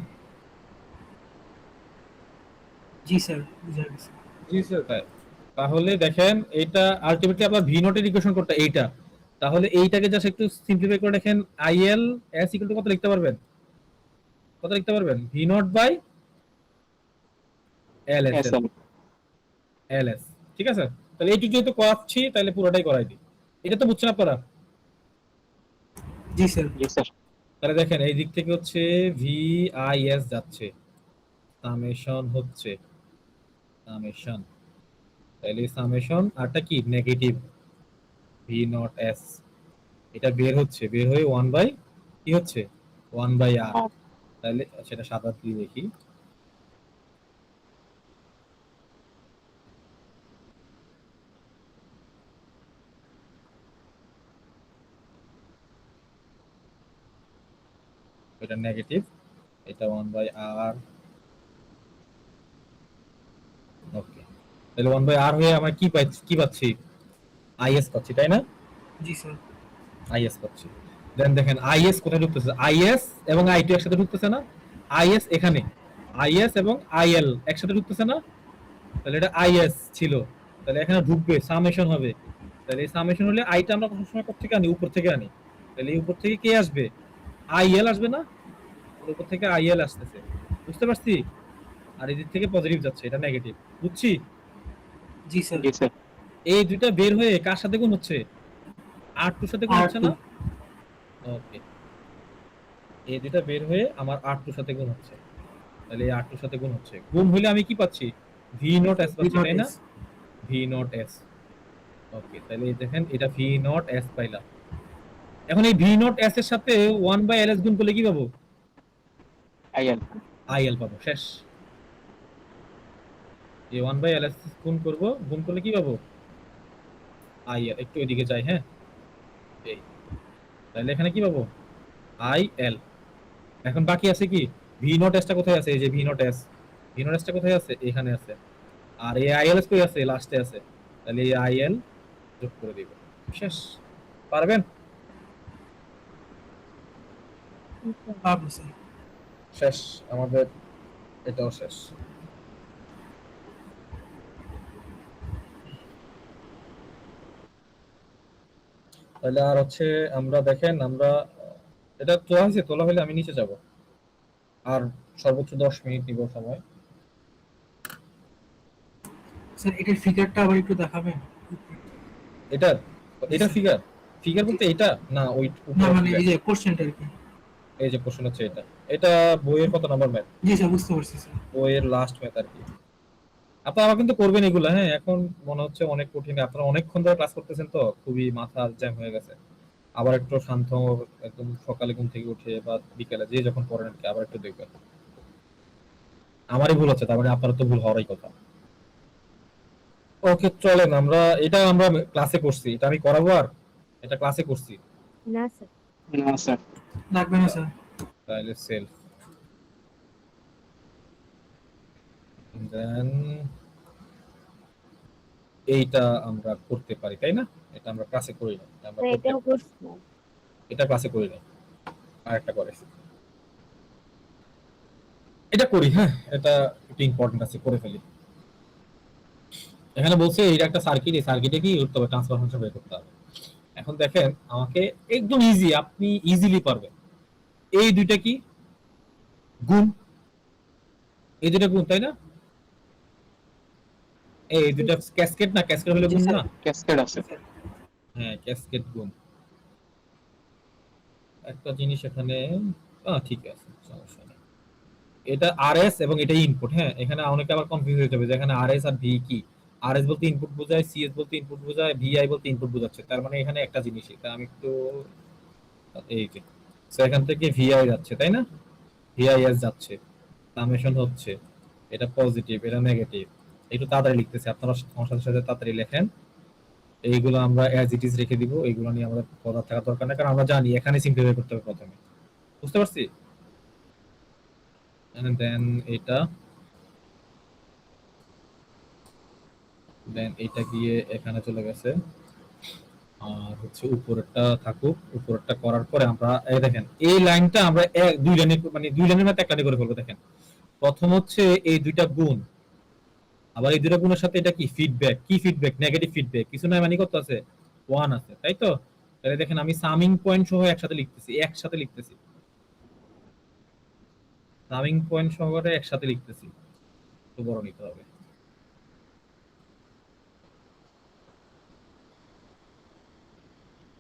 জি স্যার বুঝা গেছে। জি স্যার। তাহলে দেখেন, এটা আলটিমেটলি আপনার V0 এর ইকুয়েশন কোনটা? এইটা। তাহলে এইটাকে জাস্ট একটু সিম্পলিফাই করে দেখেন, IL S ইকুয়াল টু কত লিখতে পারবেন? কত লিখতে পারবেন? V0 by LS। LS, ঠিক আছে? তাহলে এইটুকু যেহেতু করাচ্ছি তাহলে পুরোটাই করাই দিই। এটা তো বুঝছেন আপনারা? জি স্যার। জি স্যার। তাহলে দেখেন এই দিক থেকে হচ্ছে ভি আই এস যাচ্ছে, সামেশন হচ্ছে, সামেশন, তাহলে সামেশন আরটা কি নেগেটিভ ভি নট এস, এটা বের হচ্ছে, বের হয়ে 1 বাই কি হচ্ছে 1 বাই আর। তাহলে সেটা সাদা দিয়ে দেখি, এটা নেগেটিভ, এটা 1 বাই আর। ওকে, তাহলে 1 বাই আর হয়ে আমরা কি পাচ্ছি, কি পাচ্ছি আইএস পাচ্ছি, তাই না? জি স্যার। আইএস পাচ্ছি। দেন দেখেন আইএস কোথায় ঢুকতেছে, আইএস এবং আই2 একসাথে ঢুকতেছে না? আইএস এখানে, আইএস এবং আইএল একসাথে ঢুকতেছে না? তাহলে এটা আইএস ছিল, তাহলে এখানে ঢুকবে, সামেশন হবে। তাহলে এই সামেশন হলে আইটা আমরা সবসময় কোথা থেকে আনি, উপর থেকে আনি। তাহলে এই উপর থেকে কে আসবে, আইএল আসবে না? উপর থেকে আইএল আসতেছে, বুঝতে পারছি? আর এই দিক থেকে পজিটিভ যাচ্ছে, এটা নেগেটিভ, বুঝছি? জি স্যার। জি স্যার। এই দুইটা বের হয়ে কার সাথে গুণ হচ্ছে, আর2 সাথে গুণ হচ্ছে R2 না? ওকে, এই দুইটা বের হয়ে আমার আর2 সাথে গুণ হচ্ছে, তাহলে এই আর2 সাথে গুণ হচ্ছে, গুণ হইলে আমি কি পাচ্ছি, ভি নট এস পাচ্ছি, তাই না? V naught S. ওকে, তাহলে এই দেখেন এটা ভি নট এস পাইলাম। এখন এই ভি নট এস এর সাথে 1 বাই এল এস গুণ করলে কি পাবো, আইএল। আইএল পাবো, শেষ। এই 1 বাই এল এস গুণ করব, গুণ করলে কি পাবো, আইএল। একটু এদিকে যাই, হ্যাঁ, এই, তাহলে এখানে কি পাবো, আইএল। এখন বাকি আছে কি, ভি নট এসটা কোথায় আছে, এই যে V naught S, V naught এসটা কোথায় আছে, এখানে আছে। আর এই আইএল এস কই আছে, লাস্টে আছে। তাহলে এই আইএল যোগ করে দিব, শেষ। পারবেন? পাবো স্যার। শেষ আমাদের, এটাও শেষ। তাহলে আর হচ্ছে আমরা দেখেন, আমরা এটা তোলা হয়েছে, তোলা হলে আমি নিচে যাব, আর সর্বোচ্চ 10 মিনিট নিব সময়। স্যার এটার ফিগারটা আবার একটু দেখাবেন? এটার, এটা ফিগার, ফিগার বলতে এটা না, ওই না উপরের মানে figure। এই যে কোশ্চেনটা আর কি। এই যে কোশ্চেন হচ্ছে এটা, এটা বইয়ের কত নাম্বার ম্যাথ, জি স্যার বুঝতে পারছি স্যার। বইয়ের লাস্ট ম্যাথ আর কি। আপনারা কিন্তু করবেন এগুলো, হ্যাঁ, এখন মনে হচ্ছে অনেক কঠিন, আপনারা অনেকক্ষণ ধরে ক্লাস করতেছেন তো খুবই মাথা জ্যাম হয়ে গেছে। আবার একটু শান্ত, একদম সকালে ঘুম থেকে উঠে বা বিকেলে যে যখন পড়েন আর কি, আবার একটু দেখবেন। আমারই ভুল হচ্ছে, তার মানে আপনার তো ভুল হওয়ারই কথা। ওকে চলেন, আমরা এটা আমরা ক্লাসে করছি, এটা আমি করাবো, আর এটা ক্লাসে করছি। না স্যার। না স্যার। লাগবে না স্যার। তাহলে সেলফ, দেন এইটা আমরা করতে পারি, তাই না? এটা আমরা ক্লাসে করি না, এটা আমরা করতে, এটাও করছি। এটা ক্লাসে করি না, আরেকটা করেছি, এটা করি, হ্যাঁ, এটা একটু ইম্পর্টেন্ট আছে, করে ফেলি। এখানে বলছে এটা একটা সার্কিট, এই সার্কিটে কি করতে হবে, ট্রান্সফার ফাংশন বের করতে হবে। এখন দেখেন আমাকে একদম ইজি, আপনি ইজিলি পারবেন। এই দুইটা কি গুণ, এই দুইটা গুণ, তাই না? এই দুইটা ক্যাসকেড না, ক্যাসকেড হলে গুণ না? ক্যাসকেড আছে। হ্যাঁ, ক্যাসকেড গুণ। একটা জিনিস এখানে, ঠিক আছে, সমস্যা নেই। এটা আরএস এবং এটা ইনপুট, হ্যাঁ, এখানে অনেকে আবার কনফিউজ হয়ে যাবে যে এখানে আরএস আর ভি কি। আরএস বলতে ইনপুট বোঝায়, সিএস বলতে ইনপুট বোঝায়, ভিআই বলতে ইনপুট বোঝাচ্ছে, তার মানে এখানে একটা জিনিসই। তা আমি একটু এই যে, সো এখান থেকে ভিআই যাচ্ছে, তাই না? ভিআইএস যাচ্ছে, সামেশন হচ্ছে, এটা পজিটিভ, এটা নেগেটিভ। একটু তাড়াতাড়ি লিখতেছি, আপনারা আমার সাথে সাথে তাড়াতাড়ি লেখেন। এইগুলো আমরা অ্যাজ ইট ইজ রেখে দিব, এইগুলো নিয়ে আমাদের কথা থাকা দরকার না, কারণ আমরা জানি এখানে সিম্পলিফাই করতে হবে প্রথমে, বুঝতে পারছি? দেন এটা, দেন এটা গিয়ে এখানে চলে গেছে, আর হচ্ছে উপরেরটা থাকুক। উপরেরটা করার পরে আমরা এই দেখেন এই লাইনটা আমরা দুই লাইনে, মানে দুই লাইনের মধ্যে এক লাইনে করে ফেলবো। দেখেন প্রথম হচ্ছে এই দুইটা গুণ, আবার এই দুইটা গুণের সাথে এটা কি ফিডব্যাক, কি ফিডব্যাক, নেগেটিভ ফিডব্যাক, কিছু নাই, মানে কত আছে 1 আছে, তাই তো? তাহলে দেখেন আমি সামিং পয়েন্ট সহ একসাথে লিখতেছি, একসাথে লিখতেছি, সামিং পয়েন্ট সহকারে একসাথে লিখতেছি, তো বড় নিতে হবে।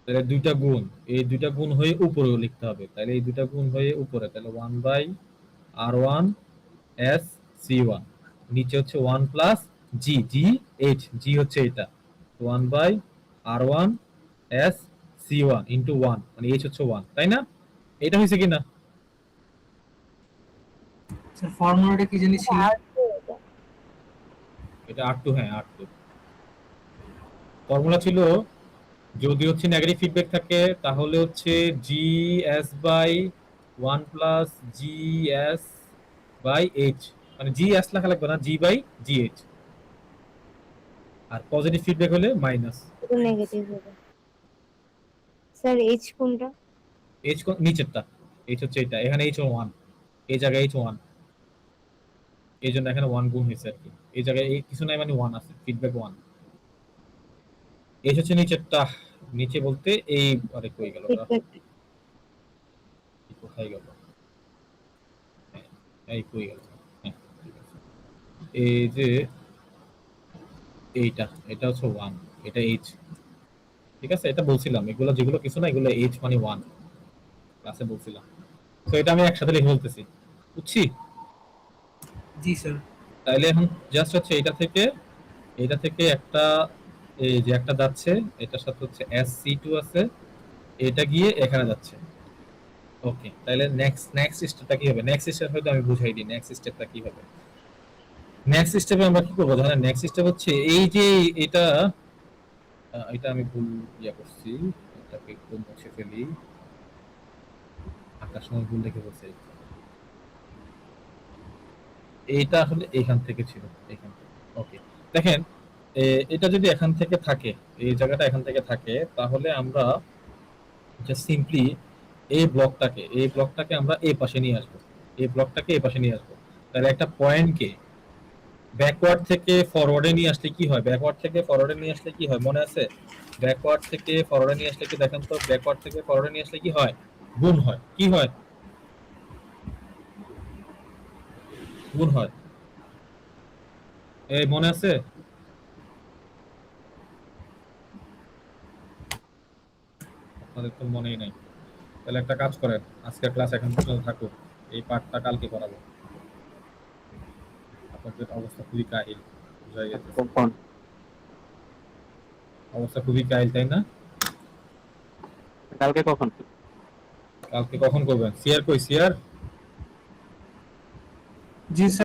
তাহলে দুইটা গুণ, এই দুইটা গুণ হয়ে উপরেও লিখতে হবে, তাহলে এই দুইটা গুণ হয়ে উপরে, তাহলে 1/r1s c1, নিচে হচ্ছে 1 প্লাস জি, জি এইচ, জি হচ্ছে এটা 1/r1s c1 ইন্টু 1, মানে এইচ হচ্ছে 1, তাই না? এটা হয়েছে কিনা? স্যার ফর্মুলাটা কি জানি ছিল? এটা R2, হ্যাঁ R2 ফর্মুলা ছিল, যদি হচ্ছে নেগেটিভ ফিডব্যাক থাকে তাহলে হচ্ছে GS বাই 1 প্লাস GS বাই H, মানে GS লেখা লাগবে না, G বাই GH, আর পজিটিভ ফিডব্যাক হলে মাইনাস শুধু নেগেটিভ হবে। স্যার এইচ কোনটা? H নিচেরটা, H হচ্ছে এটা, এখানে H 1, এই জায়গায় H 1, এই জন্য এখানে 1 গুণ হয়েছে আর কি, এই জায়গায় এই কিছু নাই মানে 1 আছে, ফিডব্যাক 1। H হচ্ছে নিচেরটা, নিচে বলতে এই, আরে কই গেল ওটা, ফিডব্যাক কোথায় গেল, হ্যাঁ, এই কই গেল, হ্যাঁ ঠিক আছে। এই যে এইটা, এটা হচ্ছে 1, এটা H, ঠিক আছে, এটা বলছিলাম, এগুলো যেগুলো কিছু না, এগুলো H মানে 1 ক্লাসে বলছিলাম। তো এটা আমি একসাথে লিখে বলতেছি, বুঝছি? জি স্যার। তাইলে এখন জাস্ট হচ্ছে এটা থেকে একটা, এই যে একটা যাচ্ছে, এটার সাথে হচ্ছে SC2 আছে, এটা গিয়ে এখানে যাচ্ছে। ওকে, তাহলে নেক্সট স্টেপটা কি হবে? নেক্সট স্টেপ হয়তো আমি বুঝাই দিই, নেক্সট স্টেপটা কি হবে। নেক্সট স্টেপে আমরা কি করবো জানেন? নেক্সট স্টেপ হচ্ছে এই যে এটা, এটা আমি ভুল করছি, এটাকে একটু মুছে ফেলি, আঁকার সময় ভুল লিখে বলছি। এইটা আসলে এখান থেকে ছিল, এখান থেকে। ওকে, দেখেন এটা যদি এখান থেকে থাকে, এই জায়গাটা এখান থেকে থাকে, তাহলে আমরা জাস্ট সিম্পলি এই ব্লকটাকে আমরা এই পাশে নিয়ে আসবো, এই ব্লকটাকে এই পাশে নিয়ে আসবো। তাহলে একটা পয়েন্টকে ব্যাকওয়ার্ড থেকে ফরওয়ার্ডে নিয়ে আসলে কি হয়? ব্যাকওয়ার্ড থেকে ফরওয়ার্ডে নিয়ে আসলে কি হয় মনে আছে? ব্যাকওয়ার্ড থেকে ফরওয়ার্ডে নিয়ে আসলে কি দেখেন তো, ব্যাকওয়ার্ড থেকে ফরওয়ার্ডে নিয়ে আসলে কি হয়? গুণ হয়। কি হয়? গুণ হয়। এই মনে আছে? আপনাদের তো মনেই নাই। তাহলে একটা কাজ করেন, আজকের ক্লাস এখন পর্যন্ত থাকুক, এই পার্টটা কালকে করাবো। আপনাদের অবস্থা খুবই কাহিল, বুঝা গেছে। কখন? অবস্থা খুবই কাহিল, তাই না? কালকে কখন? কালকে কখন করবেন? সিআর কই, সিআর? জি স্যার।